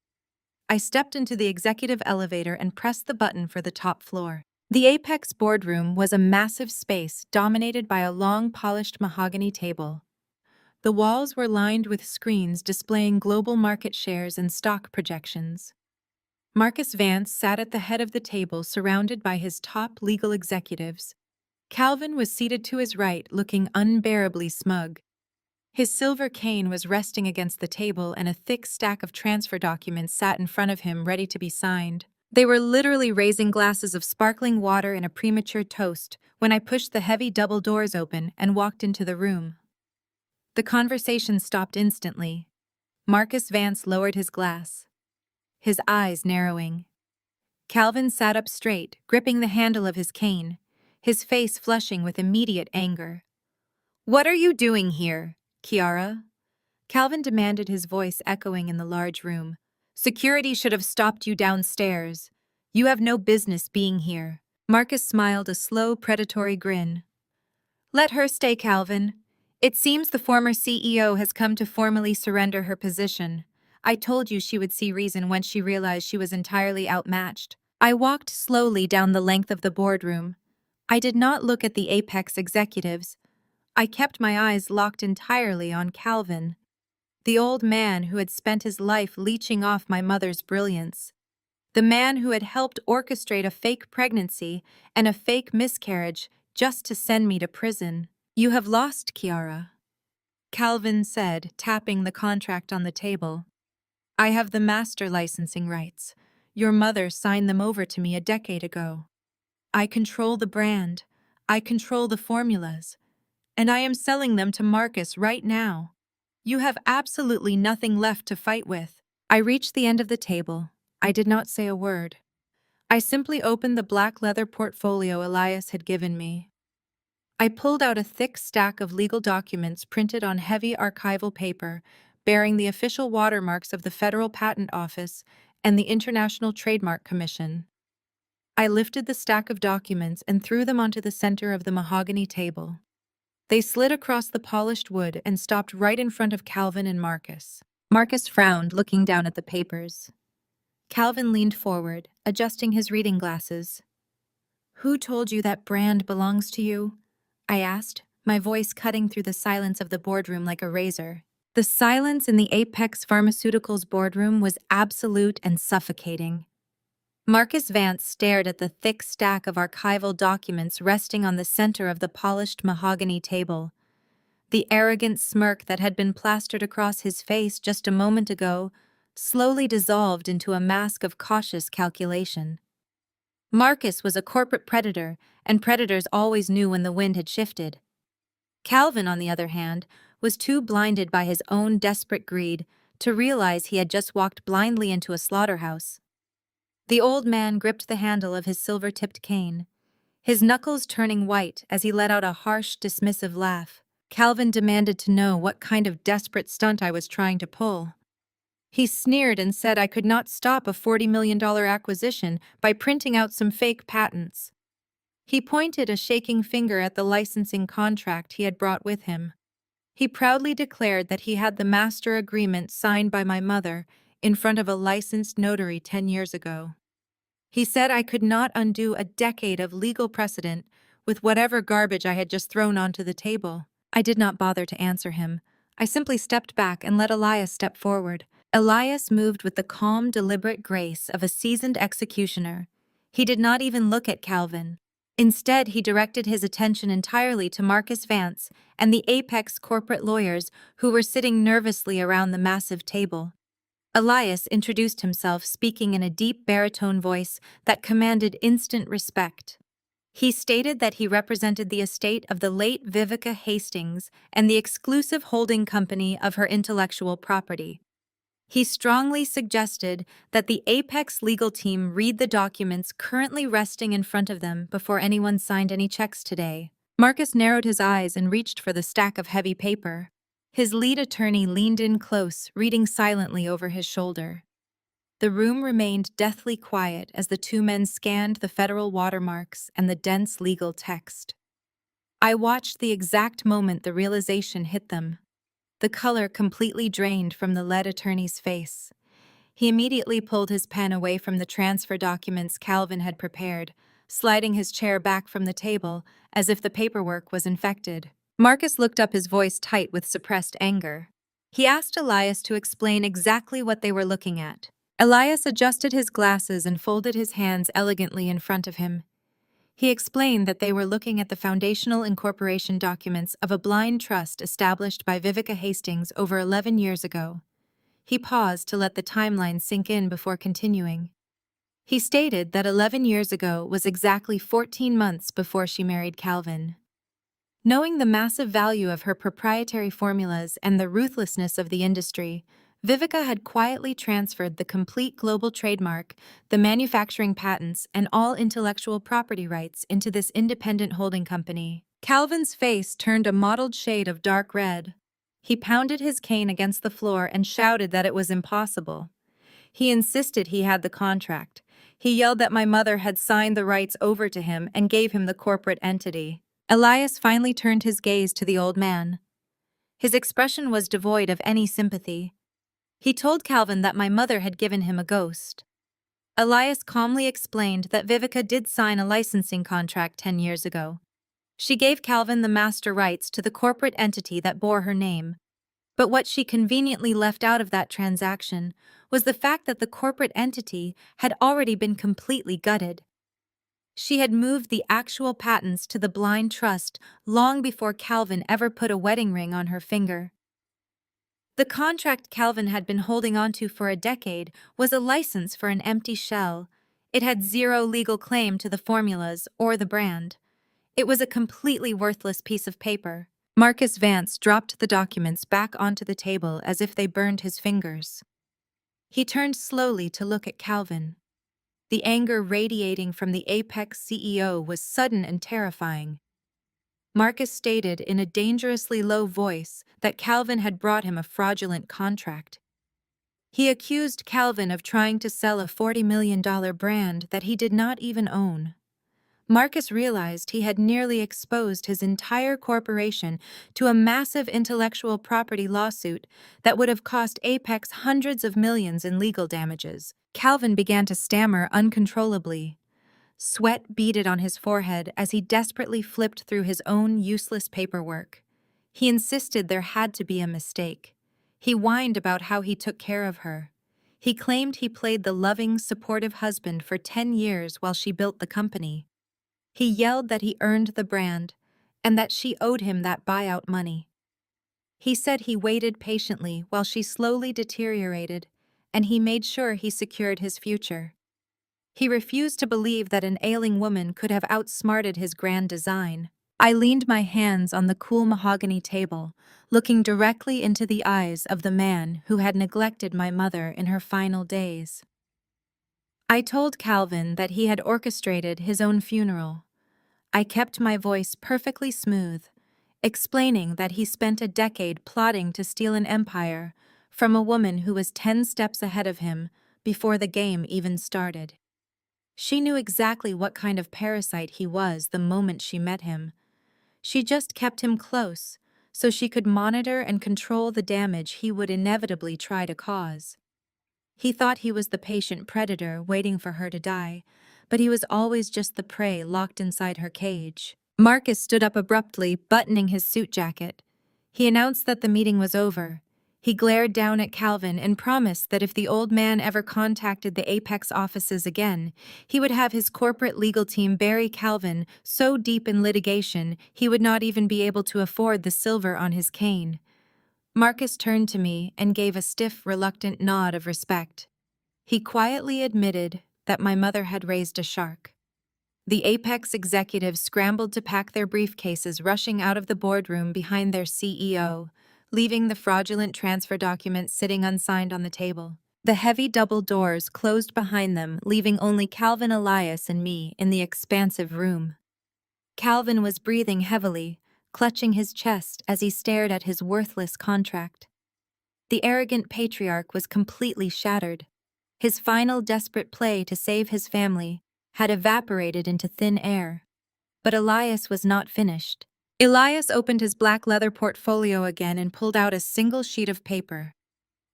I stepped into the executive elevator and pressed the button for the top floor. The Apex boardroom was a massive space dominated by a long polished mahogany table. The walls were lined with screens displaying global market shares and stock projections. Marcus Vance sat at the head of the table surrounded by his top legal executives. Calvin was seated to his right, looking unbearably smug. His silver cane was resting against the table and a thick stack of transfer documents sat in front of him ready to be signed. They were literally raising glasses of sparkling water in a premature toast when I pushed the heavy double doors open and walked into the room. The conversation stopped instantly. Marcus Vance lowered his glass, his eyes narrowing. Calvin sat up straight, gripping the handle of his cane, his face flushing with immediate anger. "What are you doing here, Kiara?" Calvin demanded, his voice echoing in the large room. "Security should have stopped you downstairs. You have no business being here." Marcus smiled a slow, predatory grin. "Let her stay, Calvin. It seems the former CEO has come to formally surrender her position. I told you she would see reason once she realized she was entirely outmatched." I walked slowly down the length of the boardroom. I did not look at the Apex executives. I kept my eyes locked entirely on Calvin, the old man who had spent his life leeching off my mother's brilliance, the man who had helped orchestrate a fake pregnancy and a fake miscarriage just to send me to prison. "You have lost, Kiara," Calvin said, tapping the contract on the table. "I have the master licensing rights. Your mother signed them over to me a decade ago. I control the brand. I control the formulas. And I am selling them to Marcus right now. You have absolutely nothing left to fight with." I reached the end of the table. I did not say a word. I simply opened the black leather portfolio Elias had given me. I pulled out a thick stack of legal documents printed on heavy archival paper, bearing the official watermarks of the Federal Patent Office and the International Trademark Commission. I lifted the stack of documents and threw them onto the center of the mahogany table. They slid across the polished wood and stopped right in front of Calvin and Marcus. Marcus frowned, looking down at the papers. Calvin leaned forward, adjusting his reading glasses. "Who told you that brand belongs to you?" I asked, my voice cutting through the silence of the boardroom like a razor. The silence in the Apex Pharmaceuticals boardroom was absolute and suffocating. Marcus Vance stared at the thick stack of archival documents resting on the center of the polished mahogany table. The arrogant smirk that had been plastered across his face just a moment ago slowly dissolved into a mask of cautious calculation. Marcus was a corporate predator, and predators always knew when the wind had shifted. Calvin, on the other hand, was too blinded by his own desperate greed to realize he had just walked blindly into a slaughterhouse. The old man gripped the handle of his silver-tipped cane, his knuckles turning white as he let out a harsh, dismissive laugh. Calvin demanded to know what kind of desperate stunt I was trying to pull. He sneered and said I could not stop a $40 million acquisition by printing out some fake patents. He pointed a shaking finger at the licensing contract he had brought with him. He proudly declared that he had the master agreement signed by my mother in front of a licensed notary 10 years ago. He said I could not undo a decade of legal precedent with whatever garbage I had just thrown onto the table. I did not bother to answer him. I simply stepped back and let Elias step forward. Elias moved with the calm, deliberate grace of a seasoned executioner. He did not even look at Calvin. Instead, he directed his attention entirely to Marcus Vance and the Apex corporate lawyers who were sitting nervously around the massive table. Elias introduced himself, speaking in a deep baritone voice that commanded instant respect. He stated that he represented the estate of the late Vivica Hastings and the exclusive holding company of her intellectual property. He strongly suggested that the Apex legal team read the documents currently resting in front of them before anyone signed any checks today. Marcus narrowed his eyes and reached for the stack of heavy paper. His lead attorney leaned in close, reading silently over his shoulder. The room remained deathly quiet as the two men scanned the federal watermarks and the dense legal text. I watched the exact moment the realization hit them. The color completely drained from the lead attorney's face. He immediately pulled his pen away from the transfer documents Calvin had prepared, sliding his chair back from the table as if the paperwork was infected. Marcus looked up, his voice tight with suppressed anger. He asked Elias to explain exactly what they were looking at. Elias adjusted his glasses and folded his hands elegantly in front of him. He explained that they were looking at the foundational incorporation documents of a blind trust established by Vivica Hastings over 11 years ago. He paused to let the timeline sink in before continuing. He stated that 11 years ago was exactly 14 months before she married Calvin. Knowing the massive value of her proprietary formulas and the ruthlessness of the industry, Vivica had quietly transferred the complete global trademark, the manufacturing patents, and all intellectual property rights into this independent holding company. Calvin's face turned a mottled shade of dark red. He pounded his cane against the floor and shouted that it was impossible. He insisted he had the contract. He yelled that my mother had signed the rights over to him and gave him the corporate entity. Elias finally turned his gaze to the old man. His expression was devoid of any sympathy. He told Calvin that my mother had given him a ghost. Elias calmly explained that Vivica did sign a licensing contract 10 years ago. She gave Calvin the master rights to the corporate entity that bore her name. But what she conveniently left out of that transaction was the fact that the corporate entity had already been completely gutted. She had moved the actual patents to the blind trust long before Calvin ever put a wedding ring on her finger. The contract Calvin had been holding onto for a decade was a license for an empty shell. It had zero legal claim to the formulas or the brand. It was a completely worthless piece of paper. Marcus Vance dropped the documents back onto the table as if they burned his fingers. He turned slowly to look at Calvin. The anger radiating from the Apex CEO was sudden and terrifying. Marcus stated in a dangerously low voice that Calvin had brought him a fraudulent contract. He accused Calvin of trying to sell a $40 million brand that he did not even own. Marcus realized he had nearly exposed his entire corporation to a massive intellectual property lawsuit that would have cost Apex hundreds of millions in legal damages. Calvin began to stammer uncontrollably. Sweat beaded on his forehead as he desperately flipped through his own useless paperwork. He insisted there had to be a mistake. He whined about how he took care of her. He claimed he played the loving, supportive husband for 10 years while she built the company. He yelled that he earned the brand and that she owed him that buyout money. He said he waited patiently while she slowly deteriorated, and he made sure he secured his future. He refused to believe that an ailing woman could have outsmarted his grand design. I leaned my hands on the cool mahogany table, looking directly into the eyes of the man who had neglected my mother in her final days. I told Calvin that he had orchestrated his own funeral. I kept my voice perfectly smooth, explaining that he spent a decade plotting to steal an empire from a woman who was 10 steps ahead of him before the game even started. She knew exactly what kind of parasite he was the moment she met him. She just kept him close so she could monitor and control the damage he would inevitably try to cause. He thought he was the patient predator waiting for her to die, but he was always just the prey locked inside her cage. Marcus stood up abruptly, buttoning his suit jacket. He announced that the meeting was over. He glared down at Calvin and promised that if the old man ever contacted the Apex offices again, he would have his corporate legal team bury Calvin so deep in litigation he would not even be able to afford the silver on his cane. Marcus turned to me and gave a stiff, reluctant nod of respect. He quietly admitted that my mother had raised a shark. The Apex executives scrambled to pack their briefcases, rushing out of the boardroom behind their CEO, leaving the fraudulent transfer documents sitting unsigned on the table. The heavy double doors closed behind them, leaving only Calvin, Elias, and me in the expansive room. Calvin was breathing heavily, clutching his chest as he stared at his worthless contract. The arrogant patriarch was completely shattered. His final desperate play to save his family had evaporated into thin air. But Elias was not finished. Elias opened his black leather portfolio again and pulled out a single sheet of paper.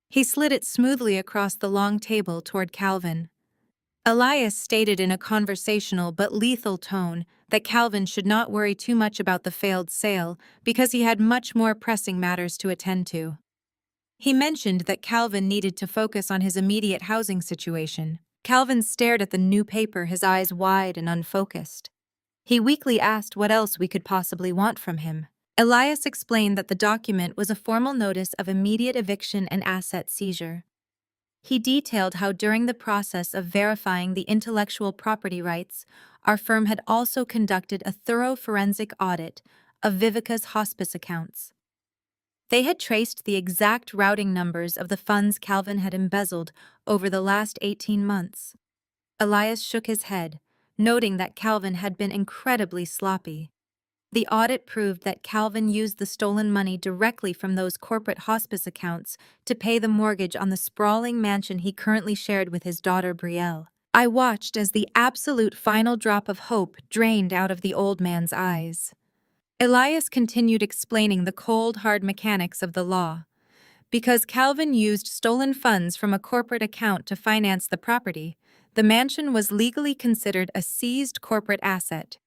He slid it smoothly across the long table toward Calvin. Elias stated in a conversational but lethal tone that Calvin should not worry too much about the failed sale because he had much more pressing matters to attend to. He mentioned that Calvin needed to focus on his immediate housing situation. Calvin stared at the new paper, his eyes wide and unfocused. He weakly asked what else we could possibly want from him. Elias explained that the document was a formal notice of immediate eviction and asset seizure. He detailed how during the process of verifying the intellectual property rights, our firm had also conducted a thorough forensic audit of Vivica's hospice accounts. They had traced the exact routing numbers of the funds Calvin had embezzled over the last 18 months. Elias shook his head, noting that Calvin had been incredibly sloppy. The audit proved that Calvin used the stolen money directly from those corporate hospice accounts to pay the mortgage on the sprawling mansion he currently shared with his daughter Brielle. I watched as the absolute final drop of hope drained out of the old man's eyes. Elias continued explaining the cold, hard mechanics of the law. Because Calvin used stolen funds from a corporate account to finance the property, the mansion was legally considered a seized corporate asset.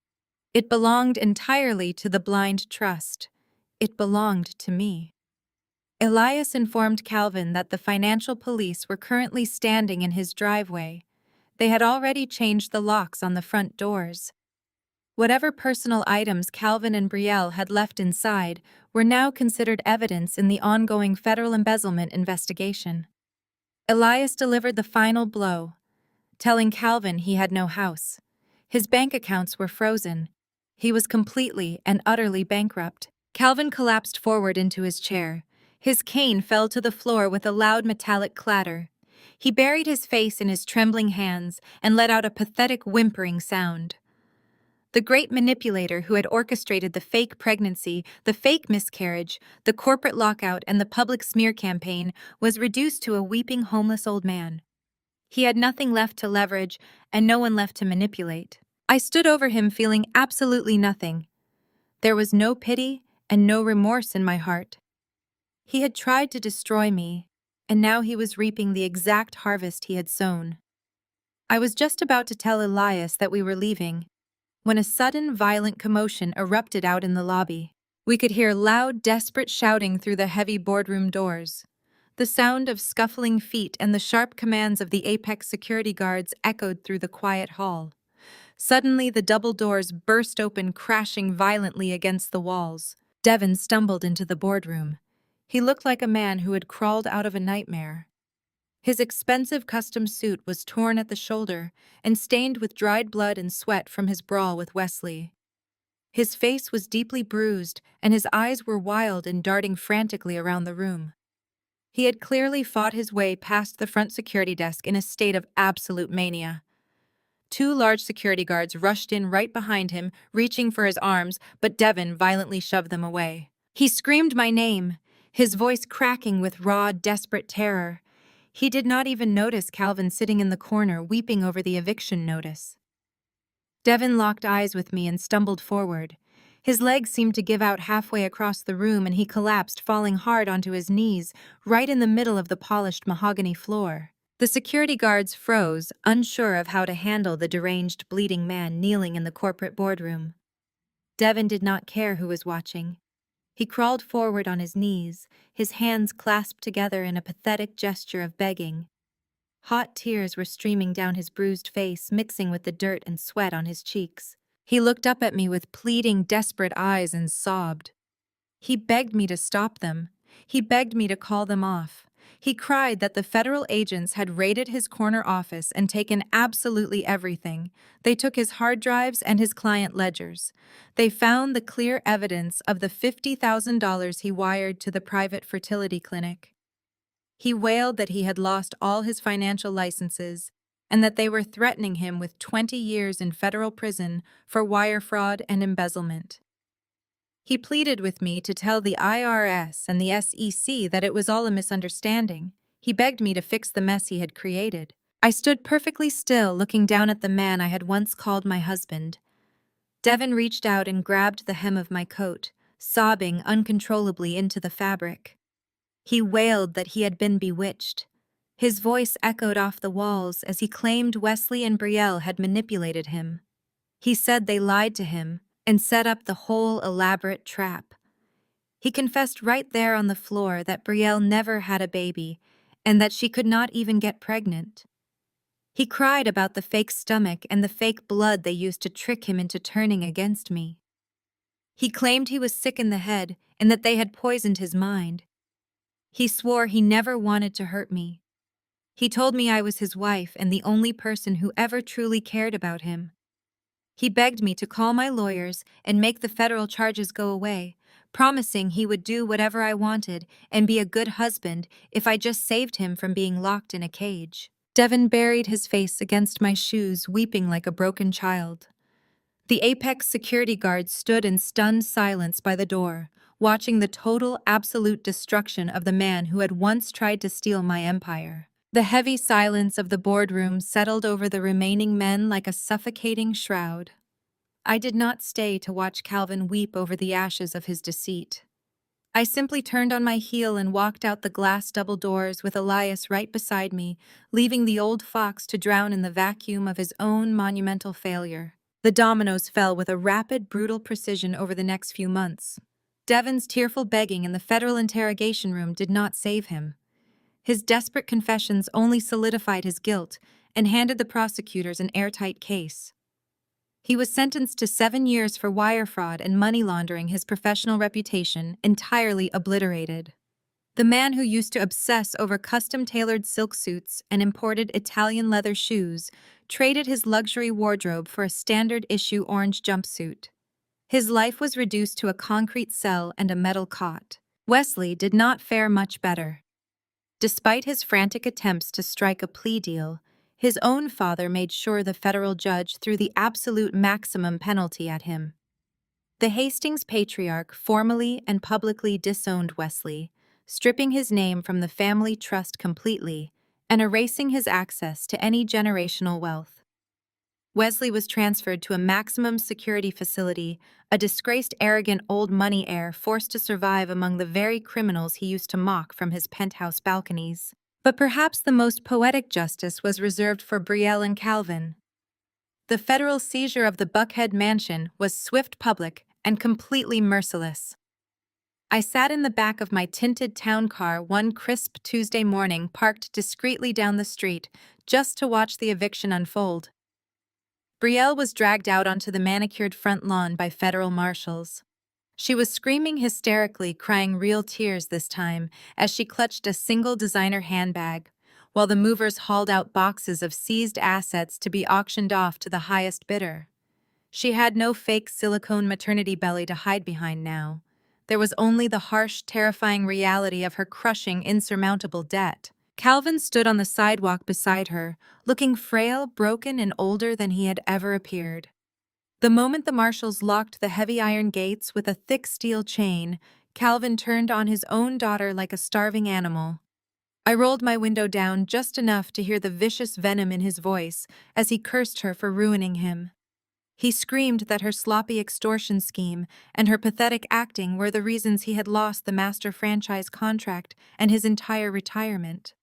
It belonged entirely to the blind trust. It belonged to me. Elias informed Calvin that the financial police were currently standing in his driveway. They had already changed the locks on the front doors. Whatever personal items Calvin and Brielle had left inside were now considered evidence in the ongoing federal embezzlement investigation. Elias delivered the final blow, telling Calvin he had no house. His bank accounts were frozen. He was completely and utterly bankrupt. Calvin collapsed forward into his chair. His cane fell to the floor with a loud metallic clatter. He buried his face in his trembling hands and let out a pathetic whimpering sound. The great manipulator who had orchestrated the fake pregnancy, the fake miscarriage, the corporate lockout, and the public smear campaign was reduced to a weeping homeless old man. He had nothing left to leverage and no one left to manipulate. I stood over him feeling absolutely nothing. There was no pity and no remorse in my heart. He had tried to destroy me, and now he was reaping the exact harvest he had sown. I was just about to tell Elias that we were leaving, when a sudden, violent commotion erupted out in the lobby. We could hear loud, desperate shouting through the heavy boardroom doors. The sound of scuffling feet and the sharp commands of the Apex security guards echoed through the quiet hall. Suddenly, the double doors burst open, crashing violently against the walls. Devin stumbled into the boardroom. He looked like a man who had crawled out of a nightmare. His expensive custom suit was torn at the shoulder and stained with dried blood and sweat from his brawl with Wesley. His face was deeply bruised, and his eyes were wild and darting frantically around the room. He had clearly fought his way past the front security desk in a state of absolute mania. 2 large security guards rushed in right behind him, reaching for his arms, but Devin violently shoved them away. He screamed my name, his voice cracking with raw, desperate terror. He did not even notice Calvin sitting in the corner, weeping over the eviction notice. Devin locked eyes with me and stumbled forward. His legs seemed to give out halfway across the room, and he collapsed, falling hard onto his knees, right in the middle of the polished mahogany floor. The security guards froze, unsure of how to handle the deranged, bleeding man kneeling in the corporate boardroom. Devin did not care who was watching. He crawled forward on his knees, his hands clasped together in a pathetic gesture of begging. Hot tears were streaming down his bruised face, mixing with the dirt and sweat on his cheeks. He looked up at me with pleading, desperate eyes and sobbed. He begged me to stop them. He begged me to call them off. He cried that the federal agents had raided his corner office and taken absolutely everything. They took his hard drives and his client ledgers. They found the clear evidence of the $50,000 he wired to the private fertility clinic. He wailed that he had lost all his financial licenses and that they were threatening him with 20 years in federal prison for wire fraud and embezzlement. He pleaded with me to tell the IRS and the SEC that it was all a misunderstanding. He begged me to fix the mess he had created. I stood perfectly still, looking down at the man I had once called my husband. Devin reached out and grabbed the hem of my coat, sobbing uncontrollably into the fabric. He wailed that he had been bewitched. His voice echoed off the walls as he claimed Wesley and Brielle had manipulated him. He said they lied to him and set up the whole elaborate trap. He confessed right there on the floor that Brielle never had a baby and that she could not even get pregnant. He cried about the fake stomach and the fake blood they used to trick him into turning against me. He claimed he was sick in the head and that they had poisoned his mind. He swore he never wanted to hurt me. He told me I was his wife and the only person who ever truly cared about him. He begged me to call my lawyers and make the federal charges go away, promising he would do whatever I wanted and be a good husband if I just saved him from being locked in a cage. Devin buried his face against my shoes, weeping like a broken child. The Apex security guards stood in stunned silence by the door, watching the total, absolute destruction of the man who had once tried to steal my empire. The heavy silence of the boardroom settled over the remaining men like a suffocating shroud. I did not stay to watch Calvin weep over the ashes of his deceit. I simply turned on my heel and walked out the glass double doors with Elias right beside me, leaving the old fox to drown in the vacuum of his own monumental failure. The dominoes fell with a rapid, brutal precision over the next few months. Devin's tearful begging in the federal interrogation room did not save him. His desperate confessions only solidified his guilt and handed the prosecutors an airtight case. He was sentenced to 7 years for wire fraud and money laundering, his professional reputation entirely obliterated. The man who used to obsess over custom-tailored silk suits and imported Italian leather shoes traded his luxury wardrobe for a standard-issue orange jumpsuit. His life was reduced to a concrete cell and a metal cot. Wesley did not fare much better. Despite his frantic attempts to strike a plea deal, his own father made sure the federal judge threw the absolute maximum penalty at him. The Hastings patriarch formally and publicly disowned Wesley, stripping his name from the family trust completely and erasing his access to any generational wealth. Wesley was transferred to a maximum security facility, a disgraced, arrogant old money heir forced to survive among the very criminals he used to mock from his penthouse balconies. But perhaps the most poetic justice was reserved for Brielle and Calvin. The federal seizure of the Buckhead mansion was swift, public, and completely merciless. I sat in the back of my tinted town car one crisp Tuesday morning, parked discreetly down the street, just to watch the eviction unfold. Brielle was dragged out onto the manicured front lawn by federal marshals. She was screaming hysterically, crying real tears this time, as she clutched a single designer handbag, while the movers hauled out boxes of seized assets to be auctioned off to the highest bidder. She had no fake silicone maternity belly to hide behind now. There was only the harsh, terrifying reality of her crushing, insurmountable debt. Calvin stood on the sidewalk beside her, looking frail, broken, and older than he had ever appeared. The moment the marshals locked the heavy iron gates with a thick steel chain, Calvin turned on his own daughter like a starving animal. I rolled my window down just enough to hear the vicious venom in his voice as he cursed her for ruining him. He screamed that her sloppy extortion scheme and her pathetic acting were the reasons he had lost the master franchise contract and his entire retirement.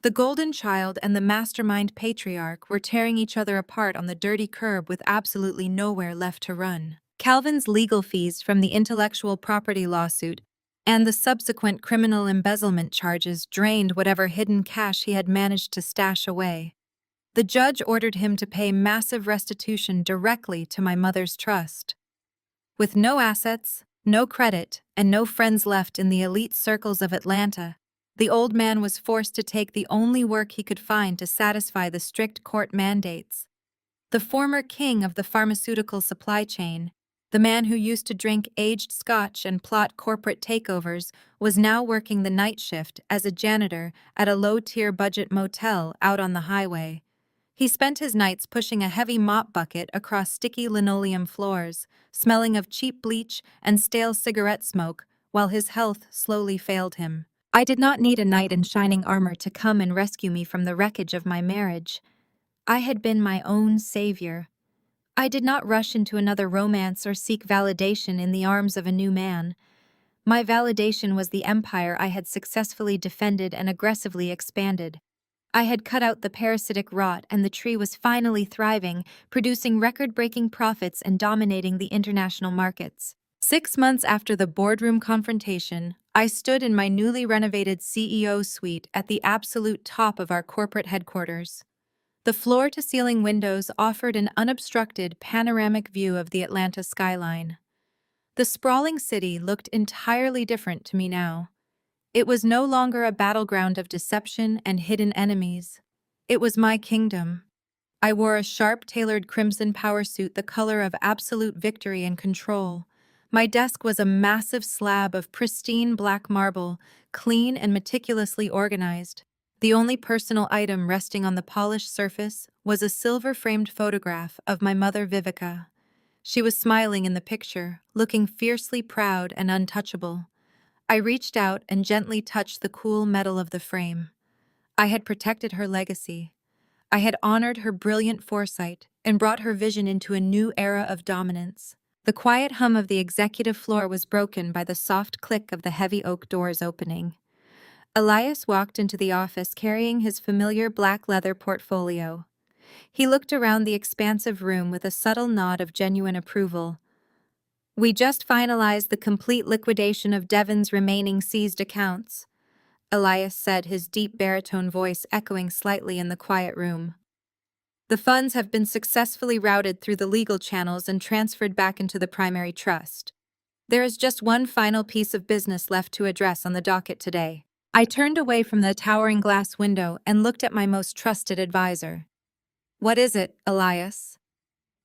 The golden child and the mastermind patriarch were tearing each other apart on the dirty curb with absolutely nowhere left to run. Calvin's legal fees from the intellectual property lawsuit and the subsequent criminal embezzlement charges drained whatever hidden cash he had managed to stash away. The judge ordered him to pay massive restitution directly to my mother's trust. With no assets, no credit, and no friends left in the elite circles of Atlanta, the old man was forced to take the only work he could find to satisfy the strict court mandates. The former king of the pharmaceutical supply chain, the man who used to drink aged scotch and plot corporate takeovers, was now working the night shift as a janitor at a low-tier budget motel out on the highway. He spent his nights pushing a heavy mop bucket across sticky linoleum floors, smelling of cheap bleach and stale cigarette smoke, while his health slowly failed him. I did not need a knight in shining armor to come and rescue me from the wreckage of my marriage. I had been my own savior. I did not rush into another romance or seek validation in the arms of a new man. My validation was the empire I had successfully defended and aggressively expanded. I had cut out the parasitic rot and the tree was finally thriving, producing record-breaking profits and dominating the international markets. 6 months after the boardroom confrontation, I stood in my newly renovated CEO suite at the absolute top of our corporate headquarters. The floor-to-ceiling windows offered an unobstructed panoramic view of the Atlanta skyline. The sprawling city looked entirely different to me now. It was no longer a battleground of deception and hidden enemies. It was my kingdom. I wore a sharp-tailored crimson power suit, the color of absolute victory and control. My desk was a massive slab of pristine black marble, clean and meticulously organized. The only personal item resting on the polished surface was a silver-framed photograph of my mother Vivica. She was smiling in the picture, looking fiercely proud and untouchable. I reached out and gently touched the cool metal of the frame. I had protected her legacy. I had honored her brilliant foresight and brought her vision into a new era of dominance. The quiet hum of the executive floor was broken by the soft click of the heavy oak doors opening. Elias walked into the office carrying his familiar black leather portfolio. He looked around the expansive room with a subtle nod of genuine approval. "We just finalized the complete liquidation of Devon's remaining seized accounts," Elias said, his deep baritone voice echoing slightly in the quiet room. "The funds have been successfully routed through the legal channels and transferred back into the primary trust. There is just one final piece of business left to address on the docket today." I turned away from the towering glass window and looked at my most trusted advisor. "What is it, Elias?"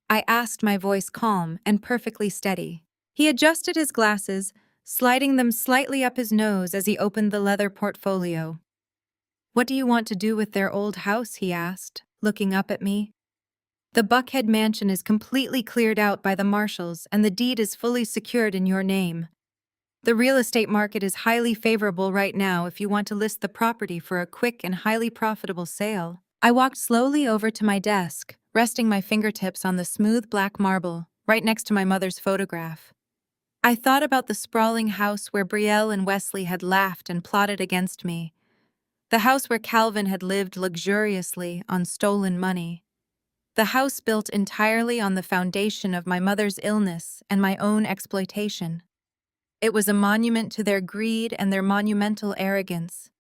I asked, my voice calm and perfectly steady. He adjusted his glasses, sliding them slightly up his nose as he opened the leather portfolio. "What do you want to do with their old house?" he asked, looking up at me. "The Buckhead mansion is completely cleared out by the marshals and the deed is fully secured in your name. The real estate market is highly favorable right now if you want to list the property for a quick and highly profitable sale." I walked slowly over to my desk, resting my fingertips on the smooth black marble, right next to my mother's photograph. I thought about the sprawling house where Brielle and Wesley had laughed and plotted against me. The house where Calvin had lived luxuriously on stolen money. The house built entirely on the foundation of my mother's illness and my own exploitation. It was a monument to their greed and their monumental arrogance.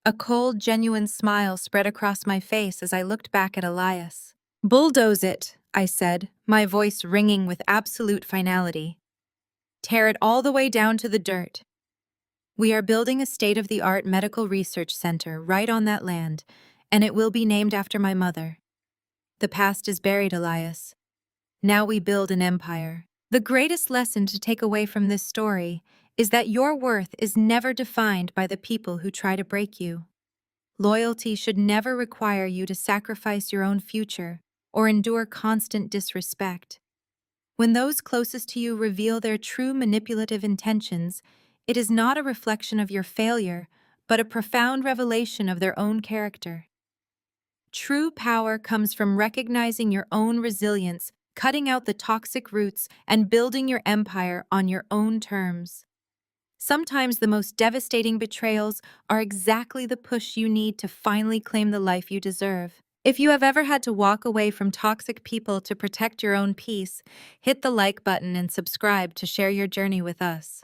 A cold, genuine smile spread across my face as I looked back at Elias. "Bulldoze it," I said, my voice ringing with absolute finality. "Tear it all the way down to the dirt. We are building a state-of-the-art medical research center right on that land, and it will be named after my mother. The past is buried, Elias. Now we build an empire." The greatest lesson to take away from this story is that your worth is never defined by the people who try to break you. Loyalty should never require you to sacrifice your own future or endure constant disrespect. When those closest to you reveal their true manipulative intentions, it is not a reflection of your failure, but a profound revelation of their own character. True power comes from recognizing your own resilience, cutting out the toxic roots, and building your empire on your own terms. Sometimes the most devastating betrayals are exactly the push you need to finally claim the life you deserve. If you have ever had to walk away from toxic people to protect your own peace, hit the like button and subscribe to share your journey with us.